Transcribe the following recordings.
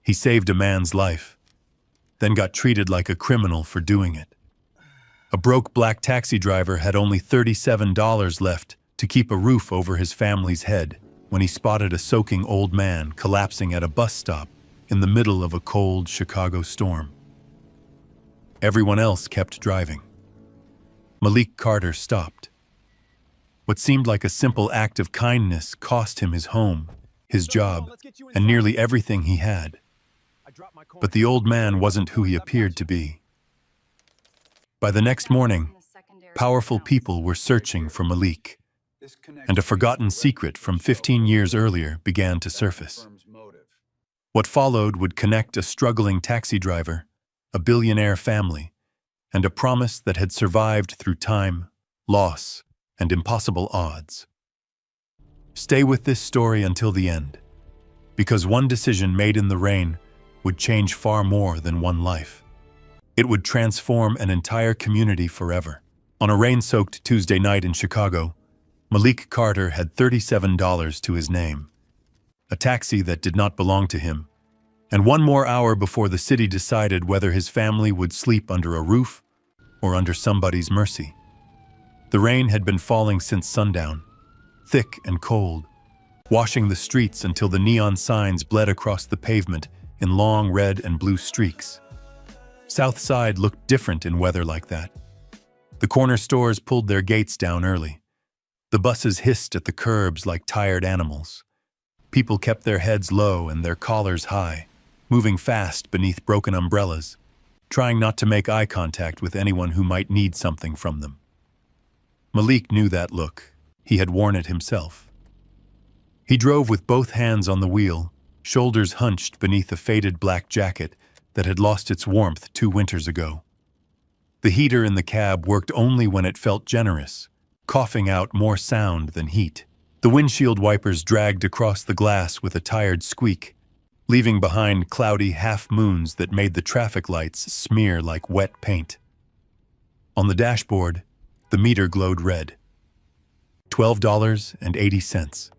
He saved a man's life, then got treated like a criminal for doing it. A broke black taxi driver had only $37 left to keep a roof over his family's head when he spotted a soaking old man collapsing at a bus stop in the middle of a cold Chicago storm. Everyone else kept driving. Malik Carter stopped. What seemed like a simple act of kindness cost him his home, his job, and nearly everything he had. But the old man wasn't who he appeared to be. By the next morning, powerful people were searching for Malik, and a forgotten secret from 15 years earlier began to surface. What followed would connect a struggling taxi driver, a billionaire family, and a promise that had survived through time, loss, and impossible odds. Stay with this story until the end, because one decision made in the rain would change far more than one life. It would transform an entire community forever. On a rain-soaked Tuesday night in Chicago, Malik Carter had $37 to his name, a taxi that did not belong to him, and one more hour before the city decided whether his family would sleep under a roof or under somebody's mercy. The rain had been falling since sundown, thick and cold, washing the streets until the neon signs bled across the pavement in long red and blue streaks. South Side looked different in weather like that. The corner stores pulled their gates down early. The buses hissed at the curbs like tired animals. People kept their heads low and their collars high, moving fast beneath broken umbrellas, trying not to make eye contact with anyone who might need something from them. Malik knew that look. He had worn it himself. He drove with both hands on the wheel, shoulders hunched beneath a faded black jacket that had lost its warmth 2 winters ago. The heater in the cab worked only when it felt generous, coughing out more sound than heat. The windshield wipers dragged across the glass with a tired squeak, leaving behind cloudy half-moons that made the traffic lights smear like wet paint. On the dashboard, the meter glowed red. $12.80.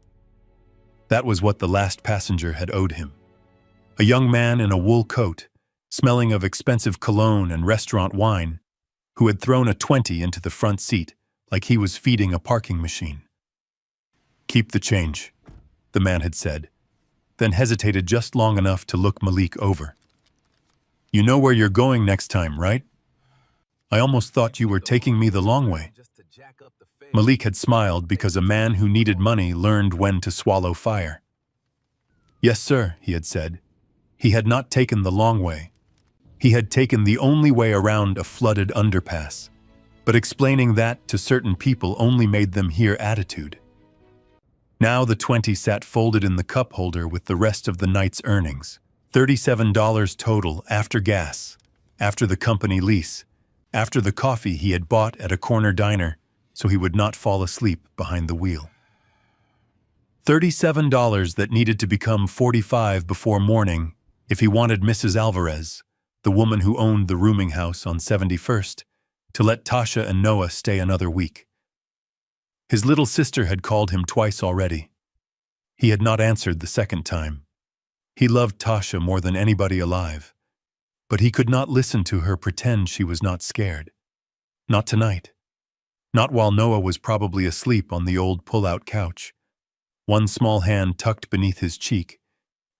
That was what the last passenger had owed him. A young man in a wool coat, smelling of expensive cologne and restaurant wine, who had thrown a 20 into the front seat like he was feeding a parking machine. "Keep the change," the man had said, then hesitated just long enough to look Malik over. "You know where you're going next time, right? I almost thought you were taking me the long way." Malik had smiled because a man who needed money learned when to swallow fire. "Yes, sir," he had said. He had not taken the long way. He had taken the only way around a flooded underpass, but explaining that to certain people only made them hear attitude. Now the 20 sat folded in the cup holder with the rest of the night's earnings. $37 total after gas, after the company lease, after the coffee he had bought at a corner diner so he would not fall asleep behind the wheel. $37 that needed to become 45 before morning if he wanted Mrs. Alvarez, the woman who owned the rooming house on 71st, to let Tasha and Noah stay another week. His little sister had called him twice already. He had not answered the second time. He loved Tasha more than anybody alive, but he could not listen to her pretend she was not scared. Not tonight. Not while Noah was probably asleep on the old pull-out couch, one small hand tucked beneath his cheek,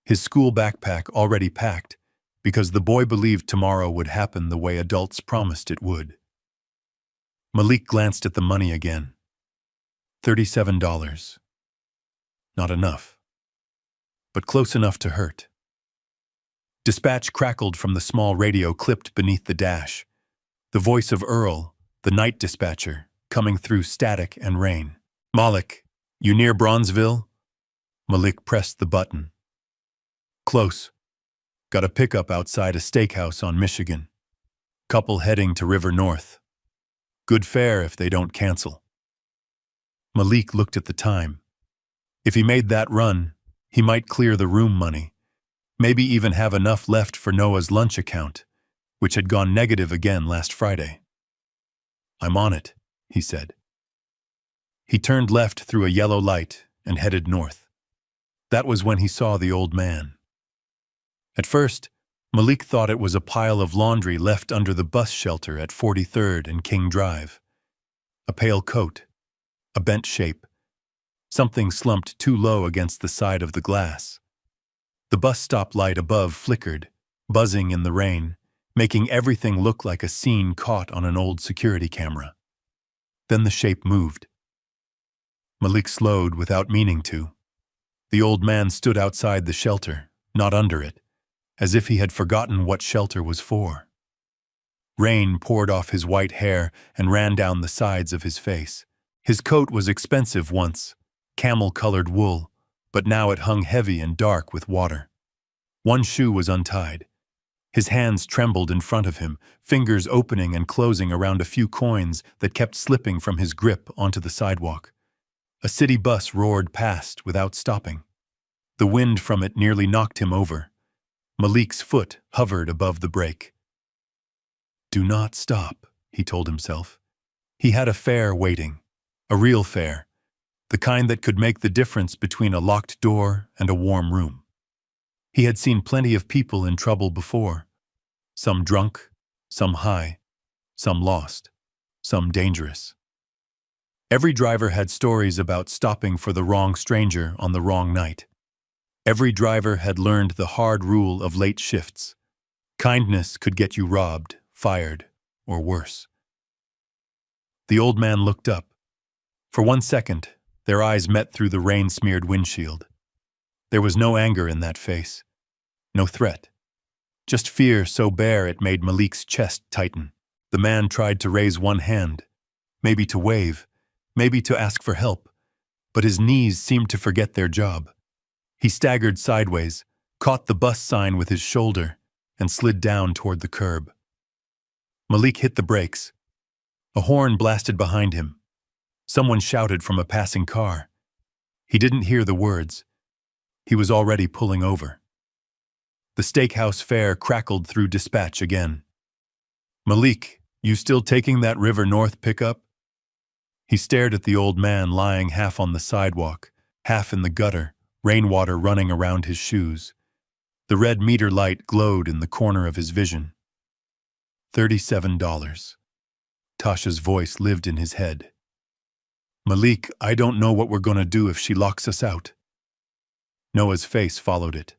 his school backpack already packed, because the boy believed tomorrow would happen the way adults promised it would. Malik glanced at the money again. $37. Not enough, but close enough to hurt. Dispatch crackled from the small radio clipped beneath the dash, the voice of Earl, the night dispatcher, coming through static and rain. "Malik, you near Bronzeville?" Malik pressed the button. "Close. Got a pickup outside a steakhouse on Michigan. Couple heading to River North. Good fare if they don't cancel." Malik looked at the time. If he made that run, he might clear the room money, maybe even have enough left for Noah's lunch account, which had gone negative again last Friday. "I'm on it," he said. He turned left through a yellow light and headed north. That was when he saw the old man. At first, Malik thought it was a pile of laundry left under the bus shelter at 43rd and King Drive. A pale coat, a bent shape, something slumped too low against the side of the glass. The bus stop light above flickered, buzzing in the rain, making everything look like a scene caught on an old security camera. Then the shape moved. Malik slowed without meaning to. The old man stood outside the shelter, not under it, as if he had forgotten what shelter was for. Rain poured off his white hair and ran down the sides of his face. His coat was expensive once, camel-colored wool, but now it hung heavy and dark with water. One shoe was untied. His hands trembled in front of him, fingers opening and closing around a few coins that kept slipping from his grip onto the sidewalk. A city bus roared past without stopping. The wind from it nearly knocked him over. Malik's foot hovered above the brake. "Do not stop," he told himself. He had a fare waiting, a real fare, the kind that could make the difference between a locked door and a warm room. He had seen plenty of people in trouble before, some drunk, some high, some lost, some dangerous. Every driver had stories about stopping for the wrong stranger on the wrong night. Every driver had learned the hard rule of late shifts. Kindness could get you robbed, fired, or worse. The old man looked up. For 1 second, their eyes met through the rain-smeared windshield. There was no anger in that face, no threat. Just fear so bare it made Malik's chest tighten. The man tried to raise one hand, maybe to wave, maybe to ask for help, but his knees seemed to forget their job. He staggered sideways, caught the bus sign with his shoulder, and slid down toward the curb. Malik hit the brakes. A horn blasted behind him. Someone shouted from a passing car. He didn't hear the words. He was already pulling over. The steakhouse fare crackled through dispatch again. "Malik, you still taking that River North pickup?" He stared at the old man lying half on the sidewalk, half in the gutter, rainwater running around his shoes. The red meter light glowed in the corner of his vision. $37. Tasha's voice lived in his head. "Malik, I don't know what we're gonna do if she locks us out." Noah's face followed it.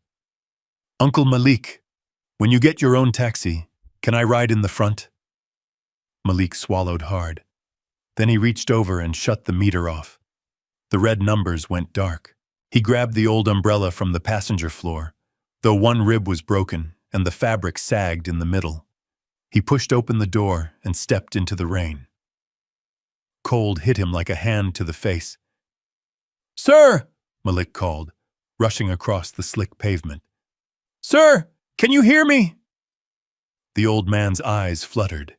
"Uncle Malik, when you get your own taxi, can I ride in the front?" Malik swallowed hard. Then he reached over and shut the meter off. The red numbers went dark. He grabbed the old umbrella from the passenger floor, though one rib was broken and the fabric sagged in the middle. He pushed open the door and stepped into the rain. Cold hit him like a hand to the face. "Sir!" Malik called, rushing across the slick pavement. "Sir, can you hear me?" The old man's eyes fluttered.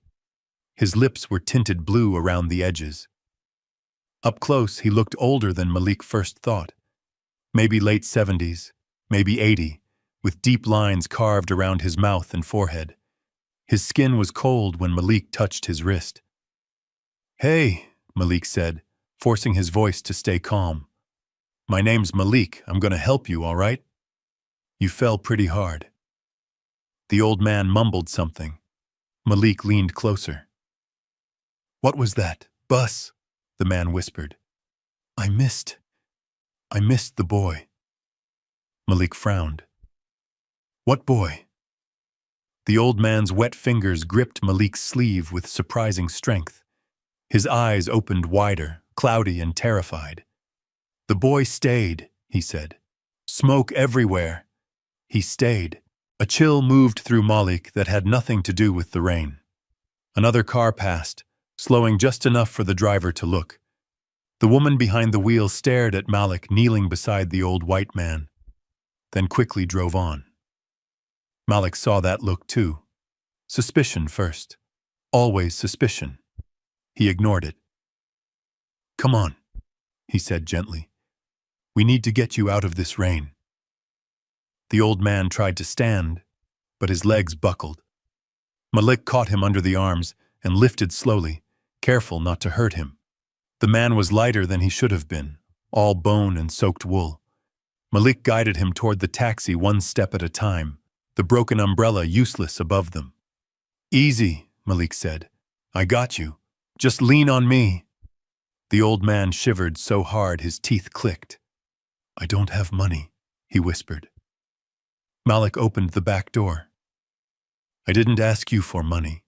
His lips were tinted blue around the edges. Up close, he looked older than Malik first thought. Maybe late 70s, maybe 80, with deep lines carved around his mouth and forehead. His skin was cold when Malik touched his wrist. "Hey," Malik said, forcing his voice to stay calm. "My name's Malik. I'm gonna help you, all right? You fell pretty hard." The old man mumbled something. Malik leaned closer. "What was that? Bus?" the man whispered. I missed the boy." Malik frowned. "What boy?" The old man's wet fingers gripped Malik's sleeve with surprising strength. His eyes opened wider, cloudy and terrified. "The boy stayed," he said. "Smoke everywhere. He stayed." A chill moved through Malik that had nothing to do with the rain. Another car passed, slowing just enough for the driver to look. The woman behind the wheel stared at Malik kneeling beside the old white man, then quickly drove on. Malik saw that look too. Suspicion first. Always suspicion. He ignored it. "Come on," he said gently. "We need to get you out of this rain." The old man tried to stand, but his legs buckled. Malik caught him under the arms and lifted slowly, careful not to hurt him. The man was lighter than he should have been, all bone and soaked wool. Malik guided him toward the taxi one step at a time, the broken umbrella useless above them. "Easy," Malik said. "I got you. Just lean on me." The old man shivered so hard his teeth clicked. "I don't have money," he whispered. Malik opened the back door. "I didn't ask you for money."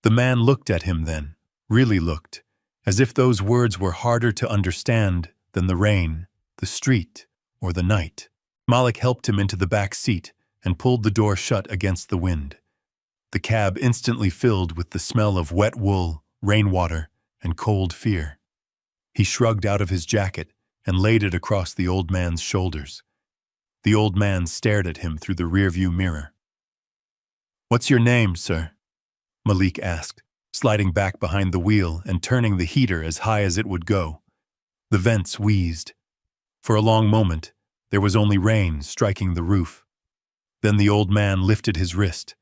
The man looked at him then, really looked, as if those words were harder to understand than the rain, the street, or the night. Malik helped him into the back seat and pulled the door shut against the wind. The cab instantly filled with the smell of wet wool, rainwater, and cold fear. He shrugged out of his jacket and laid it across the old man's shoulders. The old man stared at him through the rearview mirror. "What's your name, sir?" Malik asked, sliding back behind the wheel and turning the heater as high as it would go. The vents wheezed. For a long moment, there was only rain striking the roof. Then the old man lifted his wrist.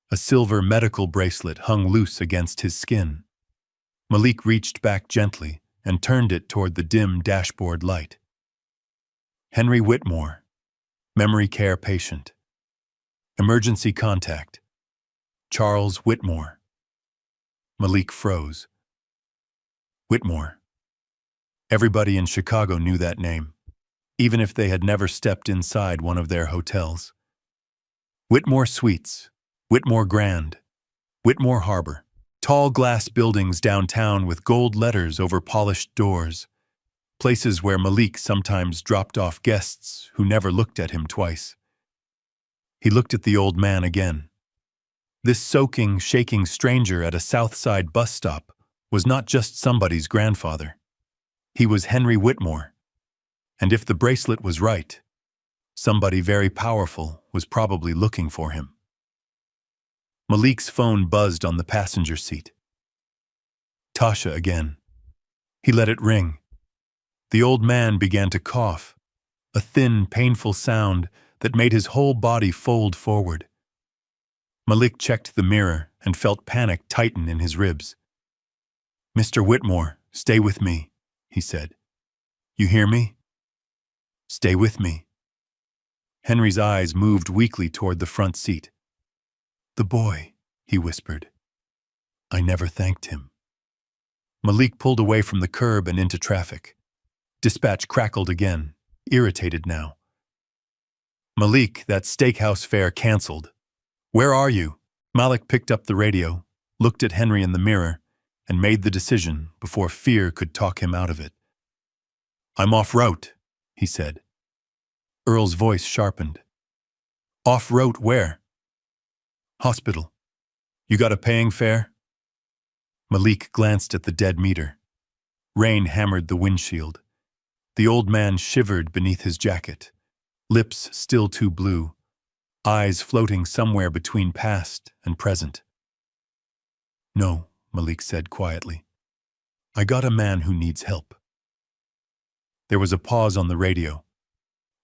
A silver medical bracelet hung loose against his skin. Malik reached back gently and turned it toward the dim dashboard light. "Henry Whitmore, memory care patient. Emergency contact. Charles Whitmore." Malik froze. Whitmore. Everybody in Chicago knew that name, even if they had never stepped inside one of their hotels. Whitmore Suites, Whitmore Grand, Whitmore Harbor. Tall glass buildings downtown with gold letters over polished doors. Places where Malik sometimes dropped off guests who never looked at him twice. He looked at the old man again. This soaking, shaking stranger at a South Side bus stop was not just somebody's grandfather. He was Henry Whitmore. And if the bracelet was right, somebody very powerful was probably looking for him. Malik's phone buzzed on the passenger seat. Tasha again. He let it ring. The old man began to cough, a thin, painful sound that made his whole body fold forward. Malik checked the mirror and felt panic tighten in his ribs. "Mr. Whitmore, stay with me," he said. "You hear me? Stay with me." Henry's eyes moved weakly toward the front seat. "The boy," he whispered. "I never thanked him." Malik pulled away from the curb and into traffic. Dispatch crackled again, irritated now. "Malik, that steakhouse fare canceled. Where are you?" Malik picked up the radio, looked at Henry in the mirror, and made the decision before fear could talk him out of it. "I'm off route," he said. Earl's voice sharpened. "Off route where?" "Hospital. You got a paying fare?" Malik glanced at the dead meter. Rain hammered the windshield. The old man shivered beneath his jacket, lips still too blue, eyes floating somewhere between past and present. "No," Malik said quietly. "I got a man who needs help." There was a pause on the radio.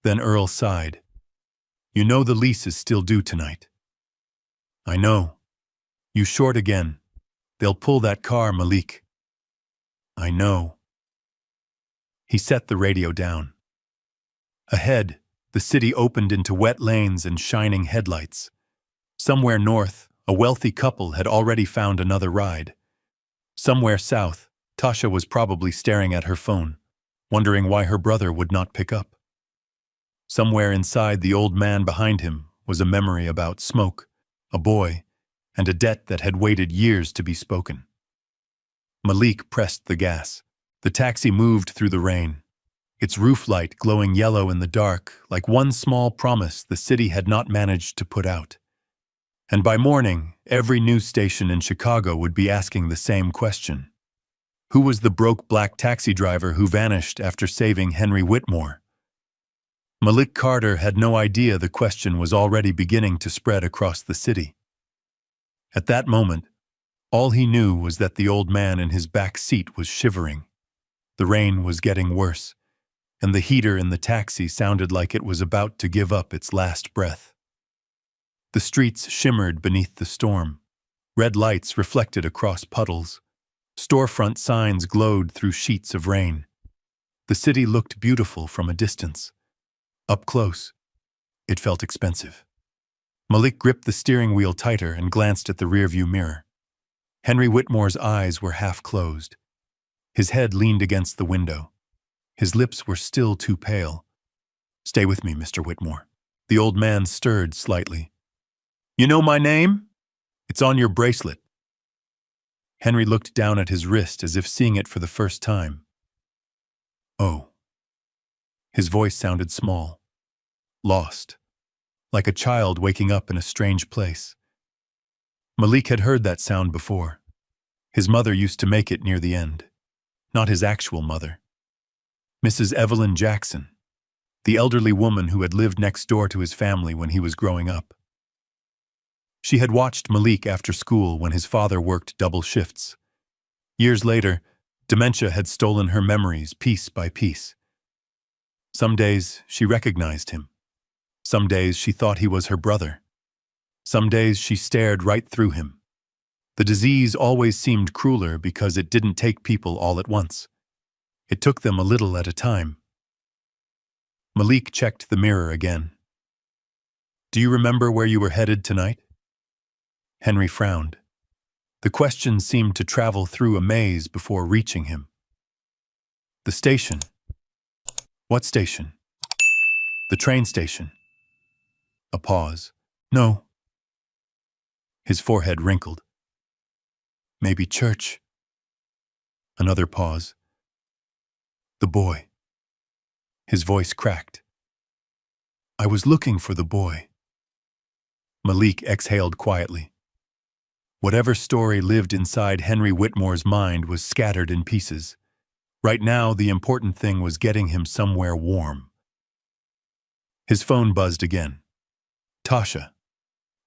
Then Earl sighed. "You know the lease is still due tonight." "I know. You short again. They'll pull that car, Malik." "I know." He set the radio down. Ahead, the city opened into wet lanes and shining headlights. Somewhere north, a wealthy couple had already found another ride. Somewhere south, Tasha was probably staring at her phone, wondering why her brother would not pick up. Somewhere inside the old man behind him was a memory about smoke, a boy, and a debt that had waited years to be spoken. Malik pressed the gas. The taxi moved through the rain, its roof light glowing yellow in the dark like one small promise the city had not managed to put out. And by morning, every news station in Chicago would be asking the same question. Who was the broke black taxi driver who vanished after saving Henry Whitmore? Malik Carter had no idea the question was already beginning to spread across the city. At that moment, all he knew was that the old man in his back seat was shivering. The rain was getting worse, and the heater in the taxi sounded like it was about to give up its last breath. The streets shimmered beneath the storm. Red lights reflected across puddles. Storefront signs glowed through sheets of rain. The city looked beautiful from a distance. Up close, it felt expensive. Malik gripped the steering wheel tighter and glanced at the rearview mirror. Henry Whitmore's eyes were half closed. His head leaned against the window. His lips were still too pale. "Stay with me, Mr. Whitmore." The old man stirred slightly. "You know my name? It's on your bracelet." Henry looked down at his wrist as if seeing it for the first time. "Oh." His voice sounded small, lost, like a child waking up in a strange place. Malik had heard that sound before. His mother used to make it near the end. Not his actual mother. Mrs. Evelyn Jackson, the elderly woman who had lived next door to his family when he was growing up. She had watched Malik after school when his father worked double shifts. Years later, dementia had stolen her memories piece by piece. Some days she recognized him. Some days she thought he was her brother. Some days she stared right through him. The disease always seemed crueler because it didn't take people all at once. It took them a little at a time. Malik checked the mirror again. "Do you remember where you were headed tonight?" Henry frowned. The question seemed to travel through a maze before reaching him. "The station." "What station?" "The train station." A pause. "No." His forehead wrinkled. "Maybe church." Another pause. "The boy." His voice cracked. "I was looking for the boy." Malik exhaled quietly. Whatever story lived inside Henry Whitmore's mind was scattered in pieces. Right now, the important thing was getting him somewhere warm. His phone buzzed again. Tasha.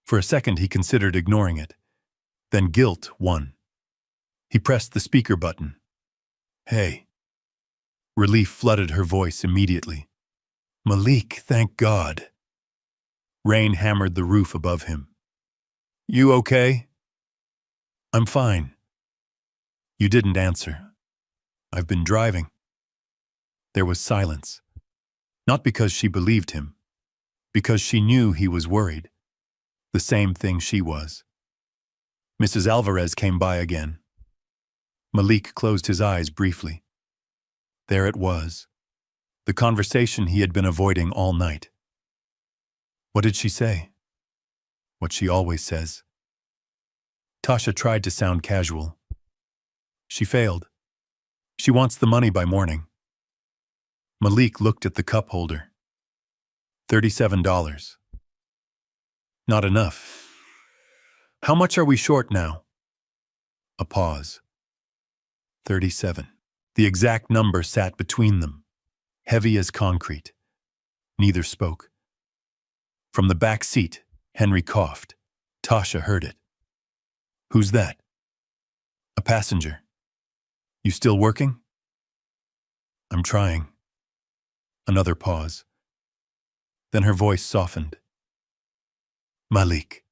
For a second, he considered ignoring it. Then guilt won. He pressed the speaker button. "Hey." Relief flooded her voice immediately. "Malik, thank God." Rain hammered the roof above him. "You okay?" "I'm fine." "You didn't answer." "I've been driving." There was silence. Not because she believed him. Because she knew he was worried. The same thing she was. Mrs. Alvarez came by again. Malik closed his eyes briefly. There it was. The conversation he had been avoiding all night. What did she say? What she always says. Tasha tried to sound casual. She failed. She wants the money by morning. Malik looked at the cup holder. $37. Not enough. How much are we short now? A pause. 37. The exact number sat between them, heavy as concrete. Neither spoke. From the back seat, Henry coughed. Tasha heard it. Who's that? A passenger. You still working? I'm trying. Another pause. Then her voice softened. Malik.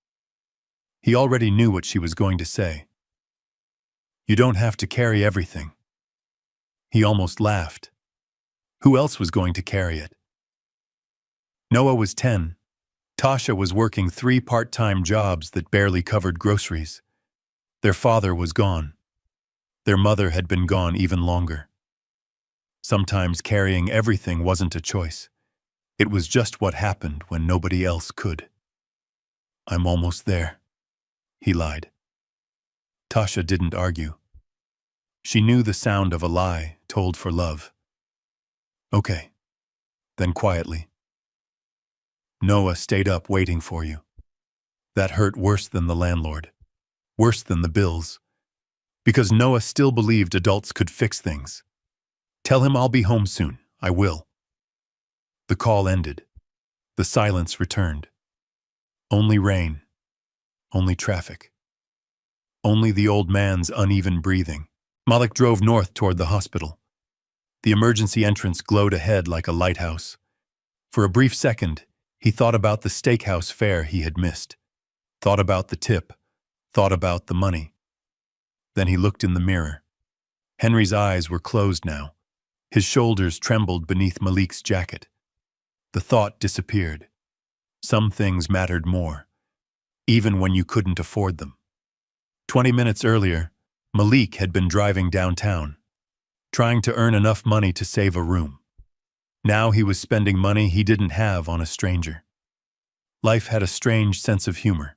He already knew what she was going to say. You don't have to carry everything. He almost laughed. Who else was going to carry it? Noah was 10. Tasha was working 3 part-time jobs that barely covered groceries. Their father was gone. Their mother had been gone even longer. Sometimes carrying everything wasn't a choice. It was just what happened when nobody else could. I'm almost there, he lied. Tasha didn't argue. She knew the sound of a lie told for love. Okay. Then quietly. Noah stayed up waiting for you. That hurt worse than the landlord. Worse than the bills. Because Noah still believed adults could fix things. Tell him I'll be home soon. I will. The call ended. The silence returned. Only rain. Only traffic. Only the old man's uneven breathing. Malik drove north toward the hospital. The emergency entrance glowed ahead like a lighthouse. For a brief second, he thought about the steakhouse fare he had missed. Thought about the tip. Thought about the money. Then he looked in the mirror. Henry's eyes were closed now. His shoulders trembled beneath Malik's jacket. The thought disappeared. Some things mattered more. even when you couldn't afford them. 20 minutes earlier, Malik had been driving downtown, trying to earn enough money to save a room. Now he was spending money he didn't have on a stranger. Life had a strange sense of humor.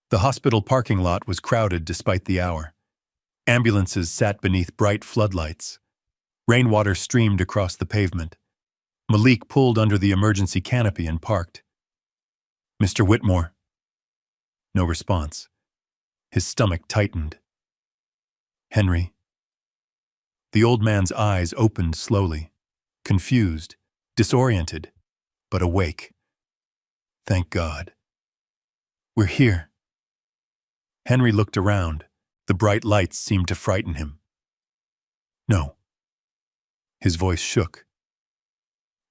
The hospital parking lot was crowded despite the hour. Ambulances sat beneath bright floodlights. Rainwater streamed across the pavement. Malik pulled under the emergency canopy and parked. "Mr. Whitmore." No response. His stomach tightened. "Henry." The old man's eyes opened slowly, confused, disoriented, but awake. "Thank God. We're here." Henry looked around. The bright lights seemed to frighten him. "No." His voice shook.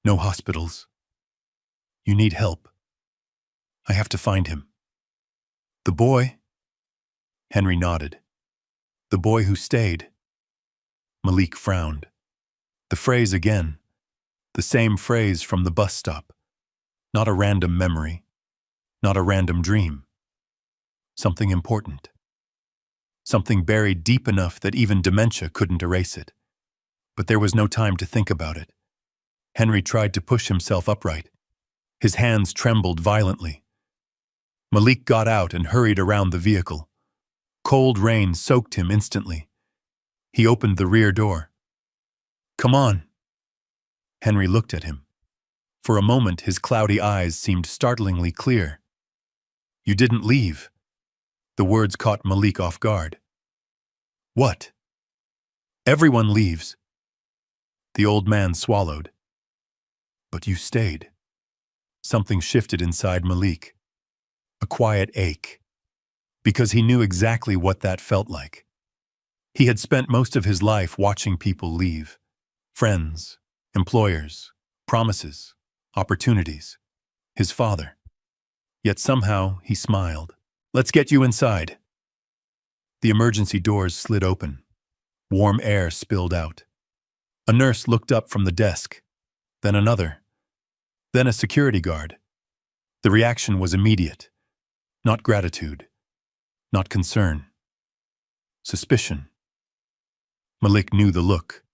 "No hospitals. You need help. I have to find him." "The boy?" Henry nodded. "The boy who stayed." Malik frowned. The phrase again. The same phrase from the bus stop. Not a random memory. Not a random dream. Something important. Something buried deep enough that even dementia couldn't erase it. But there was no time to think about it. Henry tried to push himself upright. His hands trembled violently. Malik got out and hurried around the vehicle. Cold rain soaked him instantly. He opened the rear door. "Come on." Henry looked at him. For a moment, his cloudy eyes seemed startlingly clear. "You didn't leave." The words caught Malik off guard. "What?" "Everyone leaves." The old man swallowed. "But you stayed." Something shifted inside Malik. A quiet ache. Because he knew exactly what that felt like. He had spent most of his life watching people leave. Friends, employers, promises, opportunities. His father. Yet somehow he smiled. "Let's get you inside." The emergency doors slid open. Warm air spilled out. A nurse looked up from the desk, then another, then a security guard. The reaction was immediate. Not gratitude, not concern. Suspicion. Malik knew the look.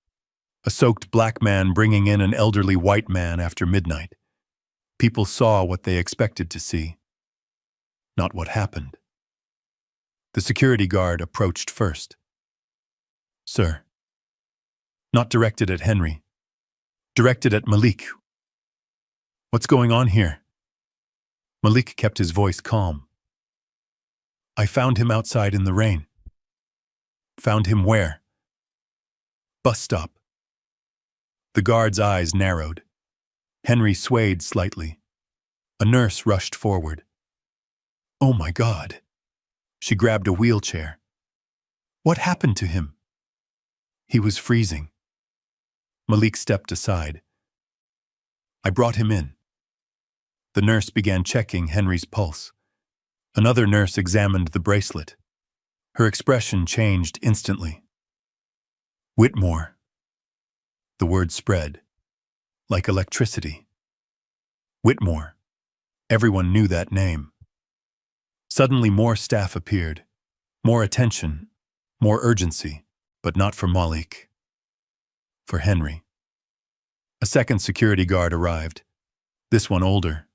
A soaked black man bringing in an elderly white man after midnight. People saw what they expected to see, not what happened. The security guard approached first. "Sir." Not directed at Henry. Directed at Malik. "What's going on here?" Malik kept his voice calm. "I found him outside in the rain." "Found him where?" "Bus stop." The guard's eyes narrowed. Henry swayed slightly. A nurse rushed forward. "Oh my God." She grabbed a wheelchair. "What happened to him?" "He was freezing." Malik stepped aside. "I brought him in." The nurse began checking Henry's pulse. Another nurse examined the bracelet. Her expression changed instantly. "Whitmore." The word spread, like electricity. Whitmore. Everyone knew that name. Suddenly more staff appeared. More attention, more urgency, but not for Malik. For Henry. A second security guard arrived. This one older.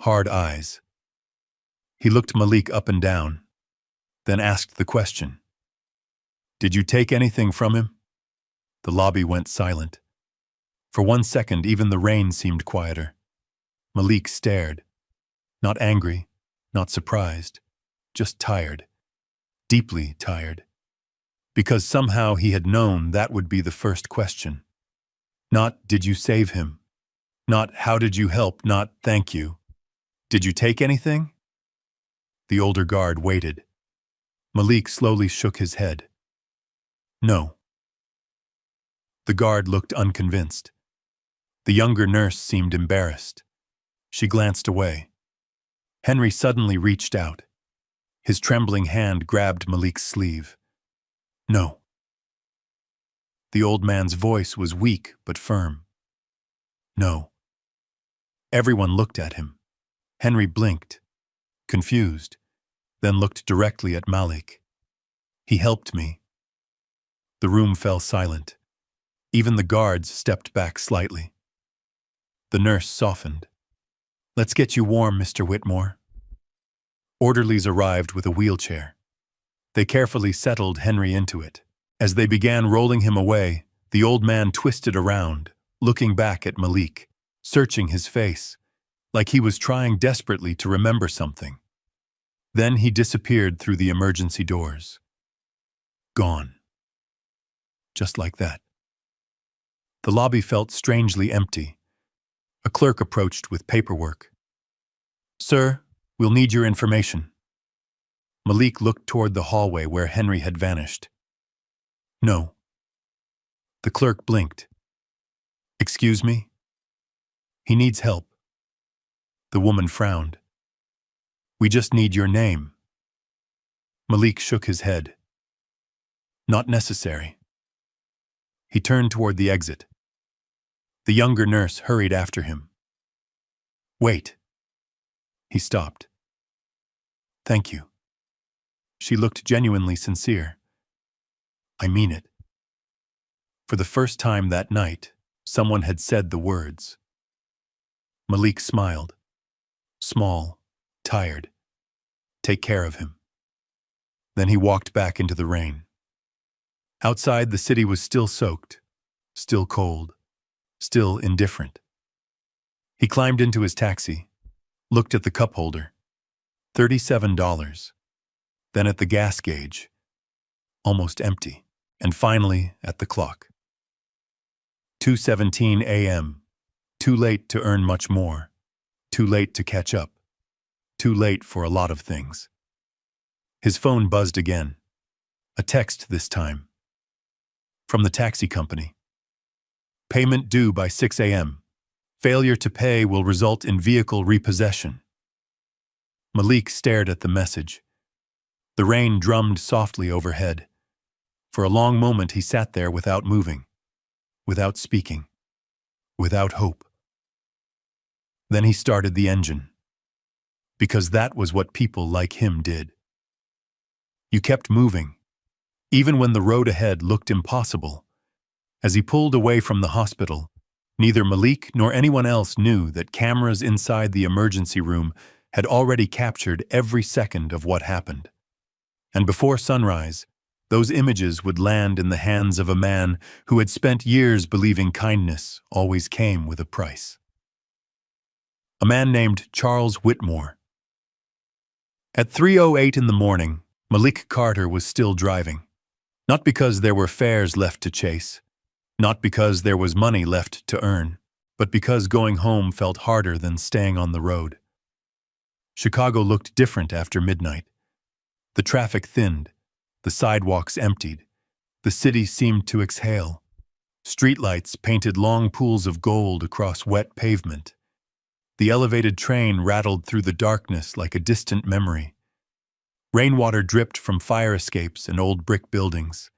Hard eyes. He looked Malik up and down, then asked the question. "Did you take anything from him?" The lobby went silent. For 1 second, even the rain seemed quieter. Malik stared. Not angry, not surprised, just tired. Deeply tired. Because somehow he had known that would be the first question. Not, "Did you save him?" Not, "How did you help?" Not, "Thank you." "Did you take anything?" The older guard waited. Malik slowly shook his head. "No." The guard looked unconvinced. The younger nurse seemed embarrassed. She glanced away. Henry suddenly reached out. His trembling hand grabbed Malik's sleeve. "No." The old man's voice was weak but firm. "No." Everyone looked at him. Henry blinked. confused, then looked directly at Malik. He helped me. The room fell silent. Even the guards stepped back slightly. The nurse softened. Let's get you warm, Mr. Whitmore. Orderlies arrived with a wheelchair. They carefully settled Henry into it. As they began rolling him away, the old man twisted around, looking back at Malik, searching his face, like he was trying desperately to remember something. Then he disappeared through the emergency doors. Gone. Just like that. The lobby felt strangely empty. A clerk approached with paperwork. Sir, we'll need your information. Malik looked toward the hallway where Henry had vanished. No. The clerk blinked. Excuse me? He needs help. The woman frowned. We just need your name. Malik shook his head. Not necessary. He turned toward the exit. The younger nurse hurried after him. Wait. He stopped. Thank you. She looked genuinely sincere. I mean it. For the first time that night, someone had said the words. Malik smiled. Small, tired. Take care of him. Then he walked back into the rain. Outside, the city was still soaked, still cold, still indifferent. He climbed into his taxi, looked at the cup holder. $37. Then at the gas gauge, almost empty, and finally at the clock. 2:17 a.m. Too late to earn much more. Too late to catch up. Too late for a lot of things. His phone buzzed again. A text this time. From the taxi company. Payment due by 6 a.m. Failure to pay will result in vehicle repossession. Malik stared at the message. The rain drummed softly overhead. For a long moment he sat there without moving, without speaking, without hope. Then he started the engine. Because that was what people like him did. You kept moving, even when the road ahead looked impossible. As he pulled away from the hospital, neither Malik nor anyone else knew that cameras inside the emergency room had already captured every second of what happened. And before sunrise, those images would land in the hands of a man who had spent years believing kindness always came with a price. A man named Charles Whitmore. At 3:08 in the morning, Malik Carter was still driving. Not because there were fares left to chase, not because there was money left to earn, but because going home felt harder than staying on the road. Chicago looked different after midnight. The traffic thinned, the sidewalks emptied, the city seemed to exhale. Streetlights painted long pools of gold across wet pavement. The elevated train rattled through the darkness like a distant memory. Rainwater dripped from fire escapes and old brick buildings,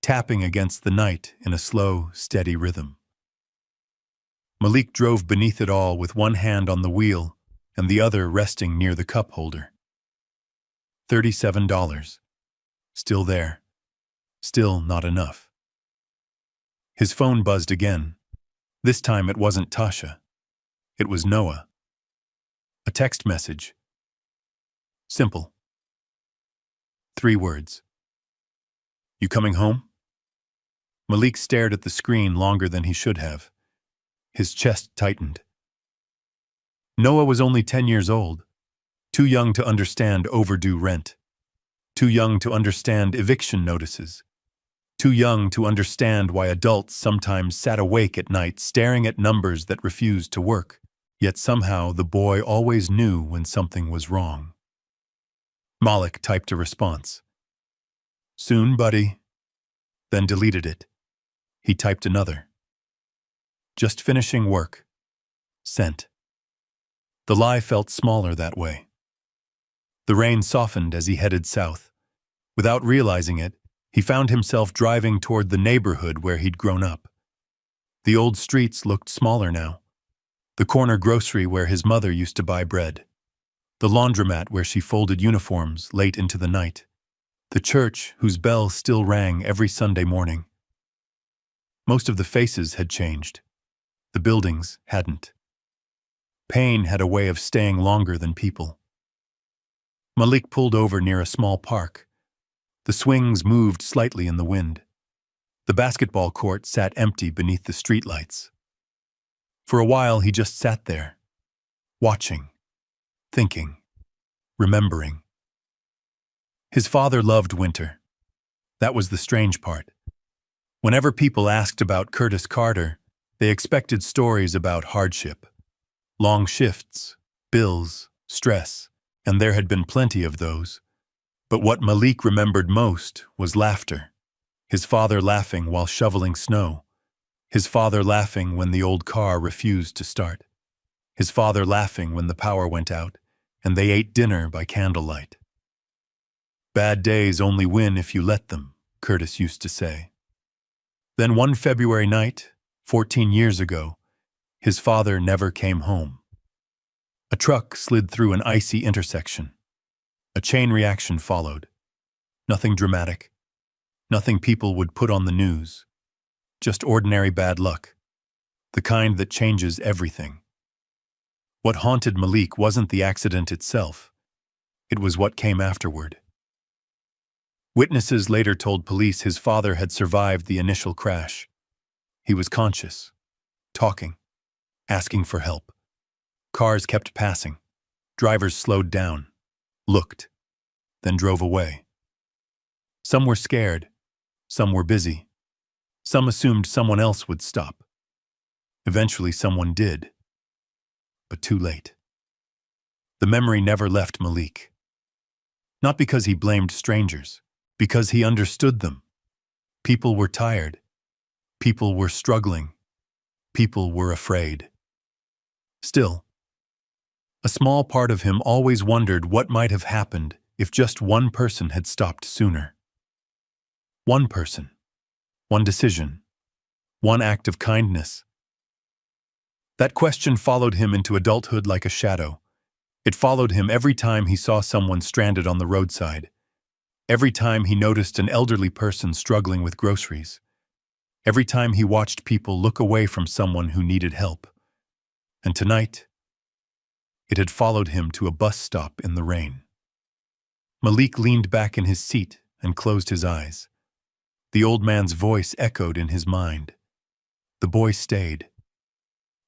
tapping against the night in a slow, steady rhythm. Malik drove beneath it all with one hand on the wheel and the other resting near the cup holder. $37. Still there. Still not enough. His phone buzzed again. This time it wasn't Tasha. It was Noah. A text message. Simple. 3 words. You coming home? Malik stared at the screen longer than he should have. His chest tightened. Noah was only 10 years old, too young to understand overdue rent, too young to understand eviction notices, too young to understand why adults sometimes sat awake at night staring at numbers that refused to work, yet somehow the boy always knew when something was wrong. Malik typed a response. Soon, buddy. Then deleted it. He typed another. Just finishing work. Sent. The lie felt smaller that way. The rain softened as he headed south. Without realizing it, he found himself driving toward the neighborhood where he'd grown up. The old streets looked smaller now. The corner grocery where his mother used to buy bread. The laundromat where she folded uniforms late into the night. The church whose bell still rang every Sunday morning. Most of the faces had changed. The buildings hadn't. Pain had a way of staying longer than people. Malik pulled over near a small park. The swings moved slightly in the wind. The basketball court sat empty beneath the streetlights. For a while he just sat there, watching, thinking, remembering. His father loved winter. That was the strange part. Whenever people asked about Curtis Carter, they expected stories about hardship, long shifts, bills, stress, and there had been plenty of those. But what Malik remembered most was laughter. His father laughing while shoveling snow. His father laughing when the old car refused to start. His father laughing when the power went out and they ate dinner by candlelight. Bad days only win if you let them, Curtis used to say. Then one February night, 14 years ago, his father never came home. A truck slid through an icy intersection. A chain reaction followed. Nothing dramatic. Nothing people would put on the news. Just ordinary bad luck. The kind that changes everything. What haunted Malik wasn't the accident itself. It was what came afterward. Witnesses later told police his father had survived the initial crash. He was conscious, talking, asking for help. Cars kept passing. Drivers slowed down, looked, then drove away. Some were scared, some were busy. Some assumed someone else would stop. Eventually someone did, but too late. The memory never left Malik. Not because he blamed strangers, because he understood them. People were tired. People were struggling. People were afraid. Still, a small part of him always wondered what might have happened if just one person had stopped sooner. One person, one decision, one act of kindness. That question followed him into adulthood like a shadow. It followed him every time he saw someone stranded on the roadside. Every time he noticed an elderly person struggling with groceries. Every time he watched people look away from someone who needed help. And tonight, it had followed him to a bus stop in the rain. Malik leaned back in his seat and closed his eyes. The old man's voice echoed in his mind. The boy stayed.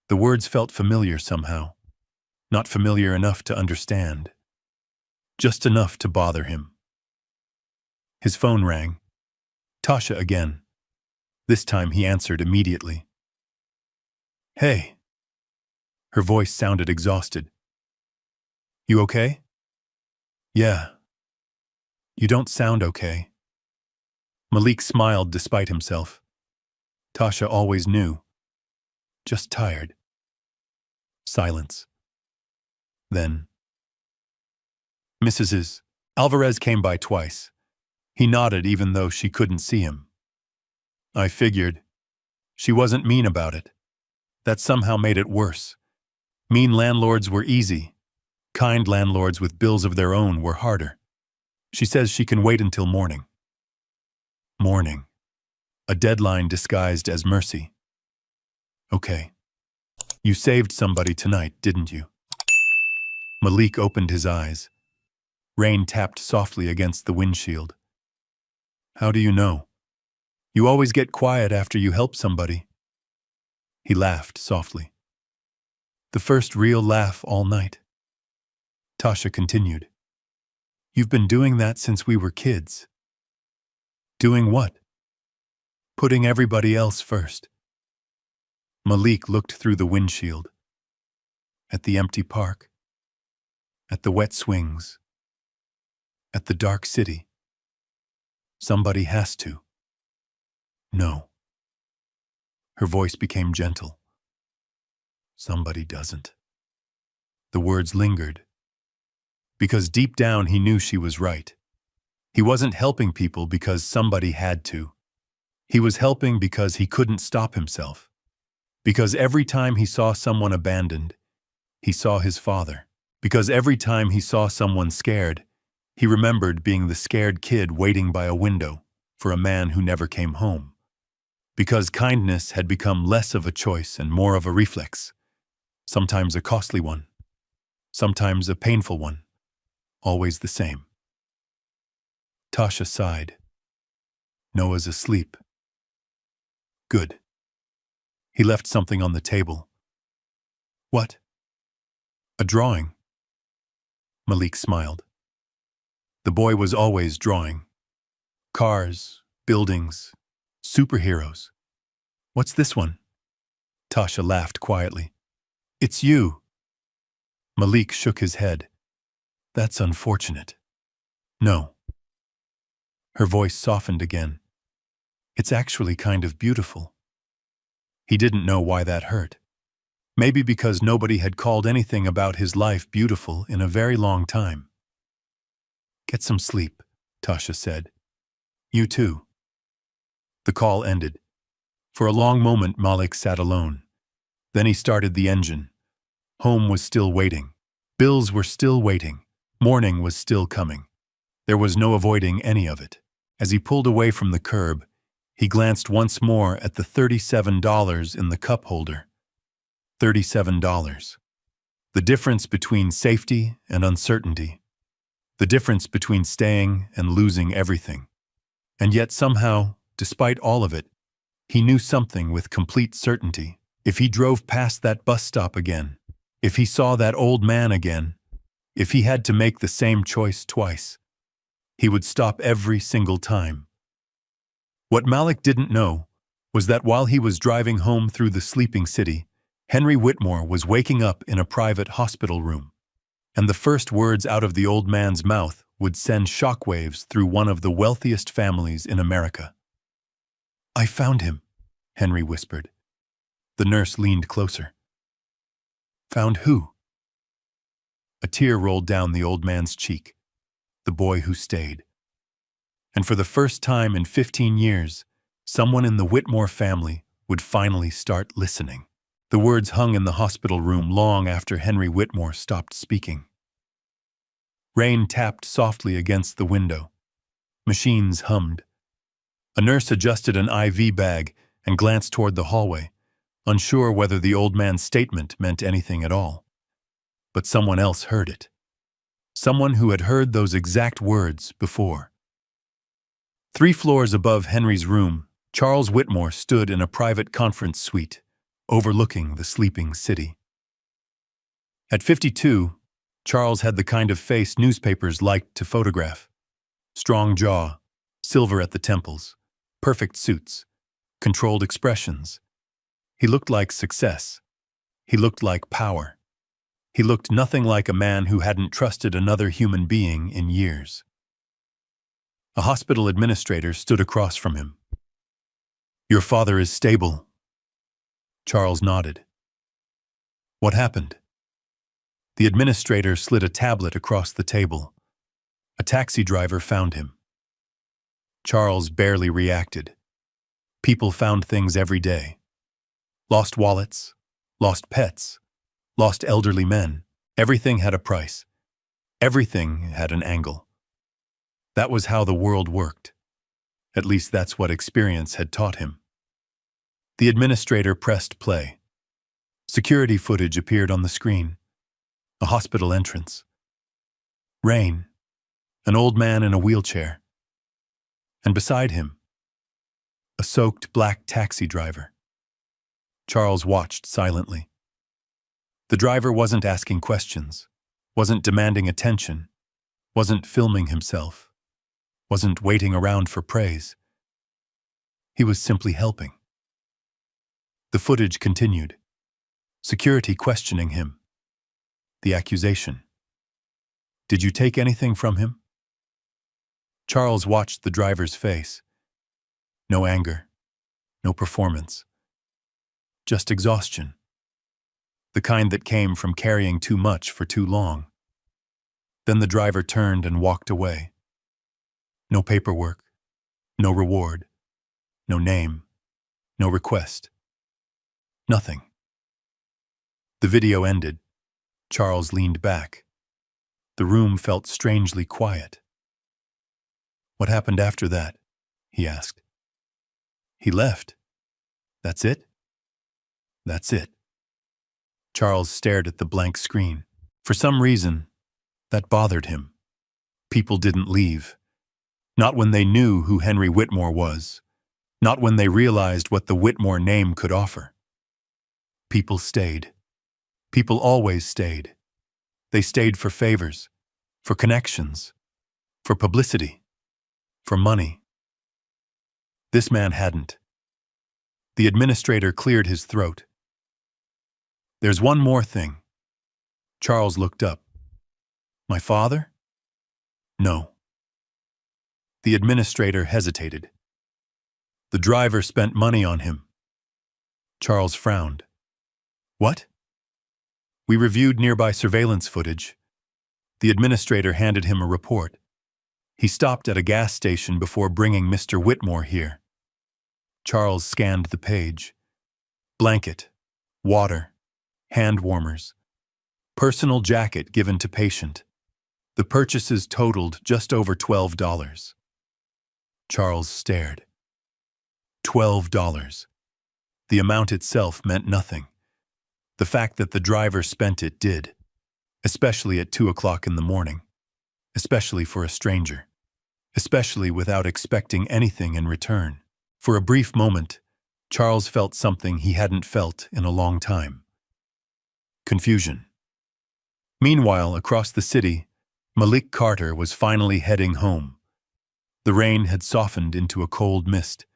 The words felt familiar somehow. Not familiar enough to understand. Just enough to bother him. His phone rang. Tasha again. This time he answered immediately. Hey. Her voice sounded exhausted. You okay? Yeah. You don't sound okay. Malik smiled despite himself. Tasha always knew. Just tired. Silence. Then, Mrs. Alvarez came by twice. He nodded even though she couldn't see him. I figured. She wasn't mean about it. That somehow made it worse. Mean landlords were easy. Kind landlords with bills of their own were harder. She says she can wait until morning. Morning. A deadline disguised as mercy. Okay. You saved somebody tonight, didn't you? Malik opened his eyes. Rain tapped softly against the windshield. How do you know? You always get quiet after you help somebody. He laughed softly. The first real laugh all night. Tasha continued. You've been doing that since we were kids. Doing what? Putting everybody else first. Malik looked through the windshield. At the empty park. At the wet swings. At the dark city. Somebody has to. No. Her voice became gentle. Somebody doesn't. The words lingered. Because deep down he knew she was right. He wasn't helping people because somebody had to. He was helping because he couldn't stop himself. Because every time he saw someone abandoned, he saw his father. Because every time he saw someone scared, he remembered being the scared kid waiting by a window for a man who never came home. Because kindness had become less of a choice and more of a reflex, sometimes a costly one, sometimes a painful one, always the same. Tasha sighed. Noah's asleep. Good. He left something on the table. What? A drawing. Malik smiled. The boy was always drawing. Cars, buildings, superheroes. What's this one? Tasha laughed quietly. It's you. Malik shook his head. That's unfortunate. No. Her voice softened again. It's actually kind of beautiful. He didn't know why that hurt. Maybe because nobody had called anything about his life beautiful in a very long time. Get some sleep, Tasha said. You too. The call ended. For a long moment, Malik sat alone. Then he started the engine. Home was still waiting. Bills were still waiting. Morning was still coming. There was no avoiding any of it. As he pulled away from the curb, he glanced once more at the $37 in the cup holder. $37. The difference between safety and uncertainty. The difference between staying and losing everything. And yet somehow, despite all of it, he knew something with complete certainty. If he drove past that bus stop again, if he saw that old man again, if he had to make the same choice twice, he would stop every single time. What Malik didn't know was that while he was driving home through the sleeping city, Henry Whitmore was waking up in a private hospital room, and the first words out of the old man's mouth would send shockwaves through one of the wealthiest families in America. I found him, Henry whispered. The nurse leaned closer. Found who? A tear rolled down the old man's cheek. The boy who stayed. And for the first time in 15 years, someone in the Whitmore family would finally start listening. The words hung in the hospital room long after Henry Whitmore stopped speaking. Rain tapped softly against the window. Machines hummed. A nurse adjusted an IV bag and glanced toward the hallway, unsure whether the old man's statement meant anything at all. But someone else heard it. Someone who had heard those exact words before. 3 floors above Henry's room, Charles Whitmore stood in a private conference suite, overlooking the sleeping city. At 52, Charles had the kind of face newspapers liked to photograph. Strong jaw, silver at the temples, perfect suits, controlled expressions. He looked like success. He looked like power. He looked nothing like a man who hadn't trusted another human being in years. A hospital administrator stood across from him. Your father is stable. Charles nodded. What happened? The administrator slid a tablet across the table. A taxi driver found him. Charles barely reacted. People found things every day. Lost wallets, lost pets, lost elderly men. Everything had a price. Everything had an angle. That was how the world worked. At least that's what experience had taught him. The administrator pressed play. Security footage appeared on the screen. A hospital entrance. Rain. An old man in a wheelchair. And beside him, a soaked black taxi driver. Charles watched silently. The driver wasn't asking questions, wasn't demanding attention, wasn't filming himself, wasn't waiting around for praise. He was simply helping. The footage continued. Security questioning him. The accusation. Did you take anything from him? Charles watched the driver's face. No anger, no performance. Just exhaustion. The kind that came from carrying too much for too long. Then the driver turned and walked away. No paperwork, no reward, no name, no request. Nothing. The video ended. Charles leaned back. The room felt strangely quiet. "What happened after that?" he asked. "He left. That's it?" "That's it." Charles stared at the blank screen. For some reason, that bothered him. People didn't leave. Not when they knew who Henry Whitmore was. Not when they realized what the Whitmore name could offer. People stayed. People always stayed. They stayed for favors, for connections, for publicity, for money. This man hadn't. The administrator cleared his throat. "There's one more thing." Charles looked up. "My father?" "No." The administrator hesitated. "The driver spent money on him." Charles frowned. "What?" "We reviewed nearby surveillance footage." The administrator handed him a report. "He stopped at a gas station before bringing Mr. Whitmore here." Charles scanned the page. Blanket, water, hand warmers, personal jacket given to patient. The purchases totaled just over $12. Charles stared. $12. The amount itself meant nothing. The fact that the driver spent it did, especially at 2 o'clock in the morning, especially for a stranger, especially without expecting anything in return. For a brief moment, Charles felt something he hadn't felt in a long time. Confusion. Meanwhile, across the city, Malik Carter was finally heading home. The rain had softened into a cold mist.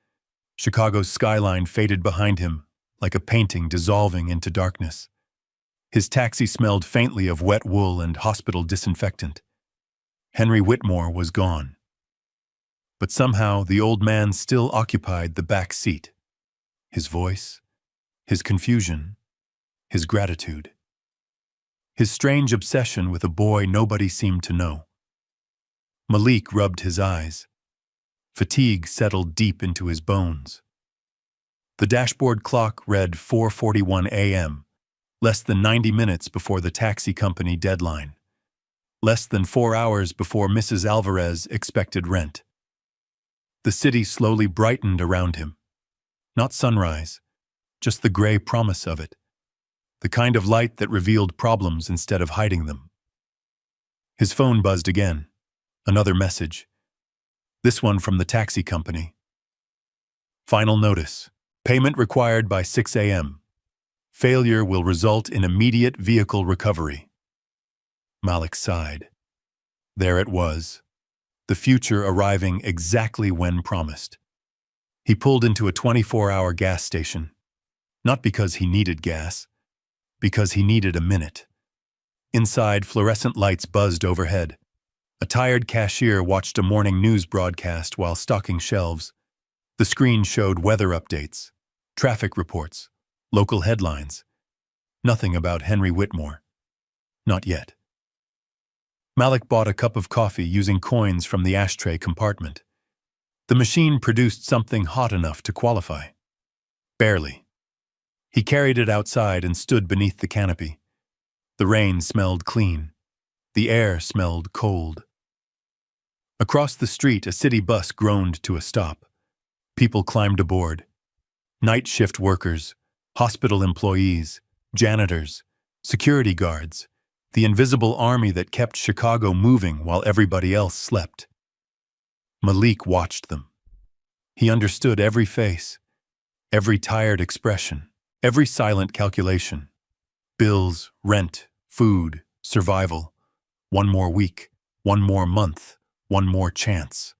Chicago's skyline faded behind him, like a painting dissolving into darkness. His taxi smelled faintly of wet wool and hospital disinfectant. Henry Whitmore was gone. But somehow the old man still occupied the back seat. His voice, his confusion, his gratitude. His strange obsession with a boy nobody seemed to know. Malik rubbed his eyes. Fatigue settled deep into his bones. The dashboard clock read 4:41 a.m., less than 90 minutes before the taxi company deadline. Less than 4 hours before Mrs. Alvarez expected rent. The city slowly brightened around him. Not sunrise, just the gray promise of it. The kind of light that revealed problems instead of hiding them. His phone buzzed again. Another message. This one from the taxi company. Final notice. Payment required by 6 a.m. Failure will result in immediate vehicle recovery. Malik sighed. There it was. The future arriving exactly when promised. He pulled into a 24-hour gas station. Not because he needed gas, because he needed a minute. Inside, fluorescent lights buzzed overhead. A tired cashier watched a morning news broadcast while stocking shelves. The screen showed weather updates, traffic reports, local headlines. Nothing about Henry Whitmore. Not yet. Malik bought a cup of coffee using coins from the ashtray compartment. The machine produced something hot enough to qualify. Barely. He carried it outside and stood beneath the canopy. The rain smelled clean. The air smelled cold. Across the street, a city bus groaned to a stop. People climbed aboard. Night shift workers, hospital employees, janitors, security guards, the invisible army that kept Chicago moving while everybody else slept. Malik watched them. He understood every face, every tired expression, every silent calculation. Bills, rent, food, survival. One more week, one more month, one more chance.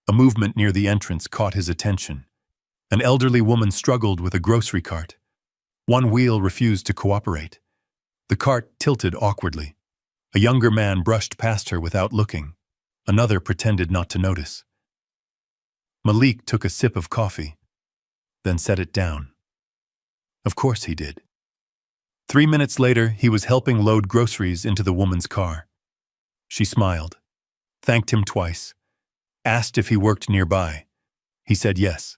A movement near the entrance caught his attention. An elderly woman struggled with a grocery cart. One wheel refused to cooperate. The cart tilted awkwardly. A younger man brushed past her without looking. Another pretended not to notice. Malik took a sip of coffee, then set it down. Of course he did. 3 minutes later, he was helping load groceries into the woman's car. She smiled, thanked him twice, asked if he worked nearby. He said yes.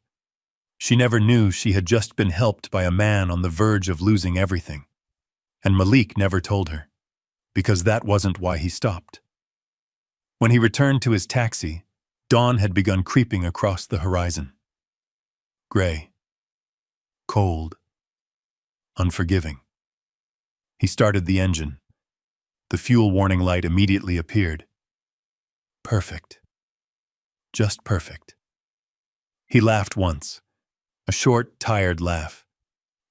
She never knew she had just been helped by a man on the verge of losing everything. And Malik never told her. because that wasn't why he stopped. When he returned to his taxi, dawn had begun creeping across the horizon. Gray. Cold. Unforgiving. He started the engine. The fuel warning light immediately appeared. Perfect. Just perfect. He laughed once, a short, tired laugh,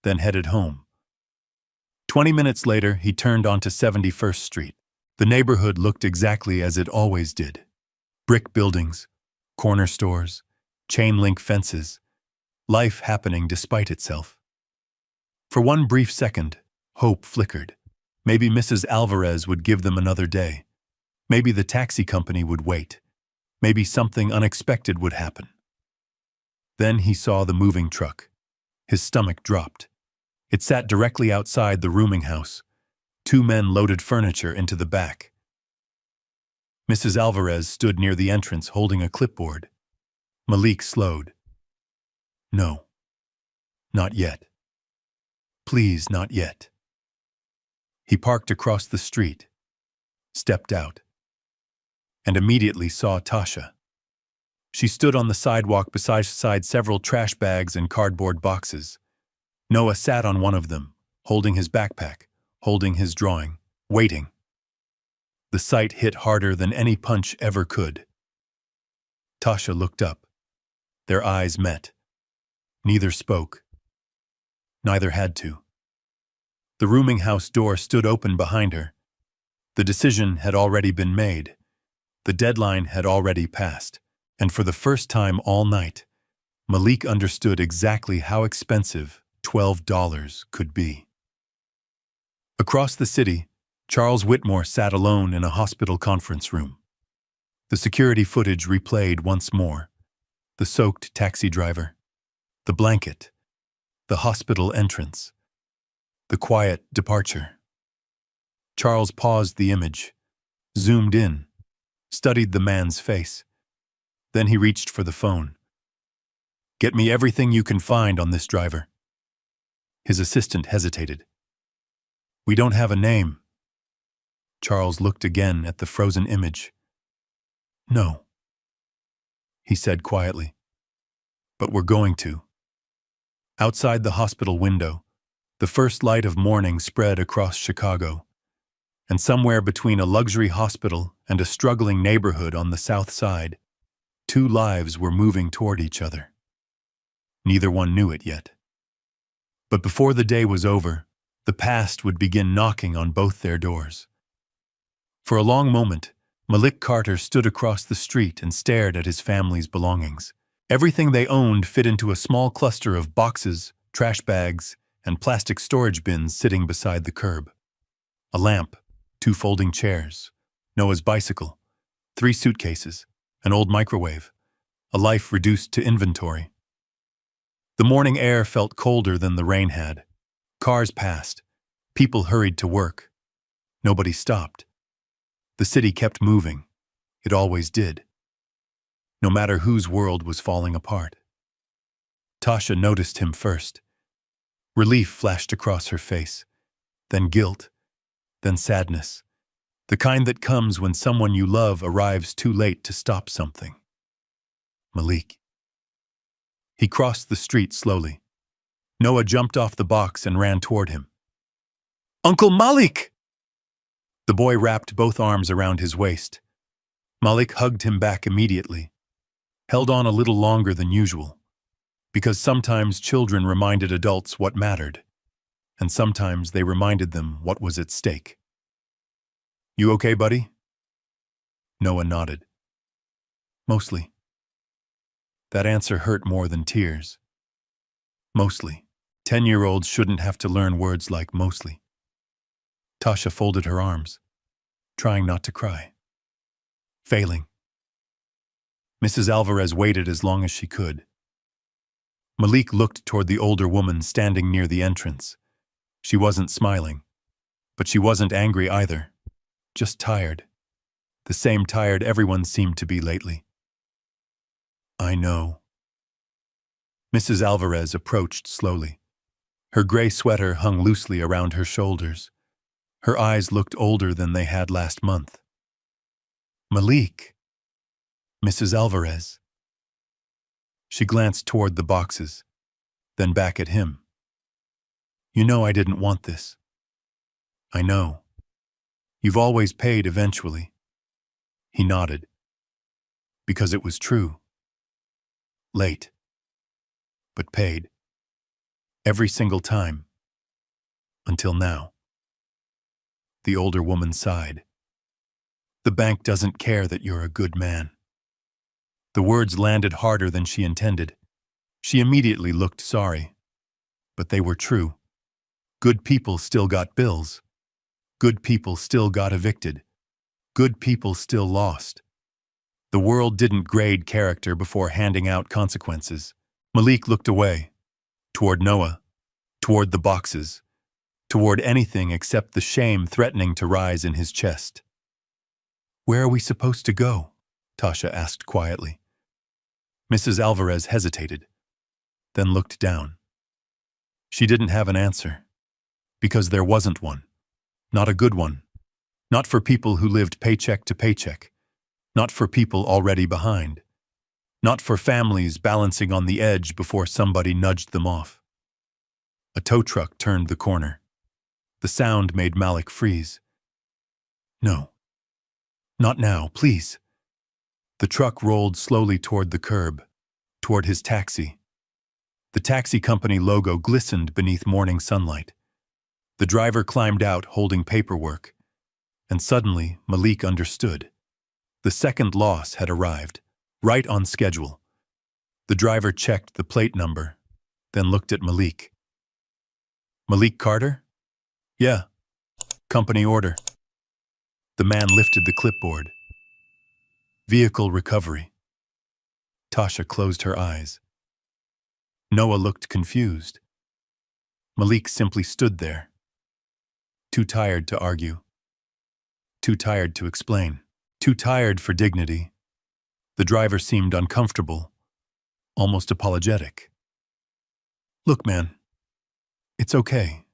then headed home. 20 minutes later, he turned onto 71st Street. The neighborhood looked exactly as it always did. Brick buildings, corner stores, chain-link fences, life happening despite itself. For one brief second, hope flickered. Maybe Mrs. Alvarez would give them another day. Maybe the taxi company would wait. Maybe something unexpected would happen. Then he saw the moving truck. His stomach dropped. It sat directly outside the rooming house. 2 men loaded furniture into the back. Mrs. Alvarez stood near the entrance holding a clipboard. Malik slowed. No. Not yet. Please, not yet. He parked across the street, stepped out, and immediately saw Tasha. She stood on the sidewalk beside several trash bags and cardboard boxes. Noah sat on one of them, holding his backpack, holding his drawing, waiting. The sight hit harder than any punch ever could. Tasha looked up. Their eyes met. Neither spoke. Neither had to. The rooming house door stood open behind her. The decision had already been made. The deadline had already passed. And for the first time all night, Malik understood exactly how expensive $12 could be. Across the city, Charles Whitmore sat alone in a hospital conference room. The security footage replayed once more. The soaked taxi driver, the blanket, the hospital entrance, the quiet departure. Charles paused the image, zoomed in, studied the man's face. Then he reached for the phone. Get me everything you can find on this driver. His assistant hesitated. We don't have a name. Charles looked again at the frozen image. No, he said quietly. But we're going to. Outside the hospital window, the first light of morning spread across Chicago, and somewhere between a luxury hospital and a struggling neighborhood on the south side, 2 lives were moving toward each other. Neither one knew it yet. But before the day was over, the past would begin knocking on both their doors. For a long moment, Malik Carter stood across the street and stared at his family's belongings. Everything they owned fit into a small cluster of boxes, trash bags, and plastic storage bins sitting beside the curb. A lamp, 2 folding chairs, Noah's bicycle, 3 suitcases, an old microwave, a life reduced to inventory. The morning air felt colder than the rain had. Cars passed. People hurried to work. Nobody stopped. The city kept moving. It always did. No matter whose world was falling apart. Tasha noticed him first. Relief flashed across her face, then guilt, then sadness. The kind that comes when someone you love arrives too late to stop something. Malik. He crossed the street slowly. Noah jumped off the box and ran toward him. Uncle Malik! The boy wrapped both arms around his waist. Malik hugged him back immediately, held on a little longer than usual, because sometimes children reminded adults what mattered, and sometimes they reminded them what was at stake. You okay, buddy? Noah nodded. Mostly. That answer hurt more than tears. Mostly. 10-year-olds shouldn't have to learn words like mostly. Tasha folded her arms, trying not to cry. Failing. Mrs. Alvarez waited as long as she could. Malik looked toward the older woman standing near the entrance. She wasn't smiling, but she wasn't angry either, just tired. The same tired everyone seemed to be lately. I know. Mrs. Alvarez approached slowly. Her gray sweater hung loosely around her shoulders. Her eyes looked older than they had last month. Malik. Mrs. Alvarez. She glanced toward the boxes, then back at him. You know I didn't want this. I know. You've always paid eventually. He nodded. Because it was true. Late. But paid. Every single time. Until now. The older woman sighed. The bank doesn't care that you're a good man. The words landed harder than she intended. She immediately looked sorry. But they were true. Good people still got bills. Good people still got evicted. Good people still lost. The world didn't grade character before handing out consequences. Malik looked away. Toward Noah. Toward the boxes. Toward anything except the shame threatening to rise in his chest. Where are we supposed to go? Tasha asked quietly. Mrs. Alvarez hesitated, then looked down. She didn't have an answer. Because there wasn't one. Not a good one. Not for people who lived paycheck to paycheck. Not for people already behind. Not for families balancing on the edge before somebody nudged them off. A tow truck turned the corner. The sound made Malik freeze. No. Not now, please. The truck rolled slowly toward the curb, toward his taxi. The taxi company logo glistened beneath morning sunlight. The driver climbed out holding paperwork, and suddenly Malik understood. The second loss had arrived, right on schedule. The driver checked the plate number, then looked at Malik. Malik Carter? Yeah. Company order. The man lifted the clipboard. Vehicle recovery. Tasha closed her eyes. Noah looked confused. Malik simply stood there. Too tired to argue. Too tired to explain. Too tired for dignity. The driver seemed uncomfortable, almost apologetic. Look, man. It's okay.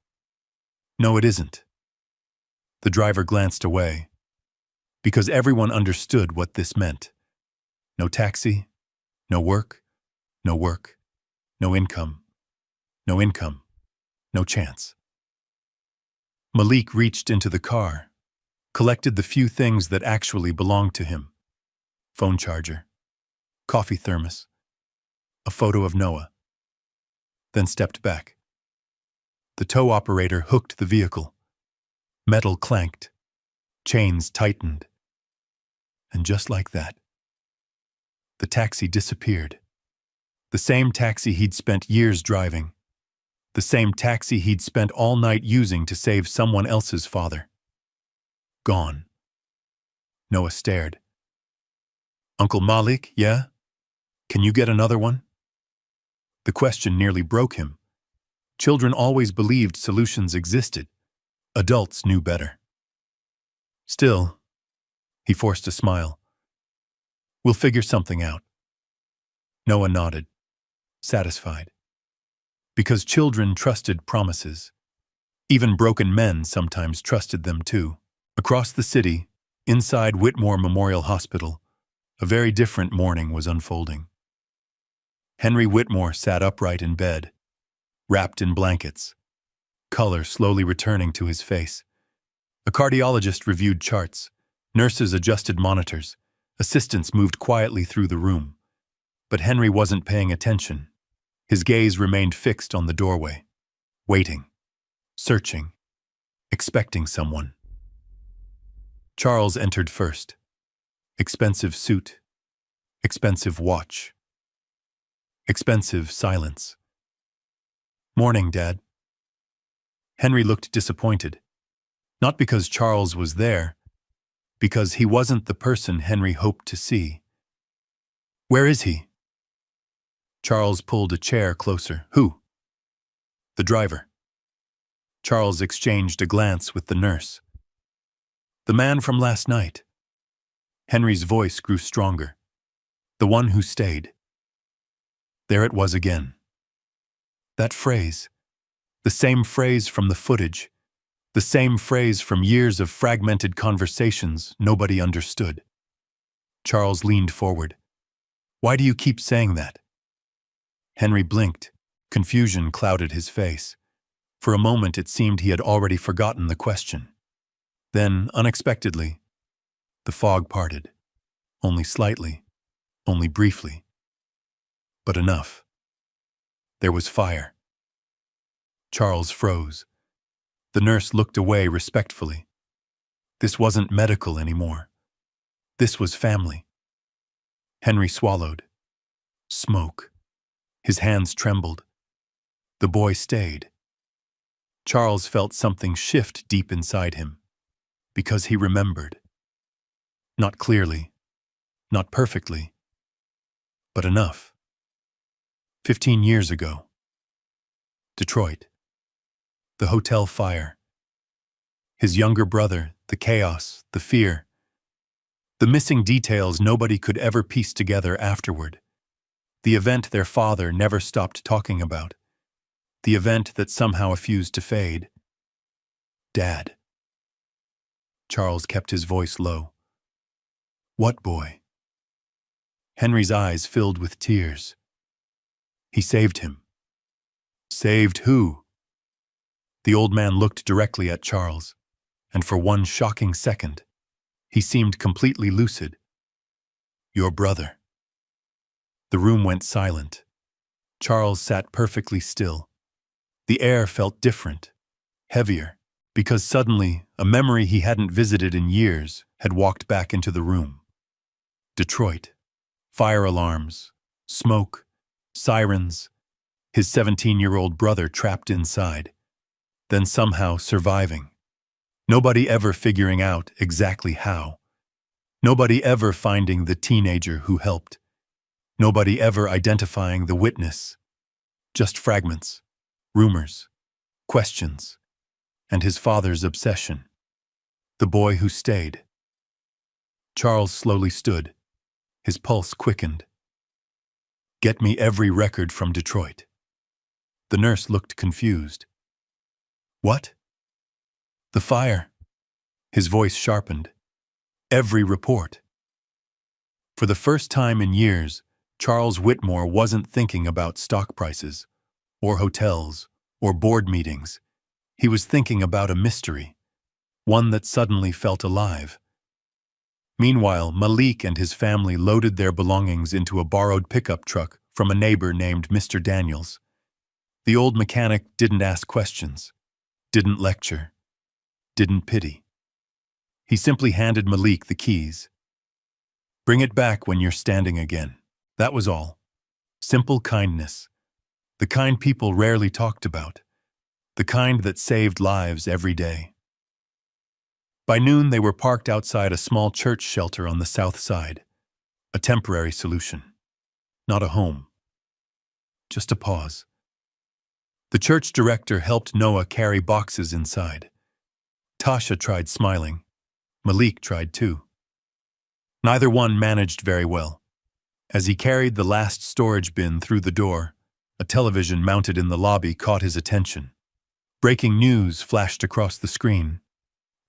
No, it isn't. The driver glanced away, because everyone understood what this meant. No taxi, no work, no work, no income, no income, no chance. Malik reached into the car, collected the few things that actually belonged to him. Phone charger, coffee thermos, a photo of Noah. Then stepped back. The tow operator hooked the vehicle. Metal clanked. Chains tightened. And just like that, the taxi disappeared. The same taxi he'd spent years driving. The same taxi he'd spent all night using to save someone else's father. Gone. Noah stared. Uncle Malik, yeah? Can you get another one? The question nearly broke him. Children always believed solutions existed. Adults knew better. Still, he forced a smile. We'll figure something out. Noah nodded, satisfied. Because children trusted promises. Even broken men sometimes trusted them too. Across the city, inside Whitmore Memorial Hospital, a very different morning was unfolding. Henry Whitmore sat upright in bed, wrapped in blankets, color slowly returning to his face. A cardiologist reviewed charts, nurses adjusted monitors, assistants moved quietly through the room. But Henry wasn't paying attention. His gaze remained fixed on the doorway, waiting, searching, expecting someone. Charles entered first. Expensive suit, expensive watch, expensive silence. Morning, Dad. Henry looked disappointed. Not because Charles was there, because he wasn't the person Henry hoped to see. Where is he? Charles pulled a chair closer. Who? The driver. Charles exchanged a glance with the nurse. The man from last night. Henry's voice grew stronger. The one who stayed. There it was again. That phrase. The same phrase from the footage. The same phrase from years of fragmented conversations nobody understood. Charles leaned forward. "Why do you keep saying that?" Henry blinked. Confusion clouded his face. For a moment it seemed he had already forgotten the question. Then, unexpectedly, the fog parted. Only slightly, only briefly. But enough. There was fire. Charles froze. The nurse looked away respectfully. This wasn't medical anymore. This was family. Henry swallowed. Smoke. His hands trembled. The boy stayed. Charles felt something shift deep inside him, because he remembered. Not clearly, not perfectly, but enough. 15 years ago. Detroit. The hotel fire. His younger brother, the chaos, the fear. The missing details nobody could ever piece together afterward. The event their father never stopped talking about. The event that somehow refused to fade. Dad. Charles kept his voice low. What boy? Henry's eyes filled with tears. He saved him. Saved who? The old man looked directly at Charles, and for one shocking second, he seemed completely lucid. Your brother. The room went silent. Charles sat perfectly still. The air felt different, heavier, because suddenly a memory he hadn't visited in years had walked back into the room. Detroit. Fire alarms, smoke, sirens, his 17-year-old brother trapped inside, then somehow surviving. Nobody ever figuring out exactly how. Nobody ever finding the teenager who helped. Nobody ever identifying the witness. Just fragments, rumors, questions, and his father's obsession. The boy who stayed. Charles slowly stood. His pulse quickened. Get me every record from Detroit. The nurse looked confused. What? The fire. His voice sharpened. Every report. For the first time in years, Charles Whitmore wasn't thinking about stock prices, or hotels, or board meetings. He was thinking about a mystery, one that suddenly felt alive. Meanwhile, Malik and his family loaded their belongings into a borrowed pickup truck from a neighbor named Mr. Daniels. The old mechanic didn't ask questions, didn't lecture, didn't pity. He simply handed Malik the keys. Bring it back when you're standing again. That was all. Simple kindness. The kind people rarely talked about. The kind that saved lives every day. By noon, they were parked outside a small church shelter on the south side. A temporary solution. Not a home. Just a pause. The church director helped Noah carry boxes inside. Tasha tried smiling. Malik tried too. Neither one managed very well. As he carried the last storage bin through the door, a television mounted in the lobby caught his attention. Breaking news flashed across the screen.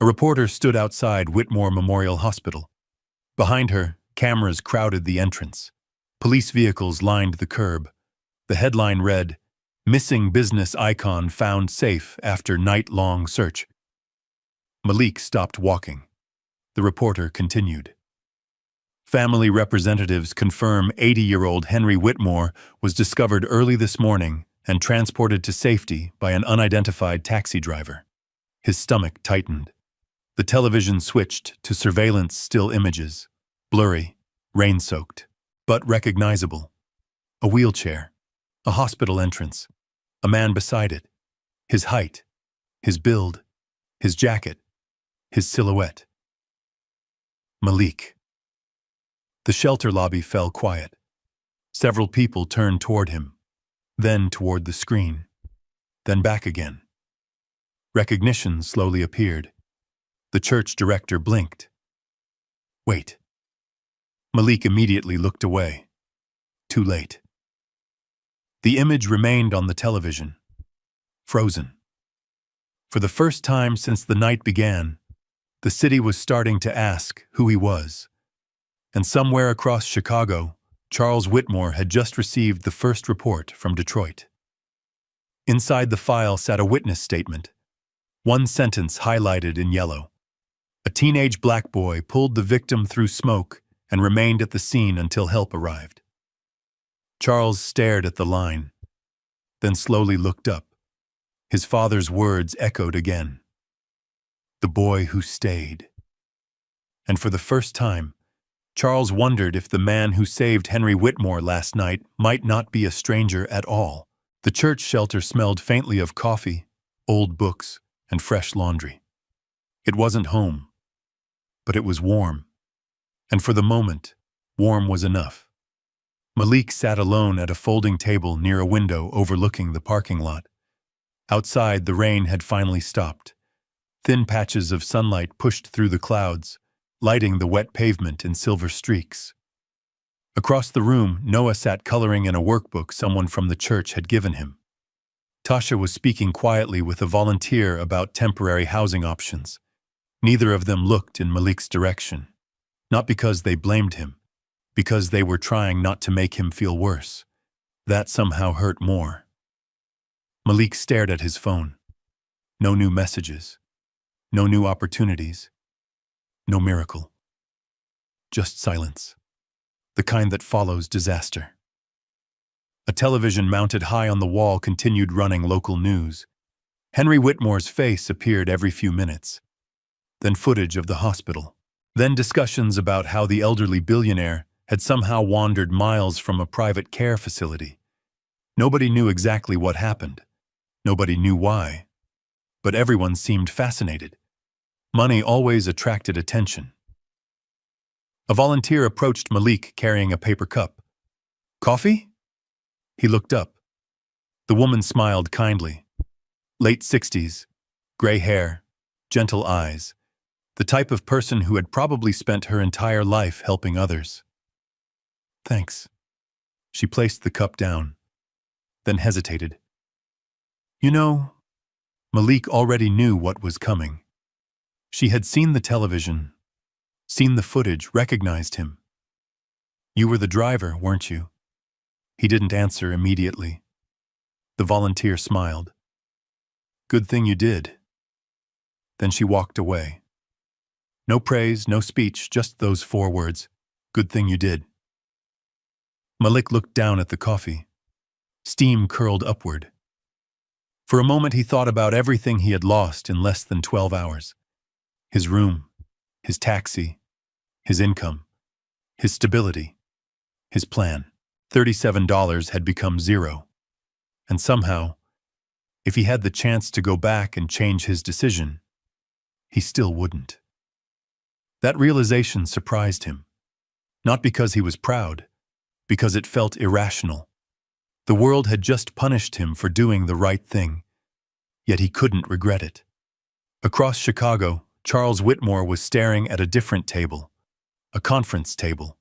A reporter stood outside Whitmore Memorial Hospital. Behind her, cameras crowded the entrance. Police vehicles lined the curb. The headline read, Missing Business Icon Found Safe After Night-Long Search. Malik stopped walking. The reporter continued. Family representatives confirm 80-year-old Henry Whitmore was discovered early this morning and transported to safety by an unidentified taxi driver. His stomach tightened. The television switched to surveillance still images, blurry, rain-soaked, but recognizable. A wheelchair, a hospital entrance, a man beside it, his height, his build, his jacket, his silhouette. Malik. The shelter lobby fell quiet. Several people turned toward him, then toward the screen, then back again. Recognition slowly appeared. The church director blinked. Wait. Malik immediately looked away. Too late. The image remained on the television. Frozen. For the first time since the night began, the city was starting to ask who he was. And somewhere across Chicago, Charles Whitmore had just received the first report from Detroit. Inside the file sat a witness statement, one sentence highlighted in yellow. A teenage black boy pulled the victim through smoke and remained at the scene until help arrived. Charles stared at the line, then slowly looked up. His father's words echoed again. The boy who stayed. And for the first time, Charles wondered if the man who saved Henry Whitmore last night might not be a stranger at all. The church shelter smelled faintly of coffee, old books, and fresh laundry. It wasn't home, but it was warm. And for the moment, warm was enough. Malik sat alone at a folding table near a window overlooking the parking lot. Outside, the rain had finally stopped. Thin patches of sunlight pushed through the clouds, lighting the wet pavement in silver streaks. Across the room, Noah sat coloring in a workbook someone from the church had given him. Tasha was speaking quietly with a volunteer about temporary housing options. Neither of them looked in Malik's direction. Not because they blamed him, because they were trying not to make him feel worse. That somehow hurt more. Malik stared at his phone. No new messages. No new opportunities. No miracle. Just silence. The kind that follows disaster. A television mounted high on the wall continued running local news. Henry Whitmore's face appeared every few minutes. Then footage of the hospital. Then discussions about how the elderly billionaire had somehow wandered miles from a private care facility. Nobody knew exactly what happened. Nobody knew why. But everyone seemed fascinated. Money always attracted attention. A volunteer approached Malik carrying a paper cup. Coffee? He looked up. The woman smiled kindly. Late 60s, gray hair, gentle eyes. The type of person who had probably spent her entire life helping others. Thanks. She placed the cup down, then hesitated. You know, Malik already knew what was coming. She had seen the television, seen the footage, recognized him. You were the driver, weren't you? He didn't answer immediately. The volunteer smiled. Good thing you did. Then she walked away. No praise, no speech, just those 4 words. Good thing you did. Malik looked down at the coffee. Steam curled upward. For a moment he thought about everything he had lost in less than 12 hours. His room, his taxi, his income, his stability, his plan. $37 had become 0. And somehow, if he had the chance to go back and change his decision, he still wouldn't. That realization surprised him. Not because he was proud, because it felt irrational. The world had just punished him for doing the right thing, yet he couldn't regret it. Across Chicago, Charles Whitmore was staring at a different table, a conference table,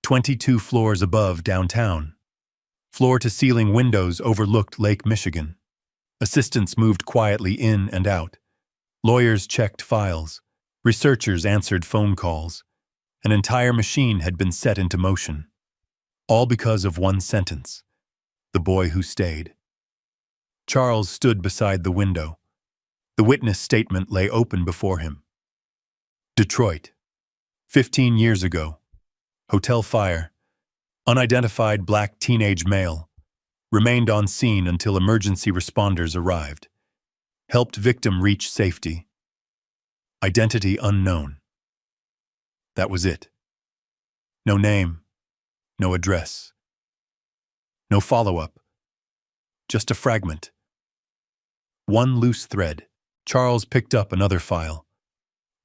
22 floors above downtown. Floor-to-ceiling windows overlooked Lake Michigan. Assistants moved quietly in and out. Lawyers checked files. Researchers answered phone calls. An entire machine had been set into motion. All because of one sentence. The boy who stayed. Charles stood beside the window. The witness statement lay open before him. Detroit. 15 years ago. Hotel fire. Unidentified black teenage male. Remained on scene until emergency responders arrived. Helped victim reach safety. Identity unknown. That was it. No name. No address. No follow-up. Just a fragment. One loose thread. Charles picked up another file.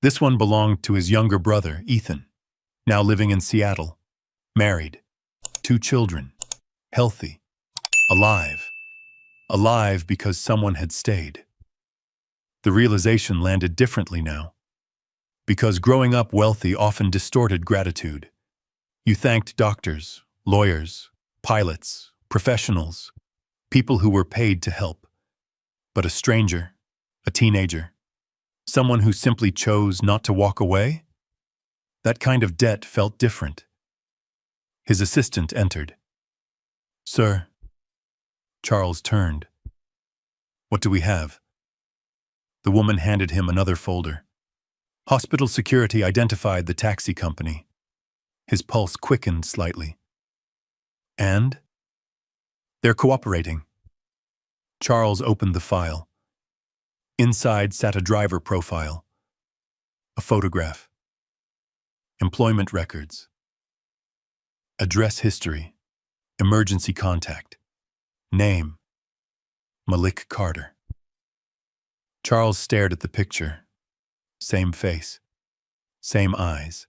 This one belonged to his younger brother, Ethan, now living in Seattle. Married. 2 children. Healthy. Alive. Alive because someone had stayed. The realization landed differently now. Because growing up wealthy often distorted gratitude. You thanked doctors, lawyers, pilots, professionals, people who were paid to help. But a A teenager? Someone who simply chose not to walk away? That kind of debt felt different. His assistant entered. "Sir." Charles turned. "What do we have?" The woman handed him another folder. Hospital security identified the taxi company. His pulse quickened slightly. "And?" "They're cooperating." Charles opened the file. Inside sat a driver profile. A photograph. Employment records. Address history. Emergency contact. Name: Malik Carter. Charles stared at the picture. Same face. Same eyes.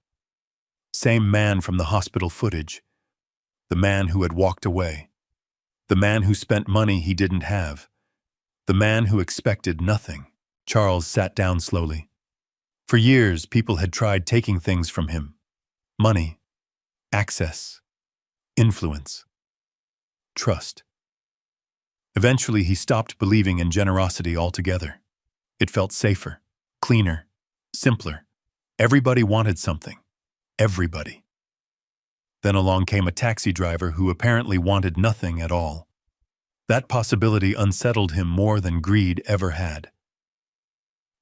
Same man from the hospital footage. The man who had walked away. The man who spent money he didn't have. The man who expected nothing. Charles sat down slowly. For years, people had tried taking things from him. Money, access, influence, trust. Eventually, he stopped believing in generosity altogether. It felt safer, cleaner, simpler. Everybody wanted something. Everybody. Then along came a taxi driver who apparently wanted nothing at all. That possibility unsettled him more than greed ever had.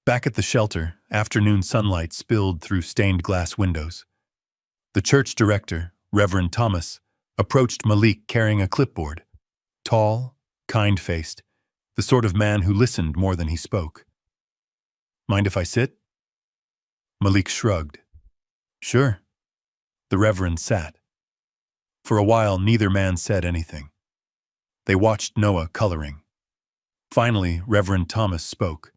Back at the shelter, afternoon sunlight spilled through stained glass windows. The church director, Reverend Thomas, approached Malik carrying a clipboard. Tall, kind-faced, the sort of man who listened more than he spoke. "Mind if I sit?" Malik shrugged. "Sure." The Reverend sat. For a while, neither man said anything. They watched Noah coloring. Finally, Reverend Thomas spoke.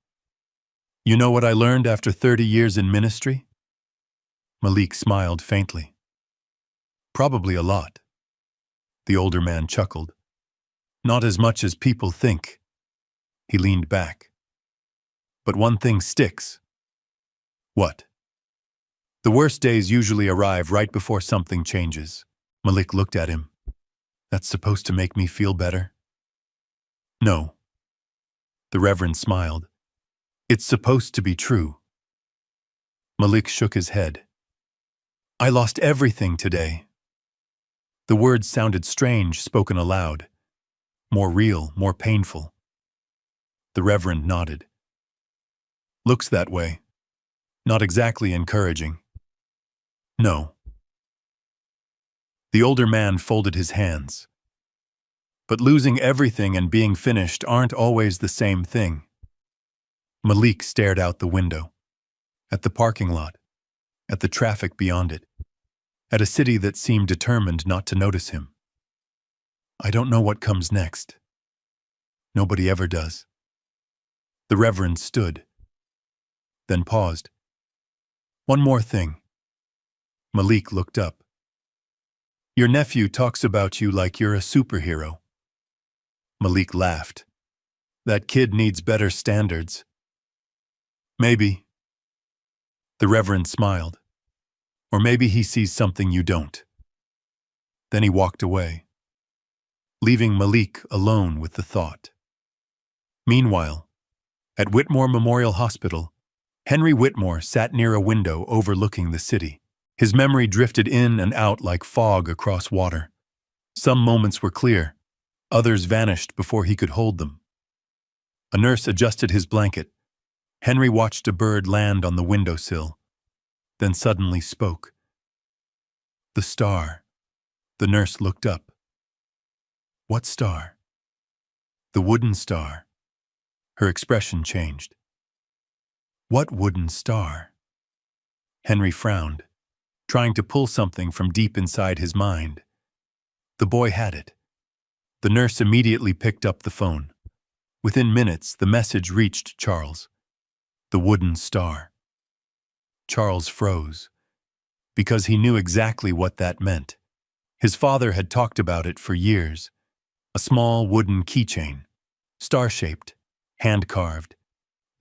"You know what I learned after 30 years in ministry?" Malik smiled faintly. "Probably a lot." The older man chuckled. "Not as much as people think." He leaned back. "But one thing sticks." "What?" "The worst days usually arrive right before something changes." Malik looked at him. "That's supposed to make me feel better?" "No." The Reverend smiled. "It's supposed to be true." Malik shook his head. "I lost everything today." The words sounded strange, spoken aloud. More real, more painful. The Reverend nodded. "Looks that way. Not exactly encouraging." "No." The older man folded his hands. "But losing everything and being finished aren't always the same thing." Malik stared out the window. At the parking lot. At the traffic beyond it. At a city that seemed determined not to notice him. "I don't know what comes next." "Nobody ever does." The Reverend stood. Then paused. "One more thing." Malik looked up. "Your nephew talks about you like you're a superhero." Malik laughed. "That kid needs better standards." "Maybe." The Reverend smiled. "Or maybe he sees something you don't." Then he walked away, leaving Malik alone with the thought. Meanwhile, at Whitmore Memorial Hospital, Henry Whitmore sat near a window overlooking the city. His memory drifted in and out like fog across water. Some moments were clear, others vanished before he could hold them. A nurse adjusted his blanket. Henry watched a bird land on the windowsill, then suddenly spoke. "The star." The nurse looked up. "What star?" "The wooden star." Her expression changed. "What wooden star?" Henry frowned, trying to pull something from deep inside his mind. The boy had it. The nurse immediately picked up the phone. Within minutes, the message reached Charles. The wooden star. Charles froze, because he knew exactly what that meant. His father had talked about it for years. A small wooden keychain, star-shaped, hand-carved.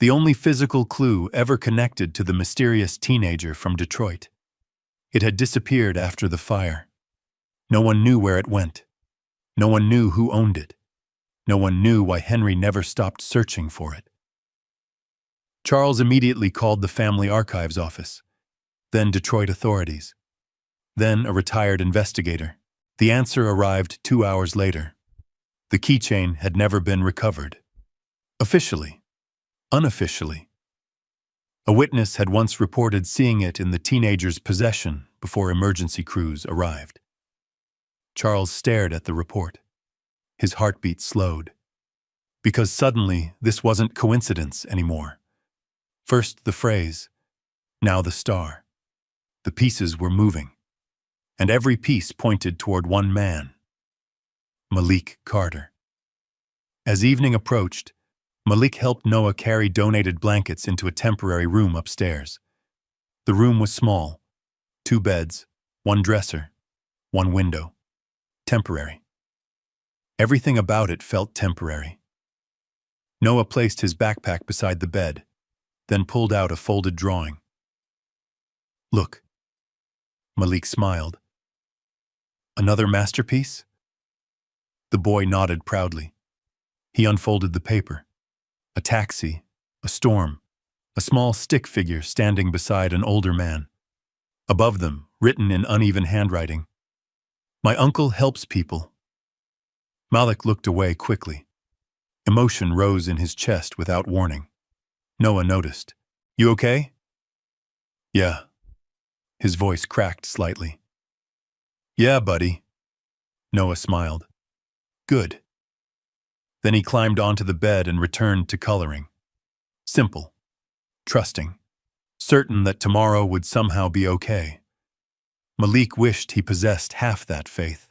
The only physical clue ever connected to the mysterious teenager from Detroit. It had disappeared after the fire. No one knew where it went. No one knew who owned it. No one knew why Henry never stopped searching for it. Charles immediately called the family archives office, then Detroit authorities, then a retired investigator. The answer arrived 2 hours later. The keychain had never been recovered. Officially. Unofficially. A witness had once reported seeing it in the teenager's possession before emergency crews arrived. Charles stared at the report. His heartbeat slowed. Because suddenly, this wasn't coincidence anymore. First the phrase, now the star. The pieces were moving, and every piece pointed toward one man, Malik Carter. As evening approached, Malik helped Noah carry donated blankets into a temporary room upstairs. The room was small, 2 beds, 1 dresser, 1 window. Temporary. Everything about it felt temporary. Noah placed his backpack beside the bed, then pulled out a folded drawing. Look. Malik smiled. Another masterpiece? The boy nodded proudly. He unfolded the paper. A taxi, a storm, a small stick figure standing beside an older man. Above them, written in uneven handwriting, "My uncle helps people." Malik looked away quickly. Emotion rose in his chest without warning. Noah noticed. "You okay?" "Yeah." His voice cracked slightly. "Yeah, buddy." Noah smiled. "Good." Then he climbed onto the bed and returned to coloring. Simple. Trusting. Certain that tomorrow would somehow be okay. Malik wished he possessed half that faith.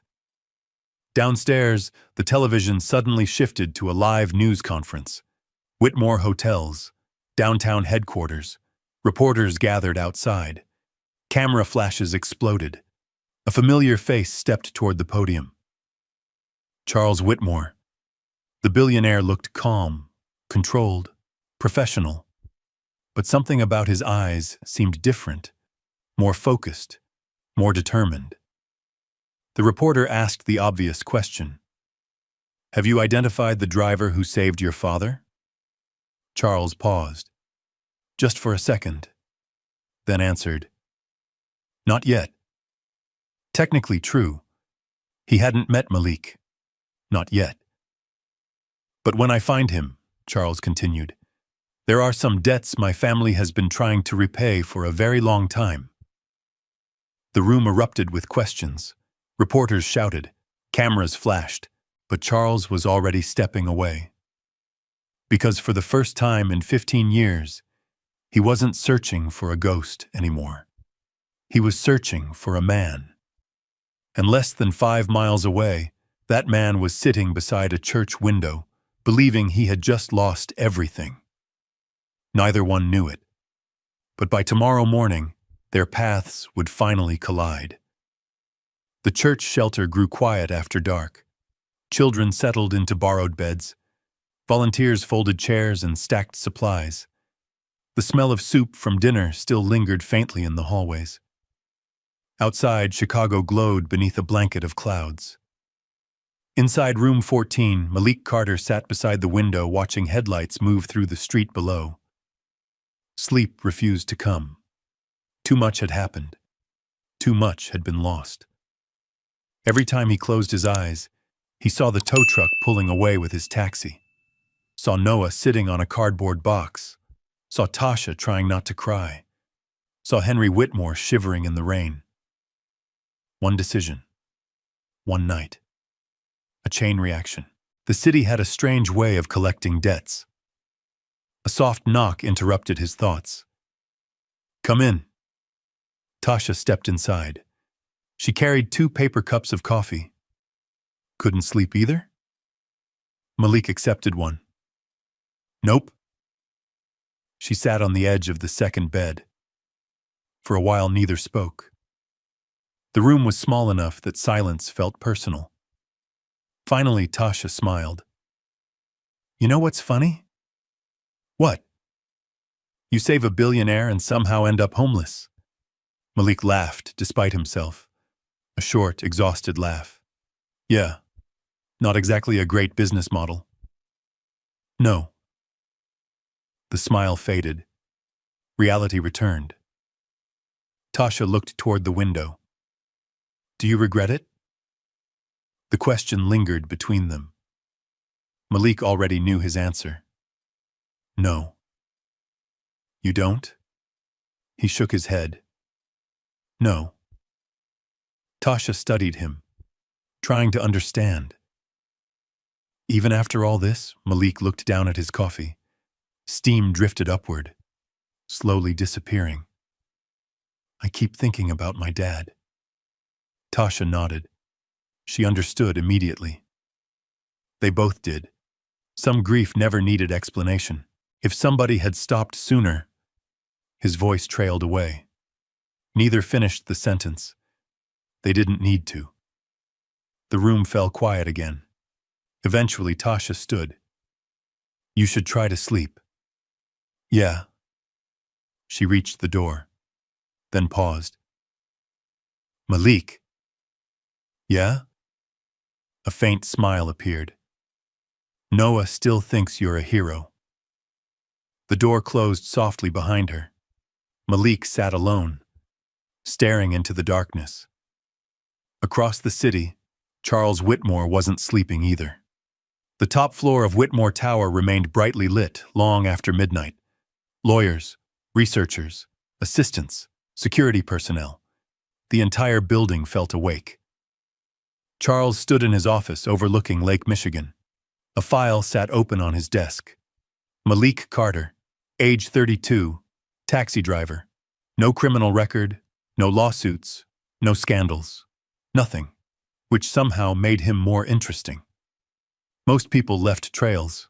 Downstairs, the television suddenly shifted to a live news conference. Whitmore Hotels, downtown headquarters. Reporters gathered outside. Camera flashes exploded. A familiar face stepped toward the podium. Charles Whitmore. The billionaire looked calm, controlled, professional. But something about his eyes seemed different, more focused, more determined. The reporter asked the obvious question. "Have you identified the driver who saved your father?" Charles paused, just for a second, then answered, "Not yet." Technically true. He hadn't met Malik. Not yet. "But when I find him," Charles continued, "there are some debts my family has been trying to repay for a very long time." The room erupted with questions. Reporters shouted. Cameras flashed. But Charles was already stepping away. Because for the first time in 15 years, he wasn't searching for a ghost anymore. He was searching for a man. And less than 5 miles away, that man was sitting beside a church window, believing he had just lost everything. Neither one knew it. But by tomorrow morning, their paths would finally collide. The church shelter grew quiet after dark. Children settled into borrowed beds. Volunteers folded chairs and stacked supplies. The smell of soup from dinner still lingered faintly in the hallways. Outside, Chicago glowed beneath a blanket of clouds. Inside room 14, Malik Carter sat beside the window watching headlights move through the street below. Sleep refused to come. Too much had happened. Too much had been lost. Every time he closed his eyes, he saw the tow truck pulling away with his taxi. Saw Noah sitting on a cardboard box. Saw Tasha trying not to cry. Saw Henry Whitmore shivering in the rain. One decision. One night. A chain reaction. The city had a strange way of collecting debts. A soft knock interrupted his thoughts. "Come in." Tasha stepped inside. She carried 2 paper cups of coffee. "Couldn't sleep either?" Malik accepted one. "Nope." She sat on the edge of the second bed. For a while, neither spoke. The room was small enough that silence felt personal. Finally, Tasha smiled. "You know what's funny?" "What?" "You save a billionaire and somehow end up homeless." Malik laughed despite himself. A short, exhausted laugh. "Yeah, not exactly a great business model." "No." The smile faded. Reality returned. Tasha looked toward the window. Do you regret it? The question lingered between them. Malik already knew his answer. No. You don't? He shook his head. No. Tasha studied him, trying to understand. Even after all this, Malik looked down at his coffee. Steam drifted upward, slowly disappearing. I keep thinking about my dad. Tasha nodded. She understood immediately. They both did. Some grief never needed explanation. If somebody had stopped sooner, his voice trailed away. Neither finished the sentence. They didn't need to. The room fell quiet again. Eventually, Tasha stood. You should try to sleep. Yeah. She reached the door, then paused. Malik. Yeah? A faint smile appeared. Noah still thinks you're a hero. The door closed softly behind her. Malik sat alone, staring into the darkness. Across the city, Charles Whitmore wasn't sleeping either. The top floor of Whitmore Tower remained brightly lit long after midnight. Lawyers, researchers, assistants, security personnel. The entire building felt awake. Charles stood in his office overlooking Lake Michigan. A file sat open on his desk. Malik Carter, age 32, taxi driver. No criminal record, no lawsuits, no scandals. Nothing, which somehow made him more interesting. Most people left trails,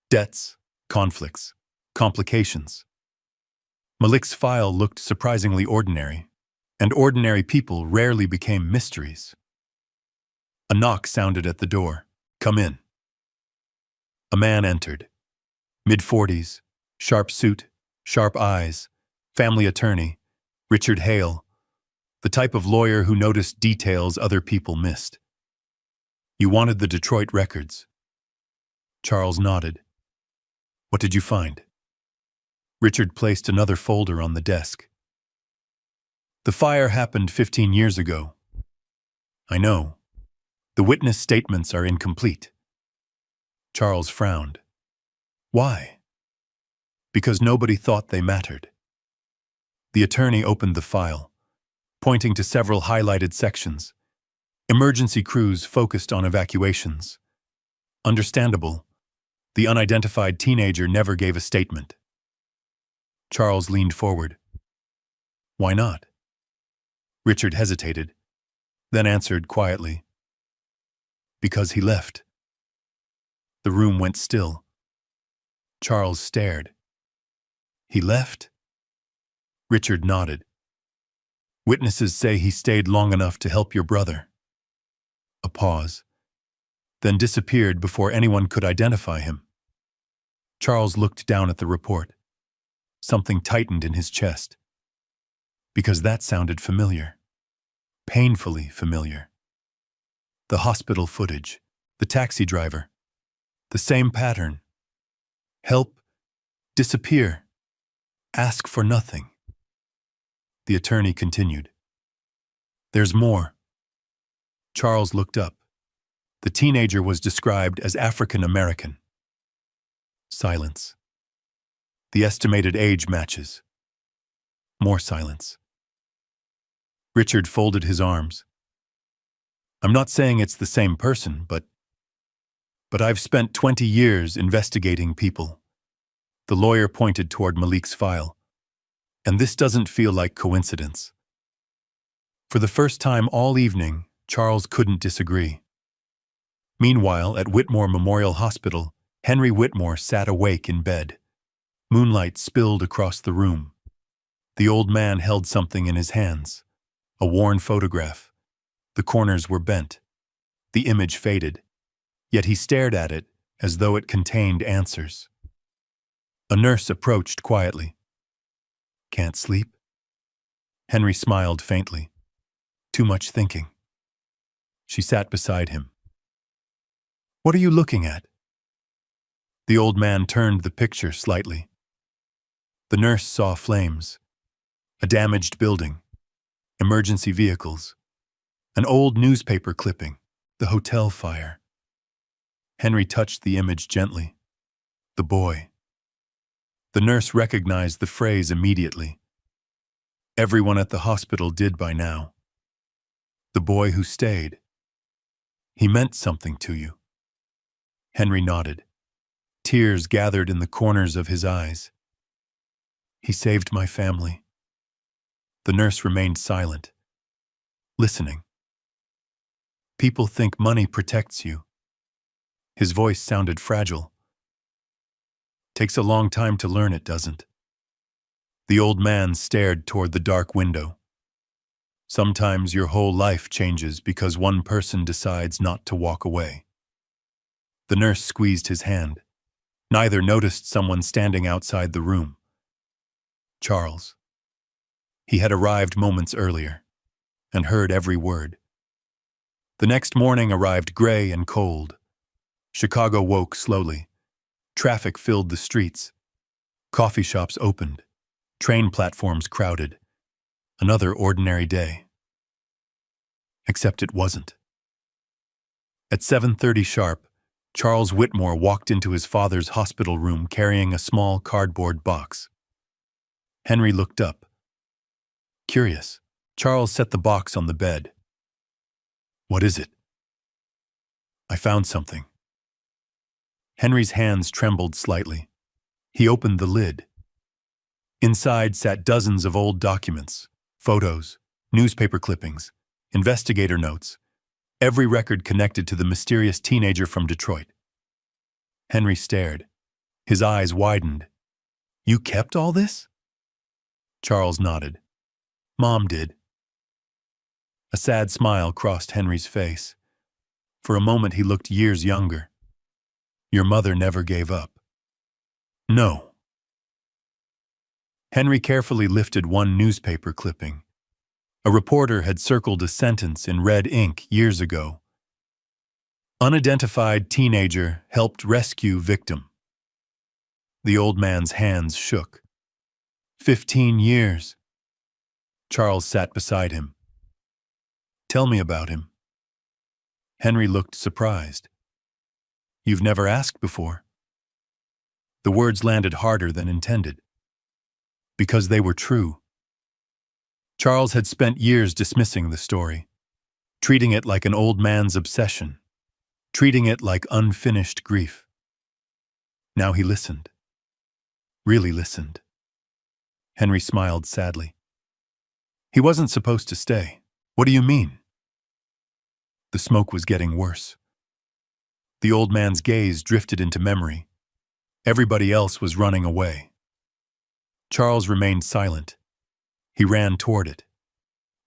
debts, conflicts, complications. Malik's file looked surprisingly ordinary, and ordinary people rarely became mysteries. A knock sounded at the door. Come in. A man entered. Mid-40s, sharp suit, sharp eyes, family attorney, Richard Hale, the type of lawyer who noticed details other people missed. You wanted the Detroit records. Charles nodded. What did you find? Richard placed another folder on the desk. The fire happened 15 years ago. I know. The witness statements are incomplete. Charles frowned. Why? Because nobody thought they mattered. The attorney opened the file, pointing to several highlighted sections. Emergency crews focused on evacuations. Understandable. The unidentified teenager never gave a statement. Charles leaned forward. Why not? Richard hesitated, then answered quietly. Because he left. The room went still. Charles stared. He left? Richard nodded. Witnesses say he stayed long enough to help your brother. A pause, then disappeared before anyone could identify him. Charles looked down at the report. Something tightened in his chest. Because that sounded familiar. Painfully familiar. The hospital footage, the taxi driver, the same pattern. Help, disappear, ask for nothing. The attorney continued. There's more. Charles looked up. The teenager was described as African American. Silence. The estimated age matches. More silence. Richard folded his arms. I'm not saying it's the same person, but I've spent 20 years investigating people. The lawyer pointed toward Malik's file. And this doesn't feel like coincidence. For the first time all evening, Charles couldn't disagree. Meanwhile, at Whitmore Memorial Hospital, Henry Whitmore sat awake in bed. Moonlight spilled across the room. The old man held something in his hands. A worn photograph. The corners were bent. The image faded. Yet he stared at it as though it contained answers. A nurse approached quietly. Can't sleep? Henry smiled faintly. Too much thinking. She sat beside him. What are you looking at? The old man turned the picture slightly. The nurse saw flames, a damaged building, emergency vehicles, an old newspaper clipping, the hotel fire. Henry touched the image gently. The boy. The nurse recognized the phrase immediately. Everyone at the hospital did by now. The boy who stayed. He meant something to you. Henry nodded. Tears gathered in the corners of his eyes. He saved my family. The nurse remained silent, listening. People think money protects you. His voice sounded fragile. Takes a long time to learn it, doesn't? The old man stared toward the dark window. Sometimes your whole life changes because one person decides not to walk away. The nurse squeezed his hand. Neither noticed someone standing outside the room. Charles. He had arrived moments earlier and heard every word. The next morning arrived gray and cold. Chicago woke slowly. Traffic filled the streets. Coffee shops opened. Train platforms crowded. Another ordinary day. Except it wasn't. At 7:30 sharp, Charles Whitmore walked into his father's hospital room carrying a small cardboard box. Henry looked up. Curious, Charles set the box on the bed. What is it? I found something. Henry's hands trembled slightly. He opened the lid. Inside sat dozens of old documents, photos, newspaper clippings, investigator notes, every record connected to the mysterious teenager from Detroit. Henry stared. His eyes widened. You kept all this? Charles nodded. Mom did. A sad smile crossed Henry's face. For a moment he looked years younger. Your mother never gave up. No. Henry carefully lifted one newspaper clipping. A reporter had circled a sentence in red ink years ago. Unidentified teenager helped rescue victim. The old man's hands shook. 15 years. Charles sat beside him. Tell me about him. Henry looked surprised. You've never asked before. The words landed harder than intended. Because they were true. Charles had spent years dismissing the story, treating it like an old man's obsession, treating it like unfinished grief. Now he listened. Really listened. Henry smiled sadly. He wasn't supposed to stay. What do you mean? The smoke was getting worse. The old man's gaze drifted into memory. Everybody else was running away. Charles remained silent. He ran toward it.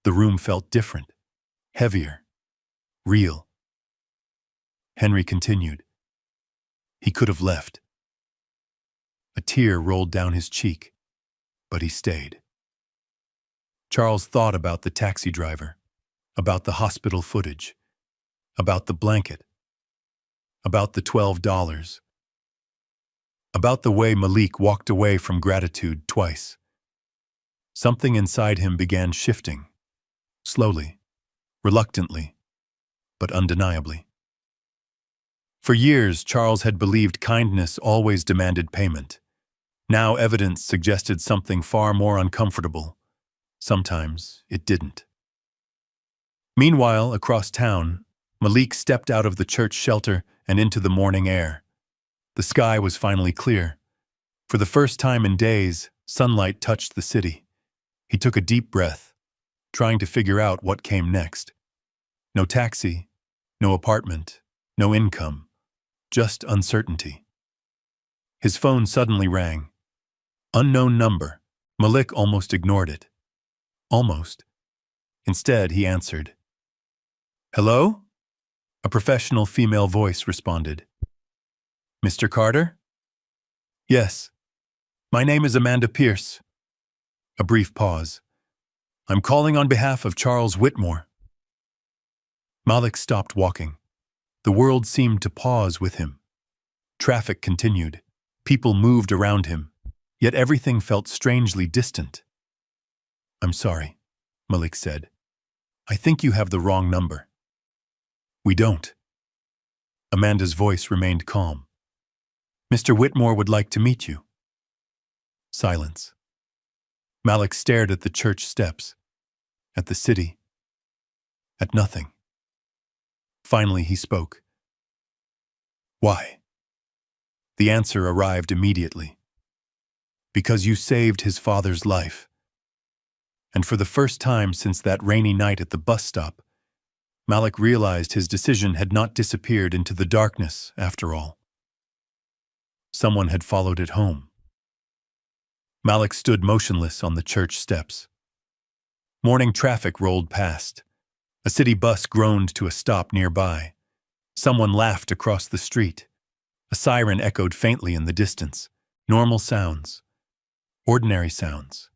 The room felt different, heavier, real. Henry continued. He could have left. A tear rolled down his cheek, but he stayed. Charles thought about the taxi driver, about the hospital footage, about the blanket, about the $12, about the way Malik walked away from gratitude twice. Something inside him began shifting, slowly, reluctantly, but undeniably. For years, Charles had believed kindness always demanded payment. Now evidence suggested something far more uncomfortable. Sometimes it didn't. Meanwhile, across town, Malik stepped out of the church shelter and into the morning air. The sky was finally clear. For the first time in days, sunlight touched the city. He took a deep breath, trying to figure out what came next. No taxi, no apartment, no income, just uncertainty. His phone suddenly rang. Unknown number. Malik almost ignored it. Almost. Instead, he answered. Hello? A professional female voice responded. Mr. Carter? Yes. My name is Amanda Pierce. A brief pause. I'm calling on behalf of Charles Whitmore. Malik stopped walking. The world seemed to pause with him. Traffic continued. People moved around him. Yet everything felt strangely distant. "I'm sorry," Malik said. "I think you have the wrong number." "We don't." Amanda's voice remained calm. "Mr. Whitmore would like to meet you." Silence. Malik stared at the church steps, at the city, at nothing. Finally, he spoke. "Why?" The answer arrived immediately. "Because you saved his father's life." And for the first time since that rainy night at the bus stop, Malik realized his decision had not disappeared into the darkness after all. Someone had followed it home. Malik stood motionless on the church steps. Morning traffic rolled past. A city bus groaned to a stop nearby. Someone laughed across the street. A siren echoed faintly in the distance. Normal sounds. Ordinary sounds.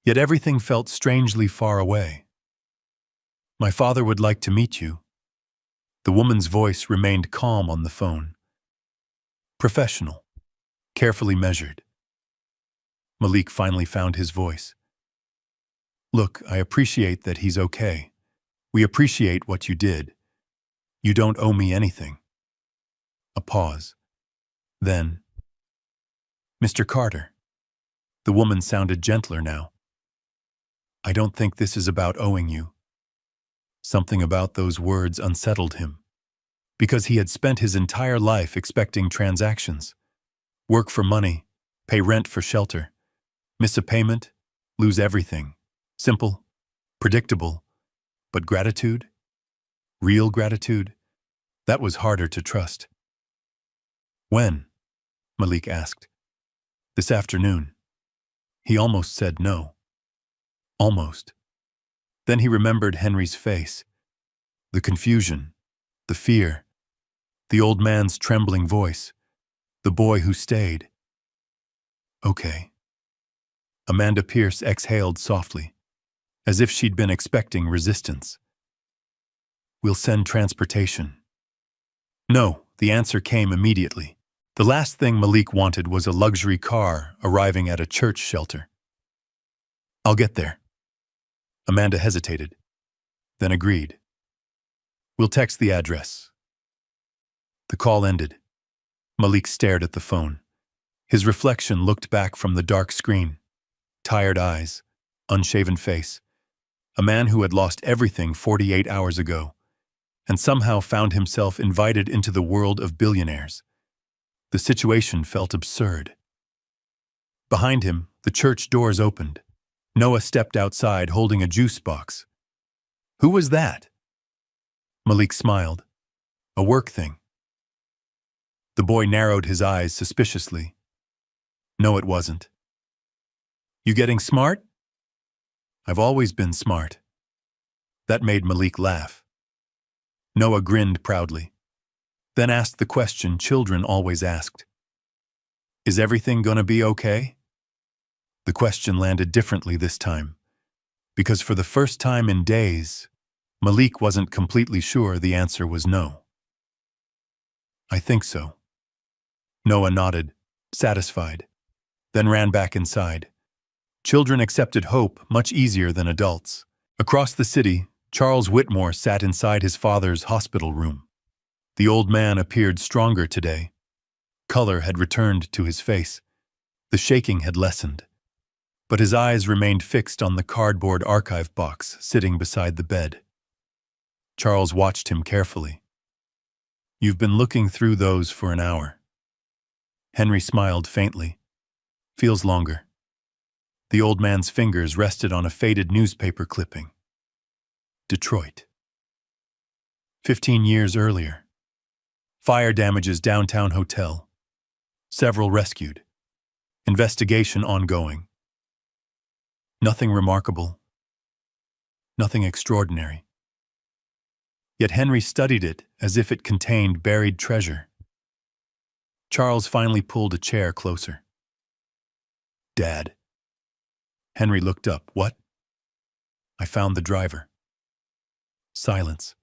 Yet everything felt strangely far away. "My father would like to meet you." The woman's voice remained calm on the phone. Professional. Carefully measured. Malik finally found his voice. "Look, I appreciate that he's okay. We appreciate what you did. You don't owe me anything." A pause. Then, "Mr. Carter." The woman sounded gentler now. "I don't think this is about owing you." Something about those words unsettled him, because he had spent his entire life expecting transactions. Work for money, pay rent for shelter, miss a payment, lose everything. Simple, predictable, but gratitude? Real gratitude? That was harder to trust. "When?" Malik asked. "This afternoon." He almost said no. Almost. Then he remembered Henry's face. The confusion, the fear, the old man's trembling voice, the boy who stayed. "Okay." Amanda Pierce exhaled softly, as if she'd been expecting resistance. "We'll send transportation." No, the answer came immediately. The last thing Malik wanted was a luxury car arriving at a church shelter. "I'll get there." Amanda hesitated, then agreed. "We'll text the address." The call ended. Malik stared at the phone. His reflection looked back from the dark screen. Tired eyes, unshaven face. A man who had lost everything 48 hours ago, and somehow found himself invited into the world of billionaires. The situation felt absurd. Behind him, the church doors opened. Noah stepped outside holding a juice box. "Who was that?" Malik smiled. "A work thing." The boy narrowed his eyes suspiciously. "No, it wasn't." "You getting smart?" "I've always been smart." That made Malik laugh. Noah grinned proudly, then asked the question children always asked. "Is everything gonna be okay?" The question landed differently this time, because for the first time in days, Malik wasn't completely sure the answer was no. "I think so." Noah nodded, satisfied, then ran back inside. Children accepted hope much easier than adults. Across the city, Charles Whitmore sat inside his father's hospital room. The old man appeared stronger today. Color had returned to his face. The shaking had lessened. But his eyes remained fixed on the cardboard archive box sitting beside the bed. Charles watched him carefully. "You've been looking through those for an hour." Henry smiled faintly. "Feels longer." The old man's fingers rested on a faded newspaper clipping. Detroit. 15 years earlier. Fire damages downtown hotel. Several rescued. Investigation ongoing. Nothing remarkable. Nothing extraordinary. Yet Henry studied it as if it contained buried treasure. Charles finally pulled a chair closer. "Dad." Henry looked up. "What?" "I found the driver." Silence.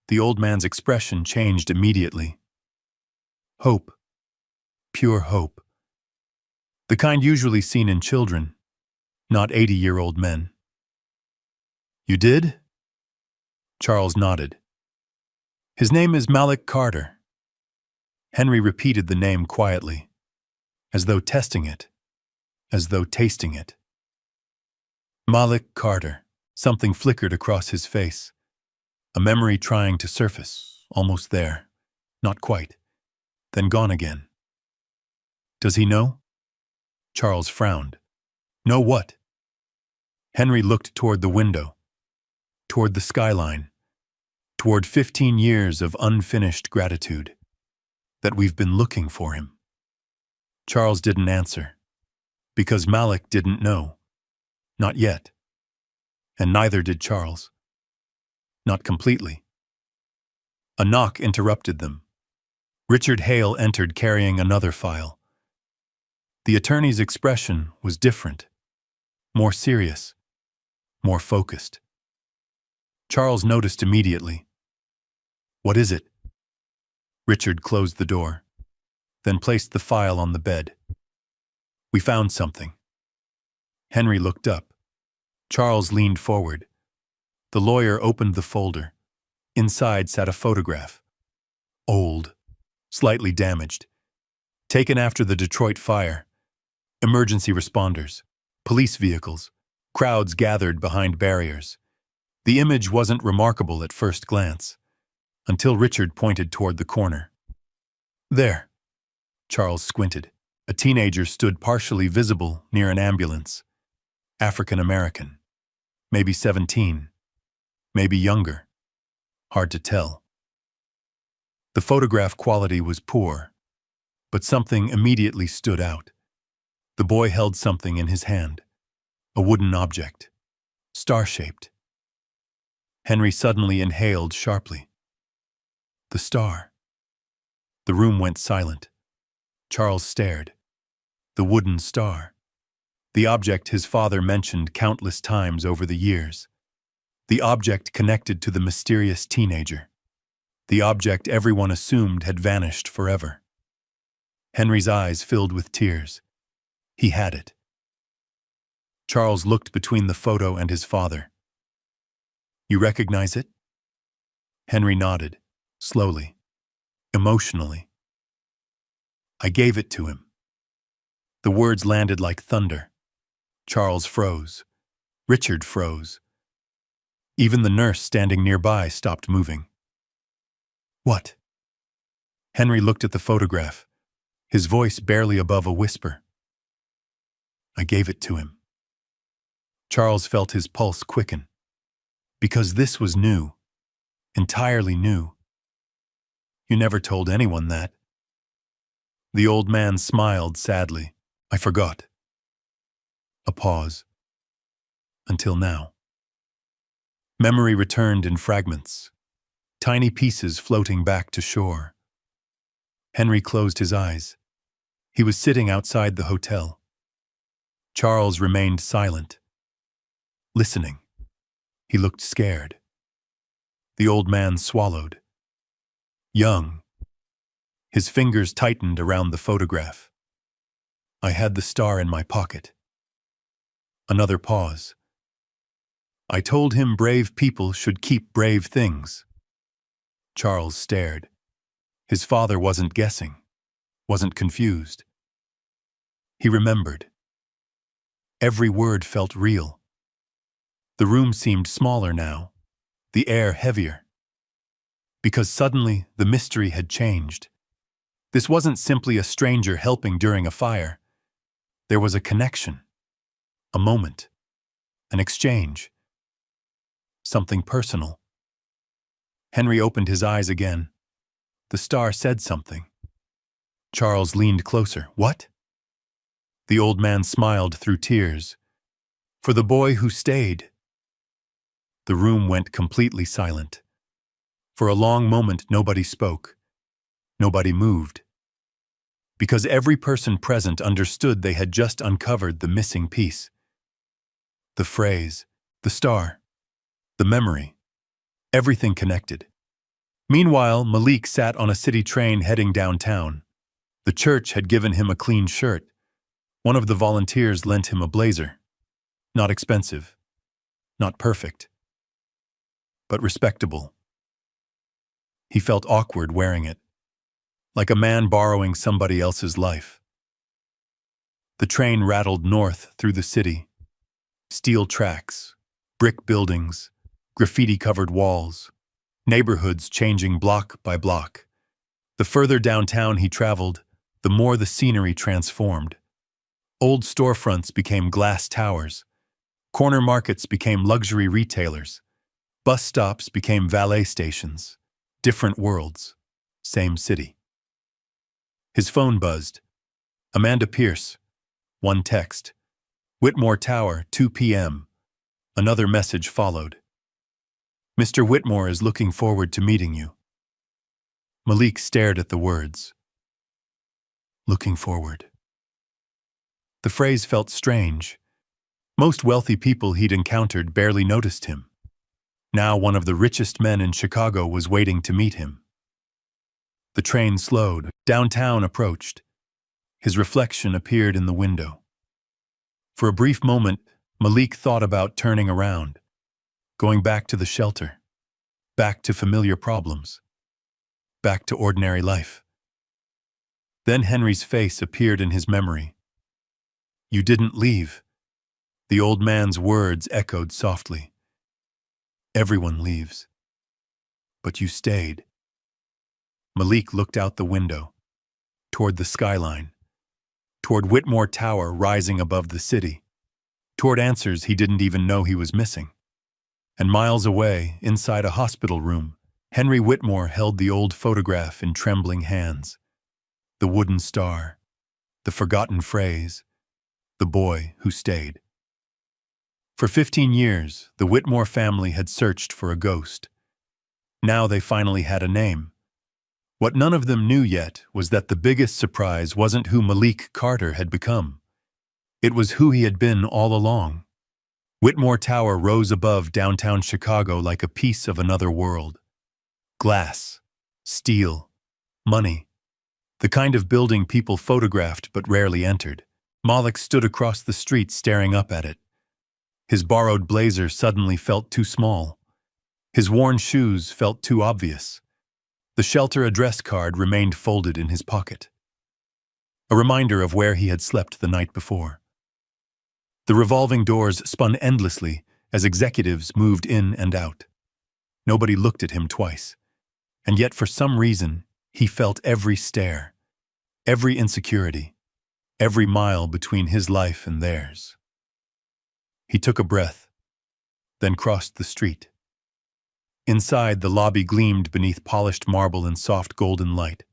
The old man's expression changed immediately. Hope. Pure hope. The kind usually seen in children, not 80-year-old men. You did? Charles nodded. His name is Malik Carter. Henry repeated the name quietly, as though testing it, as though tasting it. Malik Carter. Something flickered across his face. A memory trying to surface, almost there. Not quite. Then gone again. Does he know? Charles frowned. Know what? Henry looked toward the window, toward the skyline, toward 15 years of unfinished gratitude. That we've been looking for him. Charles didn't answer, because Malik didn't know. Not yet. And neither did Charles. Not completely. A knock interrupted them. Richard Hale entered carrying another file. The attorney's expression was different, more serious, more focused. Charles noticed immediately. What is it? Richard closed the door, then placed the file on the bed. We found something. Henry looked up. Charles leaned forward. The lawyer opened the folder. Inside sat a photograph. Old, slightly damaged. Taken after the Detroit fire. Emergency responders, police vehicles, crowds gathered behind barriers. The image wasn't remarkable at first glance, until Richard pointed toward the corner. There. Charles squinted. A teenager stood partially visible near an ambulance. African American. Maybe 17. Maybe younger. Hard to tell. The photograph quality was poor, but something immediately stood out. The boy held something in his hand. A wooden object. Star-shaped. Henry suddenly inhaled sharply. The star. The room went silent. Charles stared. The wooden star. The object his father mentioned countless times over the years. The object connected to the mysterious teenager. The object everyone assumed had vanished forever. Henry's eyes filled with tears. He had it. Charles looked between the photo and his father. You recognize it? Henry nodded, slowly, emotionally. I gave it to him. The words landed like thunder. Charles froze. Richard froze. Even the nurse standing nearby stopped moving. What? Henry looked at the photograph, his voice barely above a whisper. I gave it to him. Charles felt his pulse quicken. Because this was new, entirely new. You never told anyone that. The old man smiled sadly. I forgot. A pause. Until now. Memory returned in fragments, tiny pieces floating back to shore. Henry closed his eyes. He was sitting outside the hotel. Charles remained silent, listening. He looked scared. The old man swallowed. Young. His fingers tightened around the photograph. I had the star in my pocket. Another pause. I told him brave people should keep brave things. Charles stared. His father wasn't guessing, wasn't confused. He remembered. Every word felt real. The room seemed smaller now, the air heavier. Because suddenly the mystery had changed. This wasn't simply a stranger helping during a fire. There was a connection, a moment, an exchange. Something personal. Henry opened his eyes again. The star said something. Charles leaned closer. What? The old man smiled through tears. For the boy who stayed. The room went completely silent. For a long moment, nobody spoke. Nobody moved. Because every person present understood they had just uncovered the missing piece. The phrase, the star. The memory. Everything connected. Meanwhile, Malik sat on a city train heading downtown. The church had given him a clean shirt, One of the volunteers lent him a blazer. Not expensive, not perfect, but respectable. He felt awkward wearing it, like a man borrowing somebody else's life. The train rattled north through the city. Steel tracks, brick buildings, graffiti-covered walls, neighborhoods changing block by block. The further downtown he traveled, the more the scenery transformed. Old storefronts became glass towers. Corner markets became luxury retailers. Bus stops became valet stations. Different worlds, same city. His phone buzzed. Amanda Pierce. One text. Whitmore Tower, 2 p.m. Another message followed. Mr. Whitmore is looking forward to meeting you. Malik stared at the words. Looking forward. The phrase felt strange. Most wealthy people he'd encountered barely noticed him. Now one of the richest men in Chicago was waiting to meet him. The train slowed. Downtown approached. His reflection appeared in the window. For a brief moment, Malik thought about turning around, going back to the shelter, back to familiar problems, back to ordinary life. Then Henry's face appeared in his memory. You didn't leave. The old man's words echoed softly. Everyone leaves. But you stayed. Malik looked out the window, toward the skyline, toward Whitmore Tower rising above the city, toward answers he didn't even know he was missing. And miles away, inside a hospital room, Henry Whitmore held the old photograph in trembling hands. The wooden star, the forgotten phrase, the boy who stayed. For 15 years, the Whitmore family had searched for a ghost. Now they finally had a name. What none of them knew yet was that the biggest surprise wasn't who Malik Carter had become. It was who he had been all along. Whitmore Tower rose above downtown Chicago like a piece of another world. Glass, steel, money. The kind of building people photographed but rarely entered. Malik stood across the street staring up at it. His borrowed blazer suddenly felt too small. His worn shoes felt too obvious. The shelter address card remained folded in his pocket. A reminder of where he had slept the night before. The revolving doors spun endlessly as executives moved in and out. Nobody looked at him twice. And yet for some reason, he felt every stare, every insecurity, every mile between his life and theirs. He took a breath, then crossed the street. Inside, the lobby gleamed beneath polished marble and soft golden light.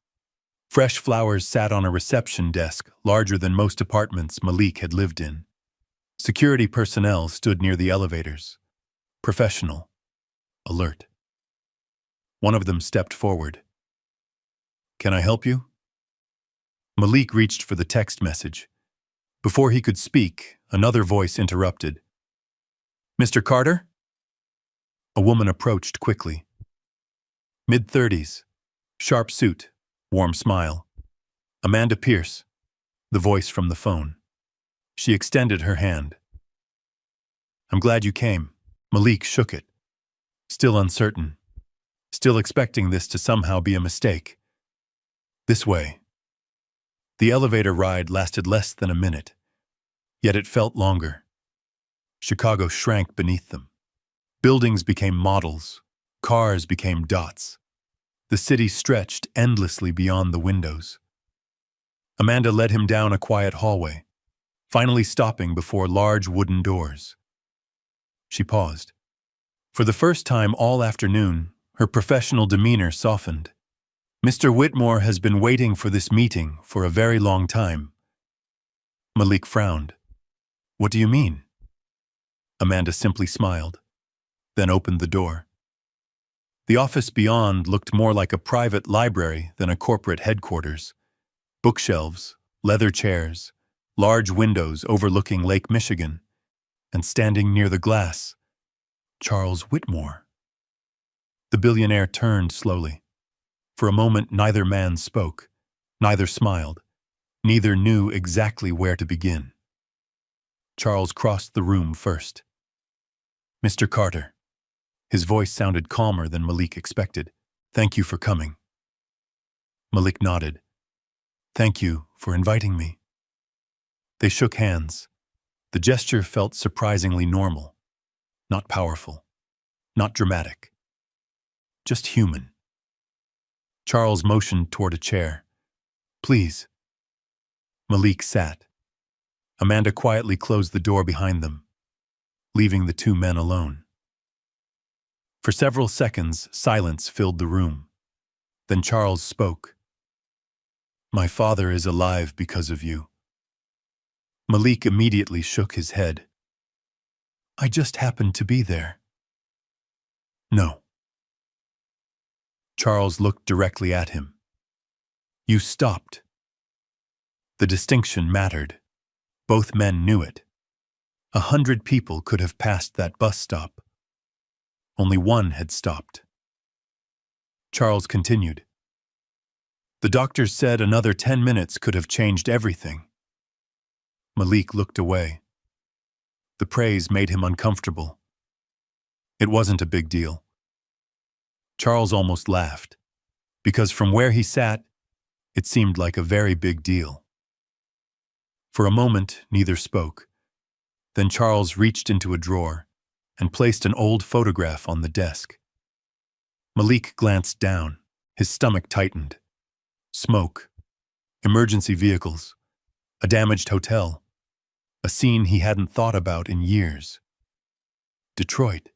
Fresh flowers sat on a reception desk larger than most apartments Malik had lived in. Security personnel stood near the elevators, professional, alert. One of them stepped forward. Can I help you? Malik reached for the text message. Before he could speak, another voice interrupted. Mr. Carter? A woman approached quickly. Mid-30s, sharp suit, warm smile. Amanda Pierce, the voice from the phone. She extended her hand. I'm glad you came. Malik shook it, still uncertain, still expecting this to somehow be a mistake. This way. The elevator ride lasted less than a minute, yet it felt longer. Chicago shrank beneath them. Buildings became models, cars became dots. The city stretched endlessly beyond the windows. Amanda led him down a quiet hallway, finally stopping before large wooden doors. She paused. For the first time all afternoon, her professional demeanor softened. Mr. Whitmore has been waiting for this meeting for a very long time. Malik frowned. What do you mean? Amanda simply smiled, then opened the door. The office beyond looked more like a private library than a corporate headquarters. Bookshelves, leather chairs, large windows overlooking Lake Michigan, and standing near the glass, Charles Whitmore. The billionaire turned slowly. For a moment neither man spoke, neither smiled. Neither knew exactly where to begin. Charles crossed the room first. "Mr. Carter." His voice sounded calmer than Malik expected. "Thank you for coming." Malik nodded. "Thank you for inviting me." They shook hands. The gesture felt surprisingly normal. Not powerful. Not dramatic. Just human. Charles motioned toward a chair. "Please." Malik sat. Amanda quietly closed the door behind them, leaving the two men alone. For several seconds, silence filled the room. Then Charles spoke. "My father is alive because of you." Malik immediately shook his head. "I just happened to be there." "No." Charles looked directly at him. "You stopped." The distinction mattered. Both men knew it. 100 people could have passed that bus stop. Only one had stopped. Charles continued. "The doctors said another 10 minutes could have changed everything." Malik looked away. The praise made him uncomfortable. It wasn't a big deal. Charles almost laughed, because from where he sat, it seemed like a very big deal. For a moment, neither spoke. Then Charles reached into a drawer and placed an old photograph on the desk. Malik glanced down. His stomach tightened. Smoke. Emergency vehicles. A damaged hotel. A scene he hadn't thought about in years. Detroit.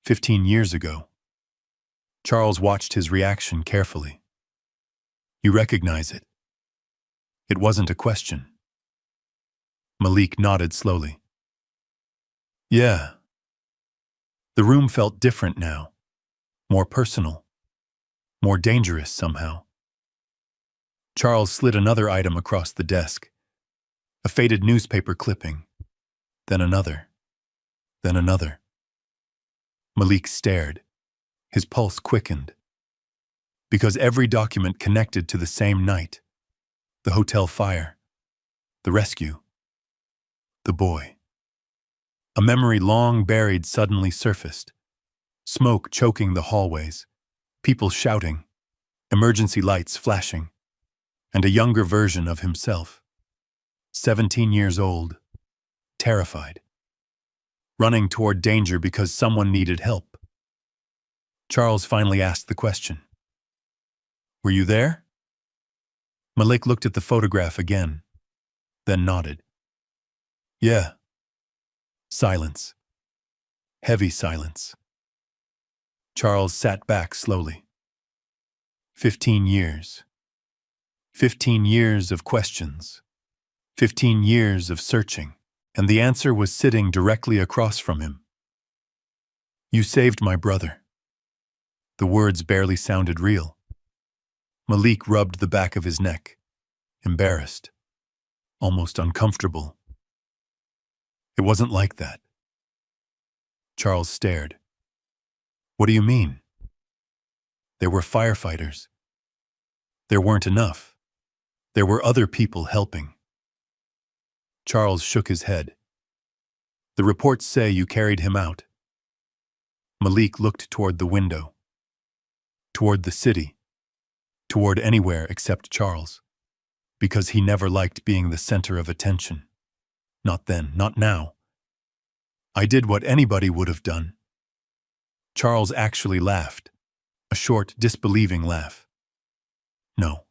15 years ago. Charles watched his reaction carefully. "You recognize it?" It wasn't a question. Malik nodded slowly. "Yeah." The room felt different now. More personal. More dangerous somehow. Charles slid another item across the desk. A faded newspaper clipping. Then another. Then another. Malik stared. His pulse quickened. Because every document connected to the same night. The hotel fire. The rescue. The boy. A memory long buried suddenly surfaced. Smoke choking the hallways. People shouting. Emergency lights flashing. And a younger version of himself. 17 years old. Terrified. Running toward danger because someone needed help. Charles finally asked the question. "Were you there?" Malik looked at the photograph again, then nodded. "Yeah." Silence. Heavy silence. Charles sat back slowly. 15 years. 15 years of questions. 15 years of searching, and the answer was sitting directly across from him. "You saved my brother." The words barely sounded real. Malik rubbed the back of his neck, embarrassed, almost uncomfortable. "It wasn't like that." Charles stared. "What do you mean?" "There were firefighters. There weren't enough. There were other people helping." Charles shook his head. "The reports say you carried him out." Malik looked toward the window. Toward the city. Toward anywhere except Charles. Because he never liked being the center of attention. Not then, not now. "I did what anybody would have done." Charles actually laughed. A short, disbelieving laugh. "No."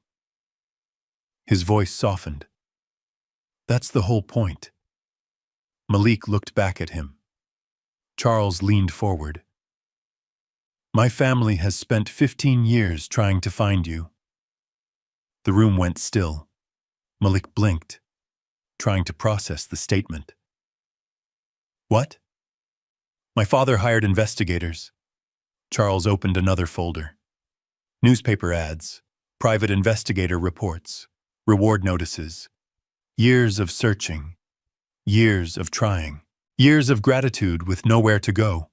His voice softened. "That's the whole point." Malik looked back at him. Charles leaned forward. "My family has spent 15 years trying to find you." The room went still. Malik blinked, trying to process the statement. "What?" "My father hired investigators." Charles opened another folder. Newspaper ads, private investigator reports, reward notices. Years of searching. Years of trying. Years of gratitude with nowhere to go.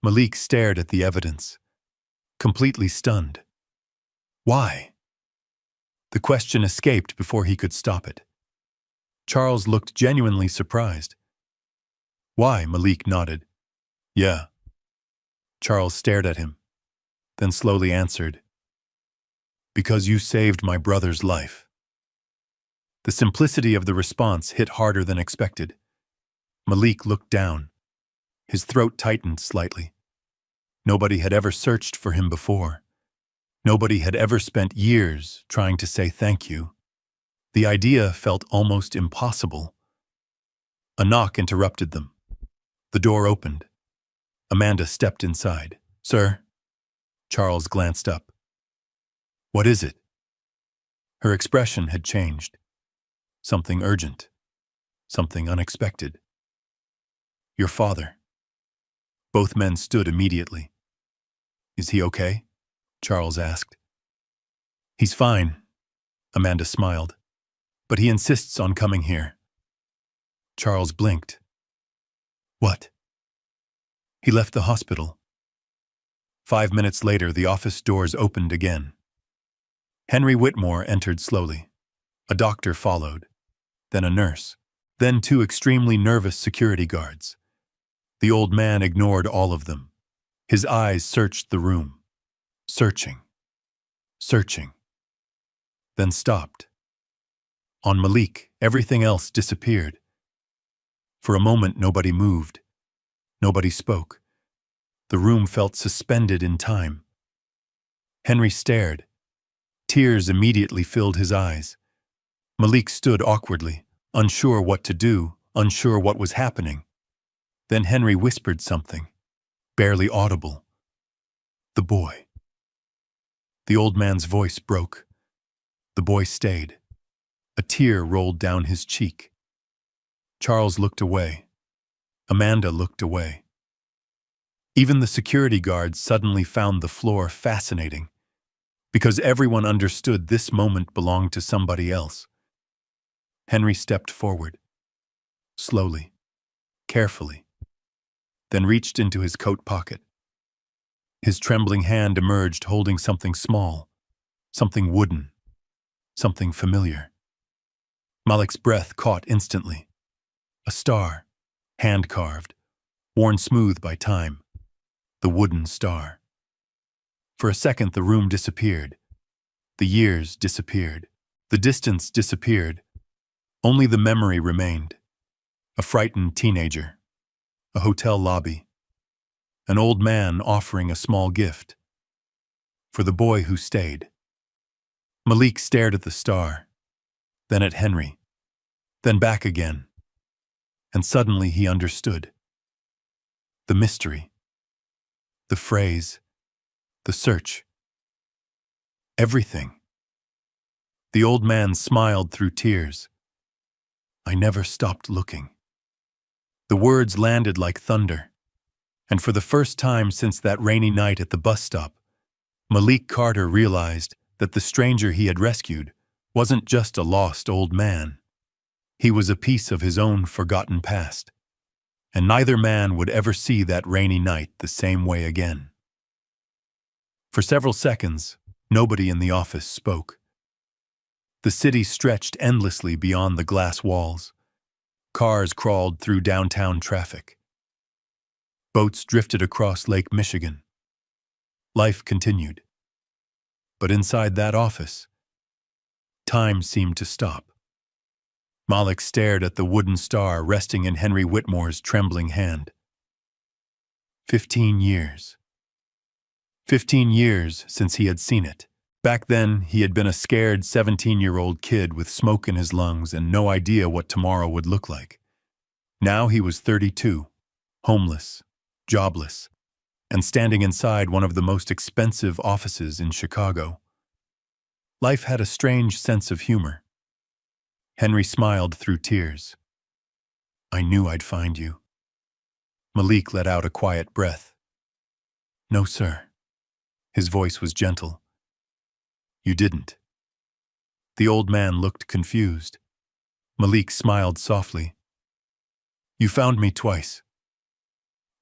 Malik stared at the evidence, completely stunned. Why? The question escaped before he could stop it. Charles looked genuinely surprised. Why? Malik nodded. Yeah. Charles stared at him, then slowly answered. Because you saved my brother's life. The simplicity of the response hit harder than expected. Malik looked down. His throat tightened slightly. Nobody had ever searched for him before. Nobody had ever spent years trying to say thank you. The idea felt almost impossible. A knock interrupted them. The door opened. Amanda stepped inside. Sir? Charles glanced up. What is it? Her expression had changed. Something urgent. Something unexpected. Your father. Both men stood immediately. Is he okay? Charles asked. He's fine, Amanda smiled. But he insists on coming here. Charles blinked. What? He left the hospital. 5 minutes later, the office doors opened again. Henry Whitmore entered slowly. A doctor followed, then a nurse, then 2 extremely nervous security guards. The old man ignored all of them. His eyes searched the room. Searching. Searching. Then stopped. On Malik, everything else disappeared. For a moment, nobody moved. Nobody spoke. The room felt suspended in time. Henry stared. Tears immediately filled his eyes. Malik stood awkwardly, unsure what to do, unsure what was happening. Then Henry whispered something, barely audible. The boy. The old man's voice broke. The boy stayed. A tear rolled down his cheek. Charles looked away. Amanda looked away. Even the security guards suddenly found the floor fascinating, because everyone understood this moment belonged to somebody else. Henry stepped forward, slowly, carefully, then reached into his coat pocket. His trembling hand emerged holding something small, something wooden, something familiar. Malik's breath caught instantly. A star, hand-carved, worn smooth by time. The wooden star. For a second, the room disappeared. The years disappeared. The distance disappeared. Only the memory remained. A frightened teenager. A hotel lobby. An old man offering a small gift. For the boy who stayed. Malik stared at the star, then at Henry, then back again. And suddenly he understood. The mystery. The phrase. The search. Everything. The old man smiled through tears. I never stopped looking. The words landed like thunder. And for the first time since that rainy night at the bus stop, Malik Carter realized that the stranger he had rescued wasn't just a lost old man. He was a piece of his own forgotten past. And neither man would ever see that rainy night the same way again. For several seconds, nobody in the office spoke. The city stretched endlessly beyond the glass walls. Cars crawled through downtown traffic. Boats drifted across Lake Michigan. Life continued. But inside that office, time seemed to stop. Malik stared at the wooden star resting in Henry Whitmore's trembling hand. 15 years. 15 years since he had seen it. Back then, he had been a scared 17-year-old kid with smoke in his lungs and no idea what tomorrow would look like. Now he was 32, homeless, jobless, and standing inside one of the most expensive offices in Chicago. Life had a strange sense of humor. Henry smiled through tears. I knew I'd find you. Malik let out a quiet breath. No, sir. His voice was gentle. You didn't. The old man looked confused. Malik smiled softly. You found me twice.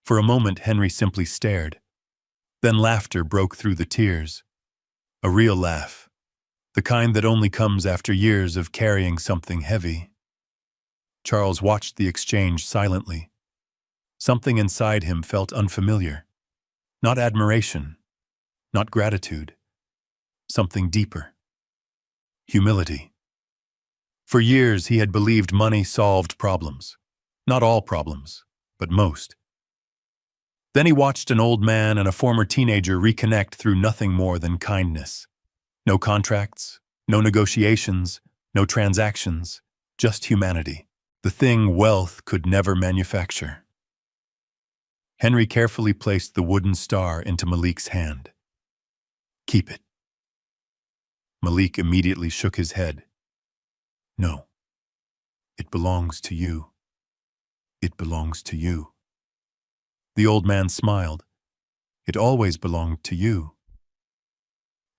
For a moment, Henry simply stared. Then laughter broke through the tears. A real laugh. The kind that only comes after years of carrying something heavy. Charles watched the exchange silently. Something inside him felt unfamiliar. Not admiration, not gratitude. Something deeper. Humility. For years he had believed money solved problems. Not all problems, but most. Then he watched an old man and a former teenager reconnect through nothing more than kindness. No contracts, no negotiations, no transactions, just humanity. The thing wealth could never manufacture. Henry carefully placed the wooden star into Malik's hand. Keep it. Malik immediately shook his head. No. It belongs to you. It belongs to you. The old man smiled. It always belonged to you.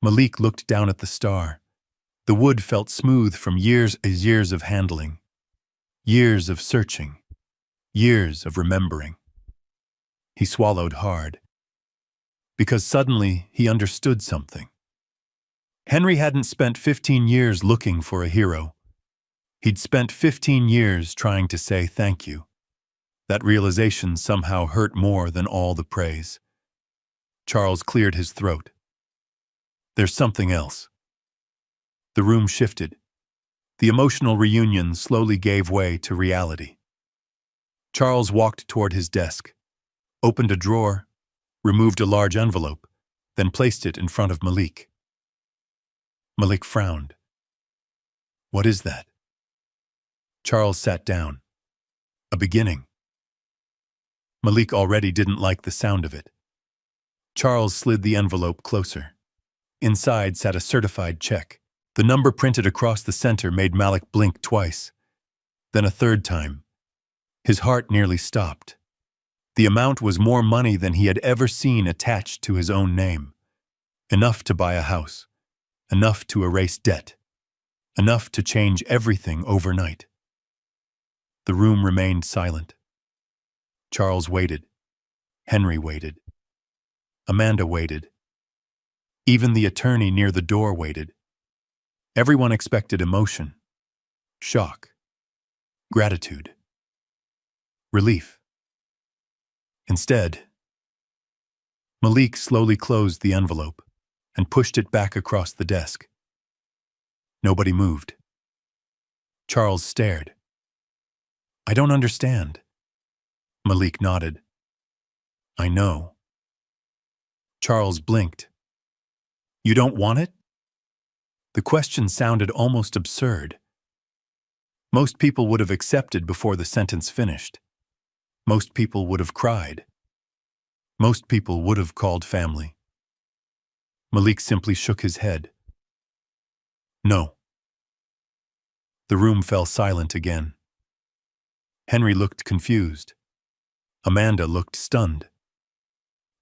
Malik looked down at the star. The wood felt smooth from years of handling, years of searching, years of remembering. He swallowed hard, because suddenly he understood something. Henry hadn't spent 15 years looking for a hero. He'd spent 15 years trying to say thank you. That realization somehow hurt more than all the praise. Charles cleared his throat. There's something else. The room shifted. The emotional reunion slowly gave way to reality. Charles walked toward his desk, opened a drawer, removed a large envelope, then placed it in front of Malik. Malik frowned. What is that? Charles sat down. A beginning. Malik already didn't like the sound of it. Charles slid the envelope closer. Inside sat a certified check. The number printed across the center made Malik blink twice. Then a third time. His heart nearly stopped. The amount was more money than he had ever seen attached to his own name. Enough to buy a house. Enough to erase debt. Enough to change everything overnight. The room remained silent. Charles waited. Henry waited. Amanda waited. Even the attorney near the door waited. Everyone expected emotion, shock, gratitude, relief. Instead, Malik slowly closed the envelope and pushed it back across the desk. Nobody moved. Charles stared. I don't understand. Malik nodded. I know. Charles blinked. You don't want it? The question sounded almost absurd. Most people would have accepted before the sentence finished. Most people would have cried. Most people would have called family. Malik simply shook his head. No. The room fell silent again. Henry looked confused. Amanda looked stunned.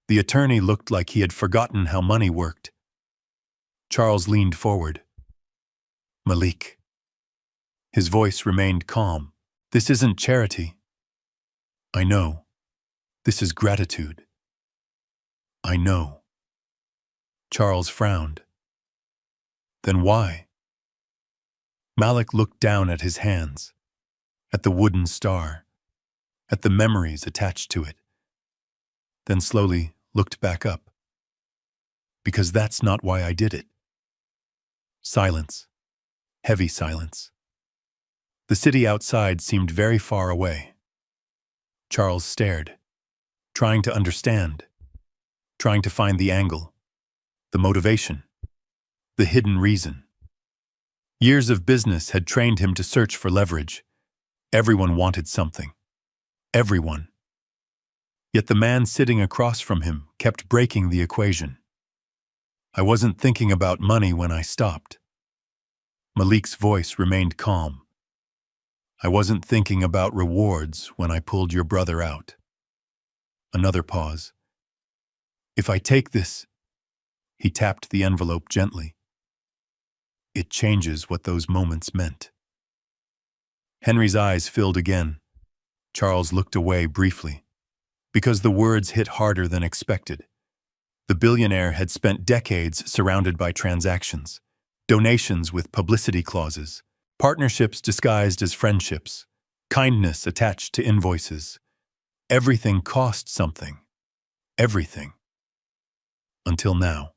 The attorney looked like he had forgotten how money worked. Charles leaned forward. Malik. His voice remained calm. This isn't charity. I know. This is gratitude. I know. Charles frowned. Then why? Malik looked down at his hands, at the wooden star, at the memories attached to it, then slowly looked back up. Because that's not why I did it. Silence. Heavy silence. The city outside seemed very far away. Charles stared, trying to understand, trying to find the angle, the motivation, the hidden reason. Years of business had trained him to search for leverage. Everyone wanted something. Everyone. Yet the man sitting across from him kept breaking the equation. I wasn't thinking about money when I stopped. Malik's voice remained calm. I wasn't thinking about rewards when I pulled your brother out. Another pause. If I take this, he tapped the envelope gently. It changes what those moments meant. Henry's eyes filled again. Charles looked away briefly, because the words hit harder than expected. The billionaire had spent decades surrounded by transactions, Donations with publicity clauses, partnerships disguised as friendships, kindness attached to invoices. Everything cost something. Everything. Until now.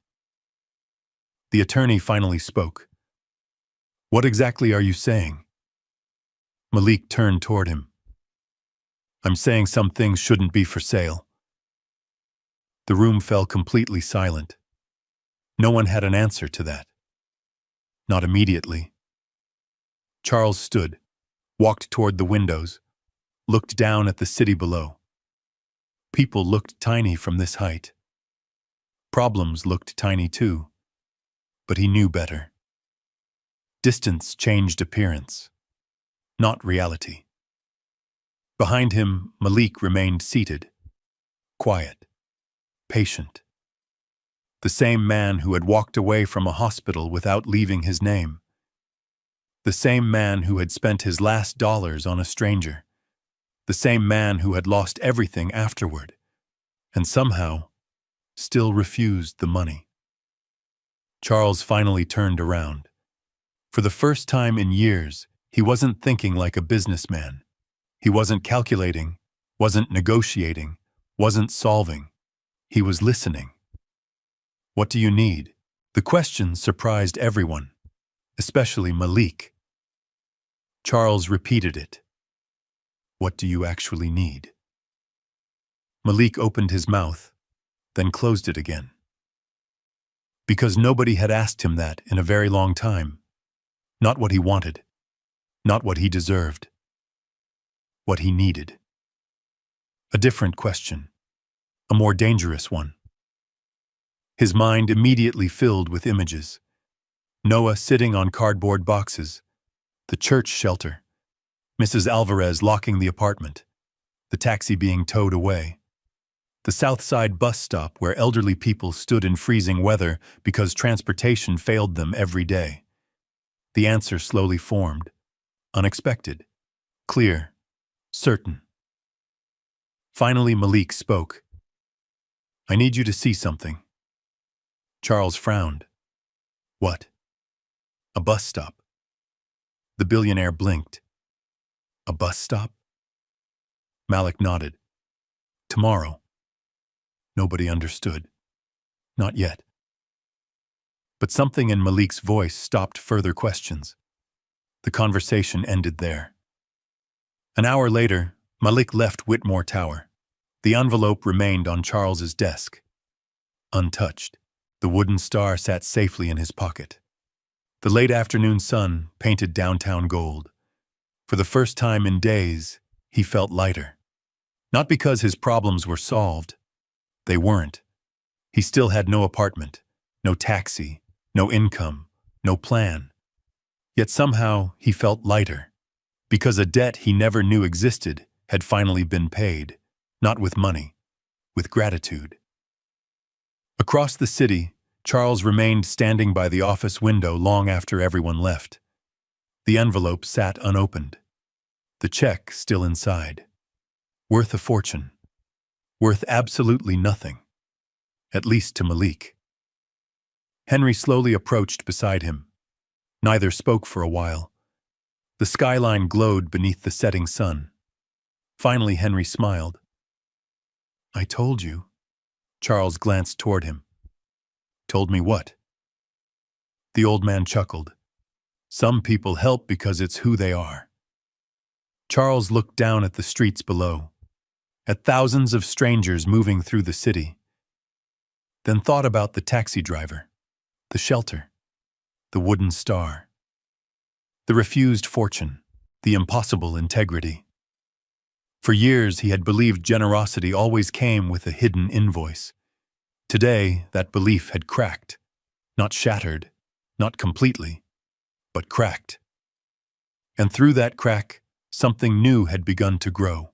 The attorney finally spoke. "What exactly are you saying?" Malik turned toward him. "I'm saying some things shouldn't be for sale." The room fell completely silent. No one had an answer to that. Not immediately. Charles stood, walked toward the windows, looked down at the city below. People looked tiny from this height. Problems looked tiny too, but he knew better. Distance changed appearance, not reality. Behind him, Malik remained seated, quiet, patient. The same man who had walked away from a hospital without leaving his name. The same man who had spent his last dollars on a stranger. The same man who had lost everything afterward, and somehow still refused the money. Charles finally turned around. For the first time in years, he wasn't thinking like a businessman. He wasn't calculating, wasn't negotiating, wasn't solving. He was listening. "What do you need?" The question surprised everyone, especially Malik. Charles repeated it. "What do you actually need?" Malik opened his mouth, then closed it again. Because nobody had asked him that in a very long time. Not what he wanted, not what he deserved, what he needed. A different question, a more dangerous one. His mind immediately filled with images. Noah sitting on cardboard boxes, the church shelter, Mrs. Alvarez locking the apartment, the taxi being towed away, the South Side bus stop where elderly people stood in freezing weather because transportation failed them every day. The answer slowly formed, unexpected, clear, certain. Finally, Malik spoke. "I need you to see something." Charles frowned. "What?" "A bus stop." The billionaire blinked. "A bus stop?" Malik nodded. "Tomorrow." Nobody understood. Not yet. But something in Malik's voice stopped further questions. The conversation ended there. An hour later, Malik left Whitmore Tower. The envelope remained on Charles's desk. Untouched, the wooden star sat safely in his pocket. The late afternoon sun painted downtown gold. For the first time in days, he felt lighter. Not because his problems were solved. They weren't. He still had no apartment, no taxi, no income, no plan. Yet somehow he felt lighter, because a debt he never knew existed had finally been paid, not with money, with gratitude. Across the city, Charles remained standing by the office window long after everyone left. The envelope sat unopened. The check still inside. Worth a fortune. Worth absolutely nothing. At least to Malik. Henry slowly approached beside him. Neither spoke for a while. The skyline glowed beneath the setting sun. Finally, Henry smiled. "I told you." Charles glanced toward him. "Told me what?" The old man chuckled. "Some people help because it's who they are." Charles looked down at the streets below, at thousands of strangers moving through the city. Then thought about the taxi driver, the shelter, the wooden star, the refused fortune, the impossible integrity. For years he had believed generosity always came with a hidden invoice. Today, that belief had cracked, not shattered, not completely, but cracked. And through that crack, something new had begun to grow.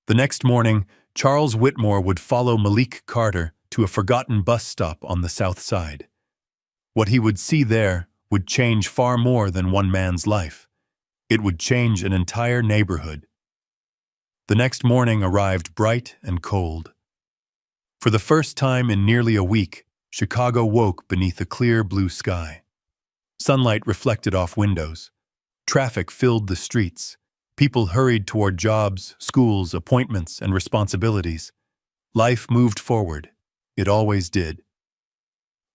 The next morning, Charles Whitmore would follow Malik Carter to a forgotten bus stop on the South Side. What he would see there would change far more than one man's life. It would change an entire neighborhood. The next morning arrived bright and cold. For the first time in nearly a week, Chicago woke beneath a clear blue sky. Sunlight reflected off windows. Traffic filled the streets. People hurried toward jobs, schools, appointments, and responsibilities. Life moved forward. It always did.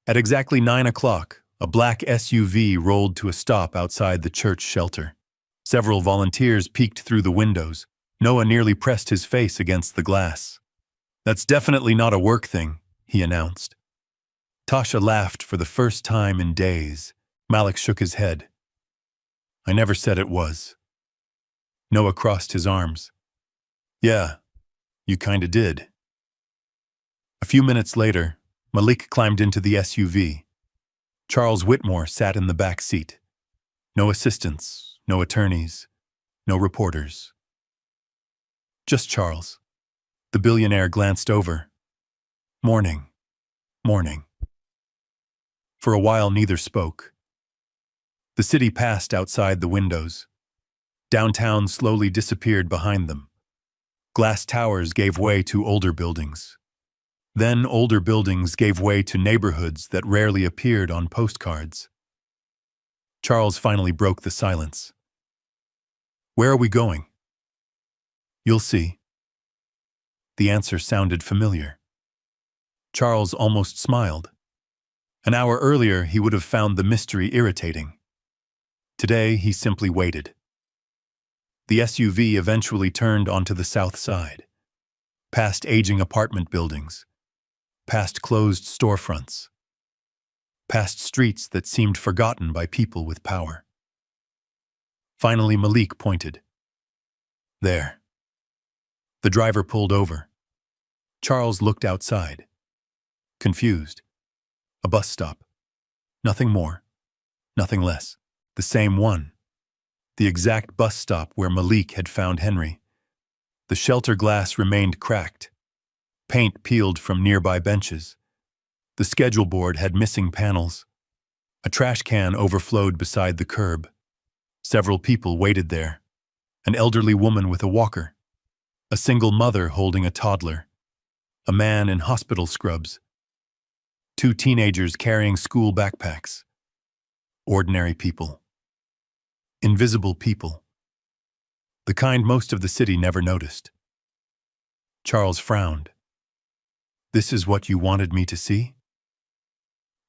At exactly 9 o'clock, a black SUV rolled to a stop outside the church shelter. Several volunteers peeked through the windows. Noah nearly pressed his face against the glass. "That's definitely not a work thing," he announced. Tasha laughed for the first time in days. Malik shook his head. "I never said it was." Noah crossed his arms. "Yeah, you kinda did." A few minutes later, Malik climbed into the SUV. Charles Whitmore sat in the back seat. No assistants, no attorneys, no reporters. Just Charles. The billionaire glanced over. Morning, morning. For a while neither spoke. The city passed outside the windows. Downtown slowly disappeared behind them. Glass towers gave way to older buildings. Then older buildings gave way to neighborhoods that rarely appeared on postcards. Charles finally broke the silence. "Where are we going?" "You'll see." The answer sounded familiar. Charles almost smiled. An hour earlier, he would have found the mystery irritating. Today, he simply waited. The SUV eventually turned onto the south side, past aging apartment buildings, past closed storefronts, past streets that seemed forgotten by people with power. Finally, Malik pointed. "There." The driver pulled over. Charles looked outside, confused. A bus stop. Nothing more, nothing less. The same one. The exact bus stop where Malik had found Henry. The shelter glass remained cracked. Paint peeled from nearby benches. The schedule board had missing panels. A trash can overflowed beside the curb. Several people waited there. An elderly woman with a walker. A single mother holding a toddler. A man in hospital scrubs. 2 teenagers carrying school backpacks. Ordinary people. Invisible people. The kind most of the city never noticed. Charles frowned. "This is what you wanted me to see?"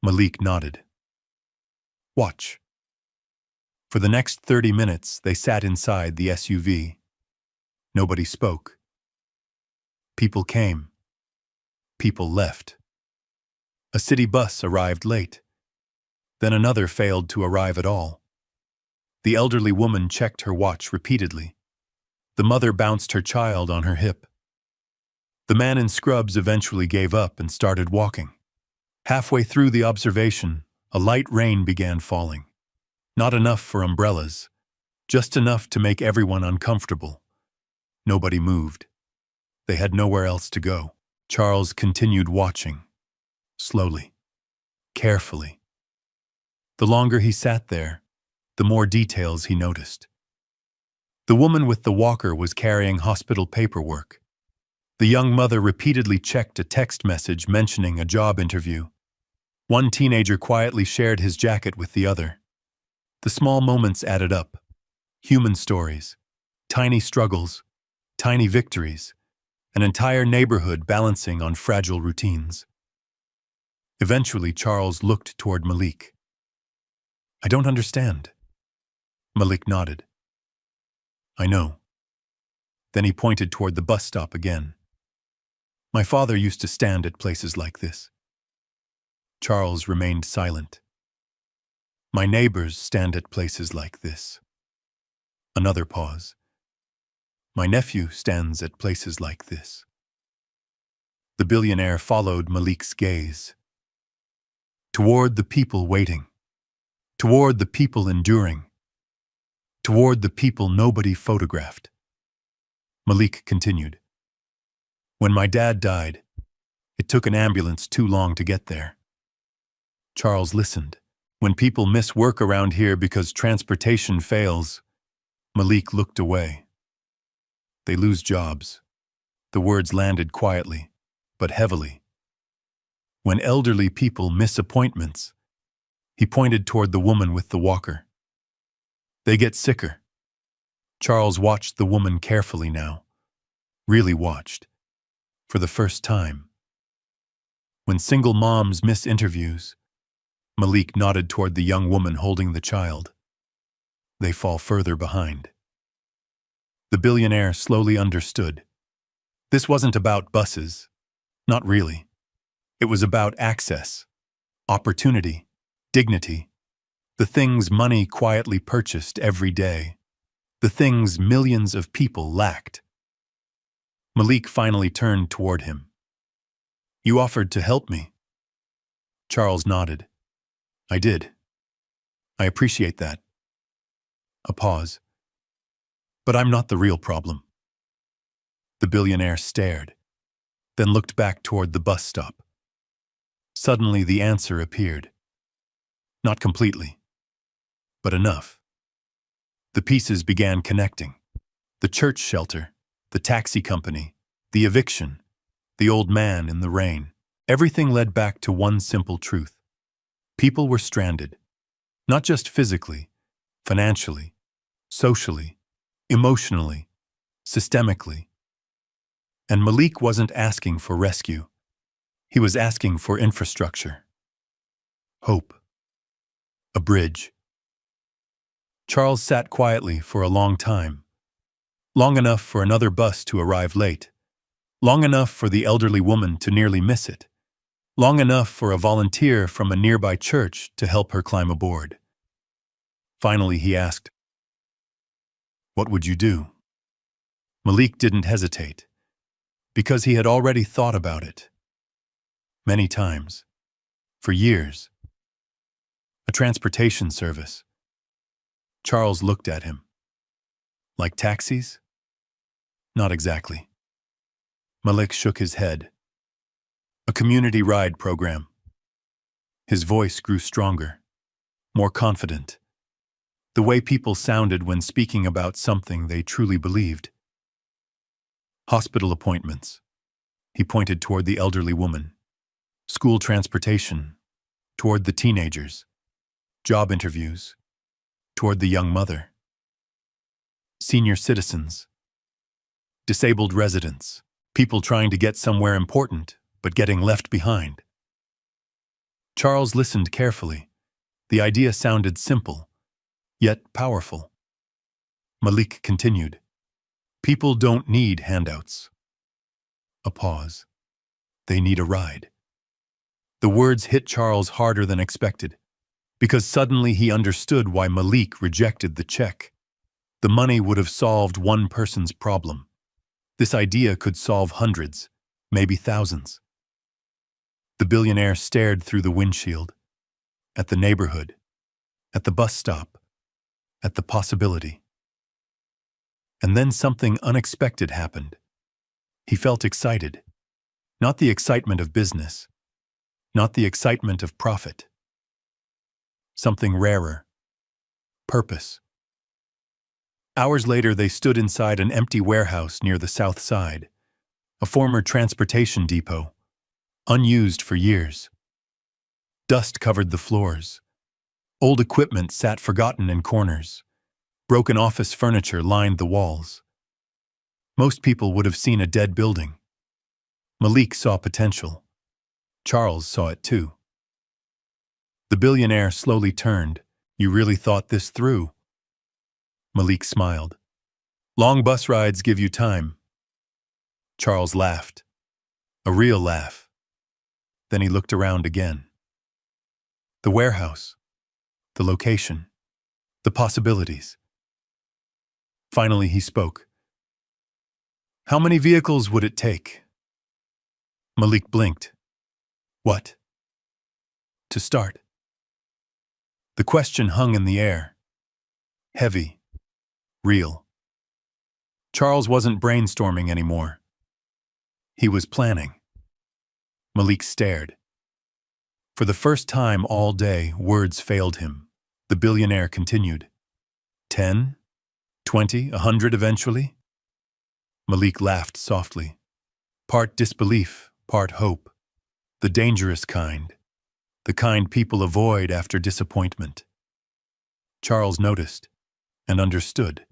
Malik nodded. "Watch." For the next 30 minutes, they sat inside the SUV. Nobody spoke. People came. People left. A city bus arrived late. Then another failed to arrive at all. The elderly woman checked her watch repeatedly. The mother bounced her child on her hip. The man in scrubs eventually gave up and started walking. Halfway through the observation, a light rain began falling. Not enough for umbrellas, just enough to make everyone uncomfortable. Nobody moved. They had nowhere else to go. Charles continued watching. Slowly. Carefully. The longer he sat there, the more details he noticed. The woman with the walker was carrying hospital paperwork. The young mother repeatedly checked a text message mentioning a job interview. One teenager quietly shared his jacket with the other. The small moments added up. Human stories, tiny struggles, tiny victories, an entire neighborhood balancing on fragile routines. Eventually, Charles looked toward Malik. "I don't understand." Malik nodded. "I know." Then he pointed toward the bus stop again. "My father used to stand at places like this." Charles remained silent. "My neighbors stand at places like this." Another pause. "My nephew stands at places like this." The billionaire followed Malik's gaze. Toward the people waiting. Toward the people enduring. Toward the people nobody photographed. Malik continued. "When my dad died, it took an ambulance too long to get there." Charles listened. "When people miss work around here because transportation fails," Malik looked away. "They lose jobs." The words landed quietly, but heavily. "When elderly people miss appointments, He pointed toward the woman with the walker. They get sicker. Charles watched the woman carefully now. Really watched. For the first time. When single moms miss interviews, Malik nodded toward the young woman holding the child. They fall further behind. The billionaire slowly understood. This wasn't about buses. Not really. It was about access, opportunity, dignity, the things money quietly purchased every day, the things millions of people lacked. Malik finally turned toward him. You offered to help me. Charles nodded. I did. I appreciate that. A pause. But I'm not the real problem. The billionaire stared, then looked back toward the bus stop. Suddenly the answer appeared. Not completely, but enough. The pieces began connecting. The church shelter, the taxi company, the eviction, the old man in the rain. Everything led back to one simple truth. People were stranded, not just physically, financially, socially, emotionally, systemically. And Malik wasn't asking for rescue. He was asking for infrastructure. Hope. A bridge. Charles sat quietly for a long time. Long enough for another bus to arrive late. Long enough for the elderly woman to nearly miss it. Long enough for a volunteer from a nearby church to help her climb aboard. Finally, he asked, "What would you do?" Malik didn't hesitate, because he had already thought about it. Many times. For years. A transportation service. Charles looked at him. Like taxis? Not exactly. Malik shook his head. A community ride program. His voice grew stronger, more confident. The way people sounded when speaking about something they truly believed. Hospital appointments. He pointed toward the elderly woman. School transportation. Toward the teenagers. Job interviews. Toward the young mother. Senior citizens. Disabled residents. People trying to get somewhere important, but getting left behind. Charles listened carefully. The idea sounded simple, yet powerful. Malik continued. People don't need handouts. A pause. They need a ride. The words hit Charles harder than expected, because suddenly he understood why Malik rejected the check. The money would have solved one person's problem. This idea could solve hundreds, maybe thousands. The billionaire stared through the windshield, at the neighborhood, at the bus stop, at the possibility. And then something unexpected happened. He felt excited. Not the excitement of business, not the excitement of profit. Something rarer. Purpose. Hours later, they stood inside an empty warehouse near the south side, a former transportation depot, unused for years. Dust covered the floors. Old equipment sat forgotten in corners. Broken office furniture lined the walls. Most people would have seen a dead building. Malik saw potential. Charles saw it too. The billionaire slowly turned. You really thought this through? Malik smiled. Long bus rides give you time. Charles laughed. A real laugh. Then he looked around again. The warehouse. The location. The possibilities. Finally, he spoke. How many vehicles would it take? Malik blinked. What? To start. The question hung in the air. Heavy. Real. Charles wasn't brainstorming anymore. He was planning. Malik stared. For the first time all day, words failed him. The billionaire continued. 10? 20? 100 eventually? Malik laughed softly. Part disbelief, part hope. The dangerous kind. the kind people avoid after disappointment. Charles noticed and understood.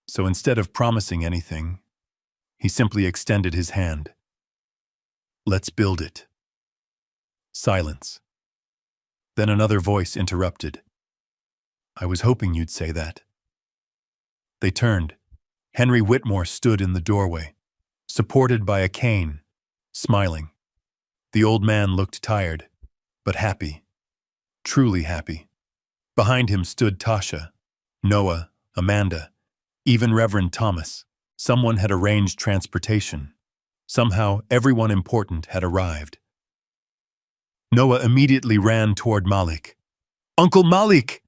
So instead of promising anything, he simply extended his hand. "Let's build it." Silence. Then another voice interrupted. "I was hoping you'd say that." They turned. Henry Whitmore stood in the doorway, supported by a cane, smiling. The old man looked tired, but happy. Truly happy. Behind him stood Tasha, Noah, Amanda, even Reverend Thomas. Someone had arranged transportation. Somehow, everyone important had arrived. Noah immediately ran toward Malik. "Uncle Malik!"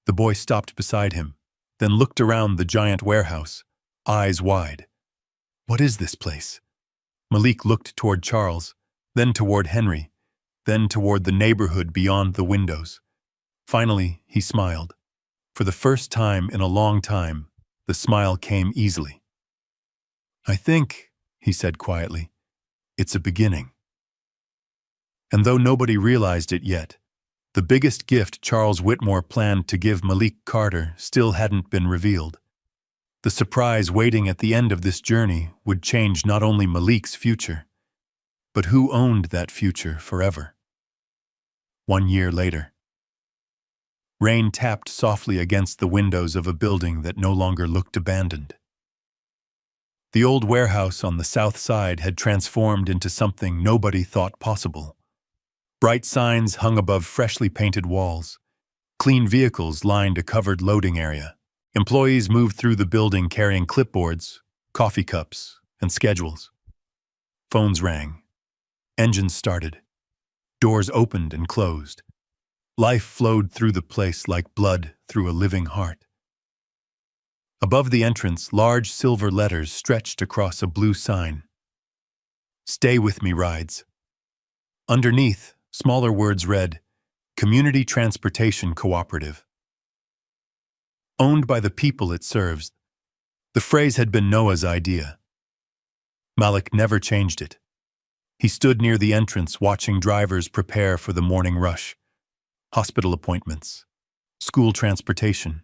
The boy stopped beside him, then looked around the giant warehouse, eyes wide. "What is this place?" Malik looked toward Charles, then toward Henry, then toward the neighborhood beyond the windows. Finally, he smiled. For the first time in a long time, the smile came easily. "I think," he said quietly, "it's a beginning." And though nobody realized it yet, the biggest gift Charles Whitmore planned to give Malik Carter still hadn't been revealed. The surprise waiting at the end of this journey would change not only Malik's future, but who owned that future forever. 1 year later. Rain tapped softly against the windows of a building that no longer looked abandoned. The old warehouse on the south side had transformed into something nobody thought possible. Bright signs hung above freshly painted walls. Clean vehicles lined a covered loading area. Employees moved through the building carrying clipboards, coffee cups, and schedules. Phones rang. Engines started. Doors opened and closed. Life flowed through the place like blood through a living heart. Above the entrance, large silver letters stretched across a blue sign. "Stay with me rides." Underneath, smaller words read, "Community Transportation Cooperative." Owned by the people it serves, the phrase had been Noah's idea. Malik never changed it. He stood near the entrance watching drivers prepare for the morning rush. Hospital appointments, school transportation,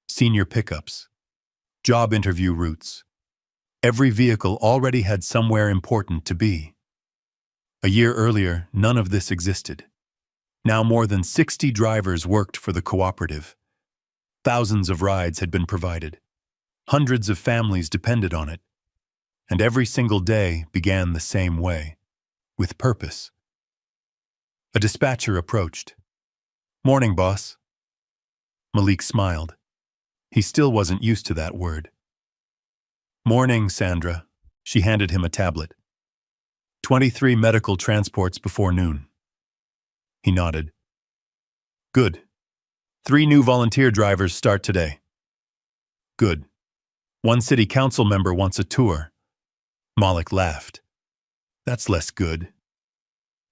senior pickups, job interview routes. Every vehicle already had somewhere important to be. A year earlier, none of this existed. Now more than 60 drivers worked for the cooperative. Thousands of rides had been provided. Hundreds of families depended on it. And every single day began the same way, with purpose. A dispatcher approached. "Morning, boss." Malik smiled. He still wasn't used to that word. "Morning, Sandra." She handed him a tablet. 23 medical transports before noon. He nodded. "Good. 3 new volunteer drivers start today." "Good. 1 city council member wants a tour." Malik laughed. "That's less good."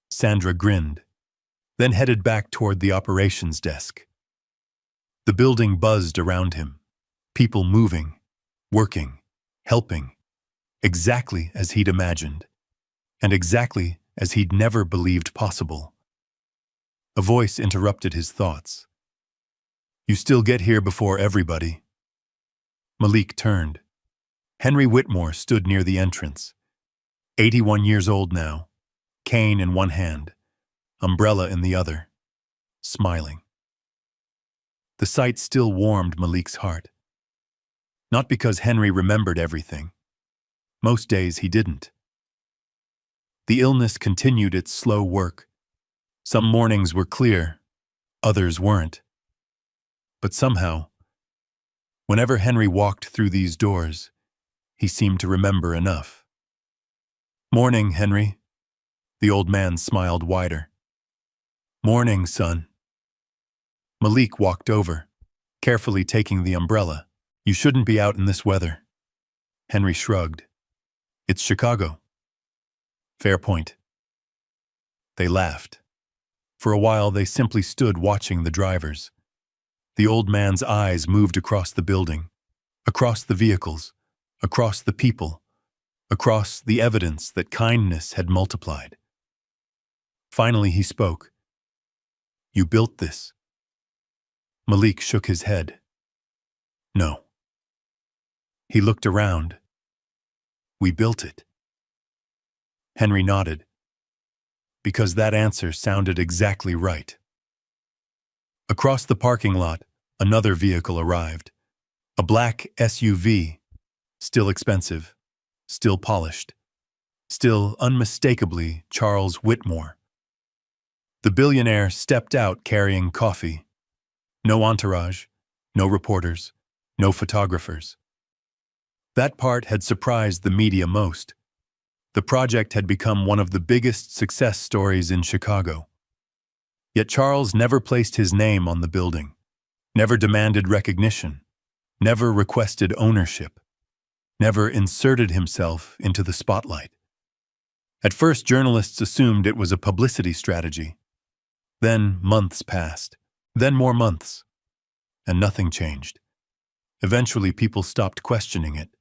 Sandra grinned, then headed back toward the operations desk. The building buzzed around him. People moving, working, helping, exactly as he'd imagined. And exactly as he'd never believed possible. A voice interrupted his thoughts. "You still get here before everybody." Malik turned. Henry Whitmore stood near the entrance. 81 years old now, cane in one hand, umbrella in the other, smiling. The sight still warmed Malik's heart. Not because Henry remembered everything. Most days he didn't. The illness continued its slow work. Some mornings were clear, others weren't. But somehow, whenever Henry walked through these doors, he seemed to remember enough. "Morning, Henry." The old man smiled wider. "Morning, son." Malik walked over, carefully taking the umbrella. "You shouldn't be out in this weather." Henry shrugged. "It's Chicago." "Fair point." They laughed. For a while, they simply stood watching the drivers. The old man's eyes moved across the building, across the vehicles, across the people, across the evidence that kindness had multiplied. Finally, he spoke. You built this? Malik shook his head. No. He looked around. We built it. Henry nodded, because that answer sounded exactly right. Across the parking lot, another vehicle arrived. A black SUV, still expensive, still polished, still unmistakably Charles Whitmore. The billionaire stepped out carrying coffee. No entourage, no reporters, no photographers. That part had surprised the media most. The project had become one of the biggest success stories in Chicago. Yet Charles never placed his name on the building, never demanded recognition, never requested ownership, never inserted himself into the spotlight. At first, journalists assumed it was a publicity strategy. Then months passed, then more months, and nothing changed. Eventually, people stopped questioning it.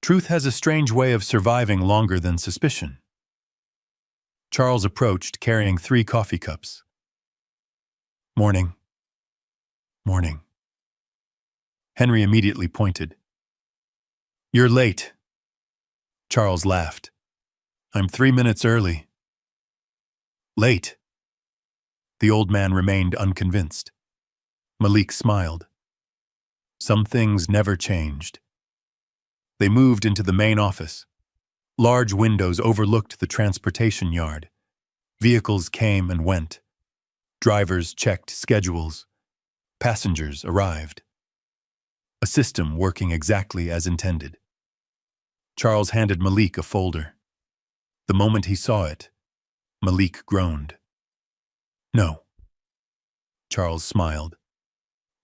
Truth has a strange way of surviving longer than suspicion. Charles approached, carrying 3 coffee cups. Morning. Morning. Henry immediately pointed. You're late. Charles laughed. I'm 3 minutes early. Late. The old man remained unconvinced. Malik smiled. Some things never changed. They moved into the main office. Large windows overlooked the transportation yard. Vehicles came and went. Drivers checked schedules. Passengers arrived. A system working exactly as intended. Charles handed Malik a folder. The moment he saw it, Malik groaned. No. Charles smiled.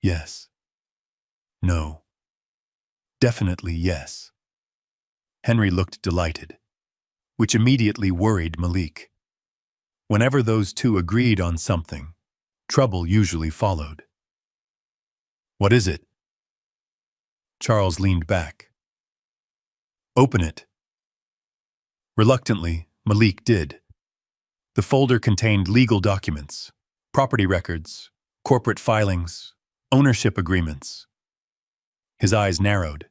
Yes. No. Definitely yes. Henry looked delighted, which immediately worried Malik. Whenever those two agreed on something, trouble usually followed. What is it? Charles leaned back. Open it. Reluctantly, Malik did. The folder contained legal documents, property records, corporate filings, ownership agreements. His eyes narrowed,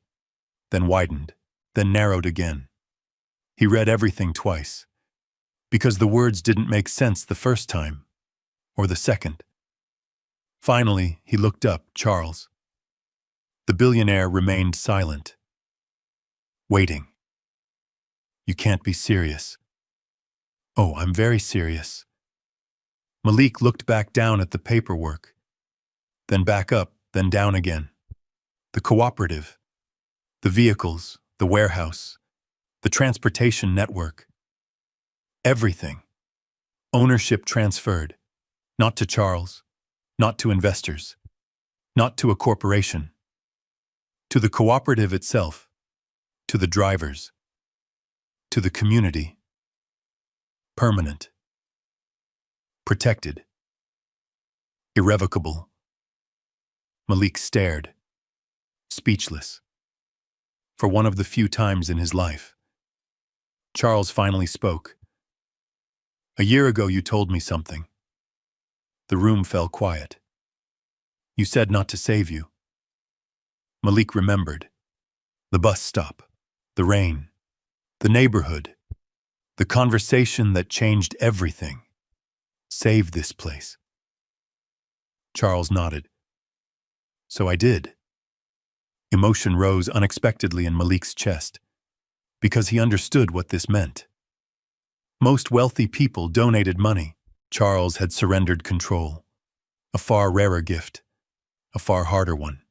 then widened, then narrowed again. He read everything twice, because the words didn't make sense the first time, or the second. Finally, he looked up, Charles. The billionaire remained silent, waiting. You can't be serious. Oh, I'm very serious. Malik looked back down at the paperwork, then back up, then down again. The cooperative, the vehicles, the warehouse, the transportation network. Everything. Ownership transferred, not to Charles, not to investors, not to a corporation, to the cooperative itself, to the drivers, to the community. Permanent. Protected. Irrevocable. Malik stared, speechless. For one of the few times in his life. Charles finally spoke. A year ago you told me something. The room fell quiet. You said not to save you. Malik remembered. The bus stop, the rain, the neighborhood, the conversation that changed everything. Save this place. Charles nodded. So I did. Emotion rose unexpectedly in Malik's chest, because he understood what this meant. Most wealthy people donated money. Charles had surrendered control. A far rarer gift, a far harder one.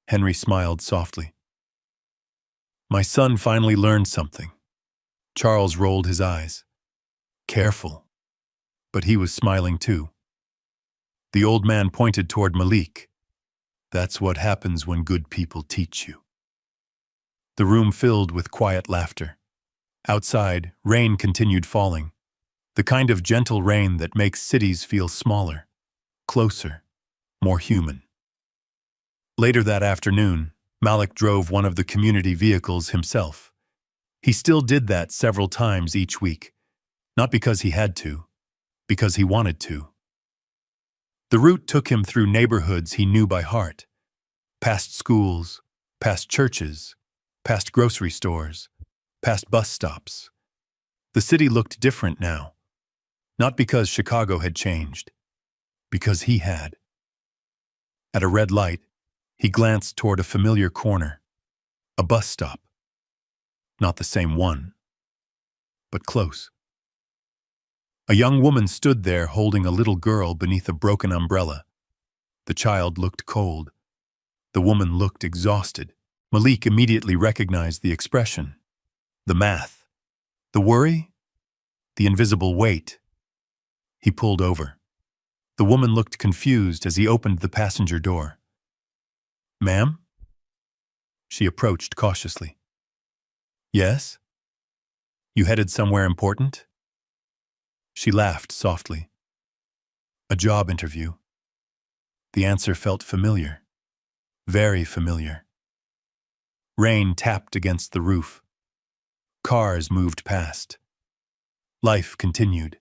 Henry smiled softly. My son finally learned something. Charles rolled his eyes. Careful. But he was smiling too. The old man pointed toward Malik. That's what happens when good people teach you. The room filled with quiet laughter. Outside, rain continued falling. The kind of gentle rain that makes cities feel smaller, closer, more human. Later that afternoon, Malik drove one of the community vehicles himself. He still did that several times each week. Not because he had to, because he wanted to. The route took him through neighborhoods he knew by heart, past schools, past churches, past grocery stores, past bus stops. The city looked different now, not because Chicago had changed, because he had. At a red light, he glanced toward a familiar corner, a bus stop. Not the same one, but close. A young woman stood there holding a little girl beneath a broken umbrella. The child looked cold. The woman looked exhausted. Malik immediately recognized the expression. The math. The worry? The invisible weight. He pulled over. The woman looked confused as he opened the passenger door. "Ma'am?" She approached cautiously. "Yes? You headed somewhere important?" She laughed softly. "A job interview." The answer felt familiar. Very familiar. Rain tapped against the roof. Cars moved past. Life continued.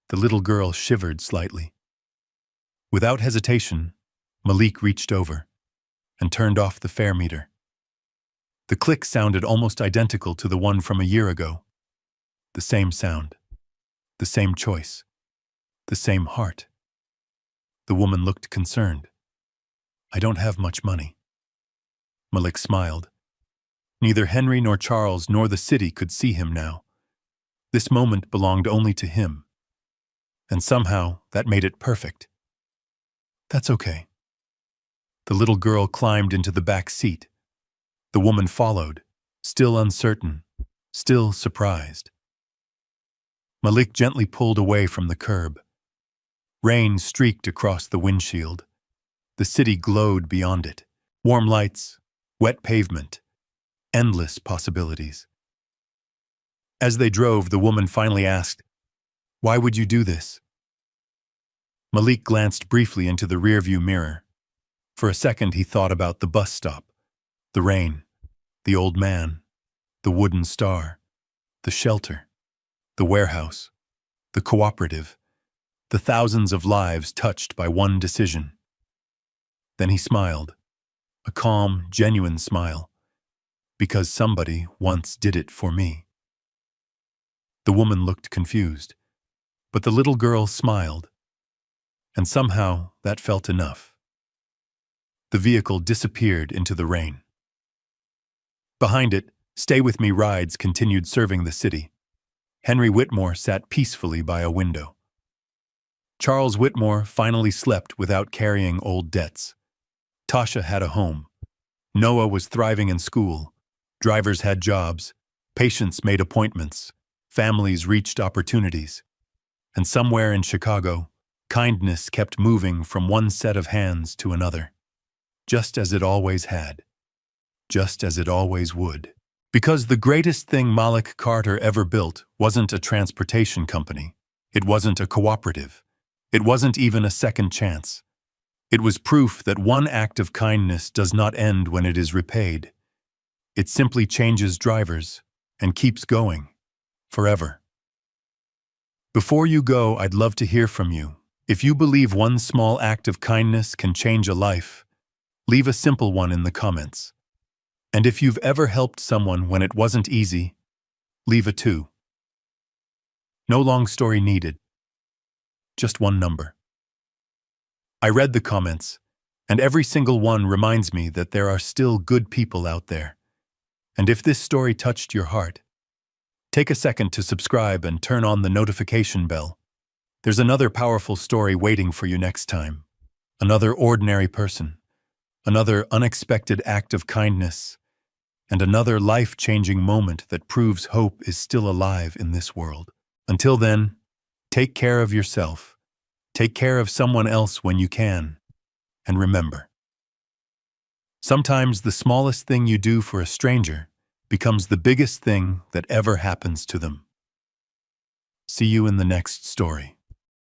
The little girl shivered slightly. Without hesitation, Malik reached over and turned off the fare meter. The click sounded almost identical to the one from a year ago. The same sound. The same choice. The same heart. The woman looked concerned. "I don't have much money." Malik smiled. Neither Henry nor Charles nor the city could see him now. This moment belonged only to him. And somehow that made it perfect. "That's okay." The little girl climbed into the back seat. The woman followed, still uncertain, still surprised. Malik gently pulled away from the curb. Rain streaked across the windshield. The city glowed beyond it. Warm lights, wet pavement, endless possibilities. As they drove, the woman finally asked, "Why would you do this?" Malik glanced briefly into the rearview mirror. For a second he thought about the bus stop, the rain, the old man, the wooden star, the shelter, the warehouse, the cooperative, the thousands of lives touched by one decision. Then he smiled, a calm, genuine smile, because somebody once did it for me. The woman looked confused, but the little girl smiled, and somehow that felt enough. The vehicle disappeared into the rain. Behind it, Stay With Me rides continued serving the city. Henry Whitmore sat peacefully by a window. Charles Whitmore finally slept without carrying old debts. Tasha had a home. Noah was thriving in school. Drivers had jobs. Patients made appointments. Families reached opportunities. And somewhere in Chicago, kindness kept moving from one set of hands to another. Just as it always had. Just as it always would. Because the greatest thing Malik Carter ever built wasn't a transportation company. It wasn't a cooperative. It wasn't even a second chance. It was proof that one act of kindness does not end when it is repaid. It simply changes drivers and keeps going, forever. Before you go, I'd love to hear from you. If you believe one small act of kindness can change a life, leave a simple one in the comments. And if you've ever helped someone when it wasn't easy, leave a 2. No long story needed. Just one number. I read the comments, and every single one reminds me that there are still good people out there. And if this story touched your heart, take a second to subscribe and turn on the notification bell. There's another powerful story waiting for you next time. Another ordinary person. Another unexpected act of kindness. And another life-changing moment that proves hope is still alive in this world. Until then, take care of yourself. Take care of someone else when you can. And remember, sometimes the smallest thing you do for a stranger becomes the biggest thing that ever happens to them. See you in the next story.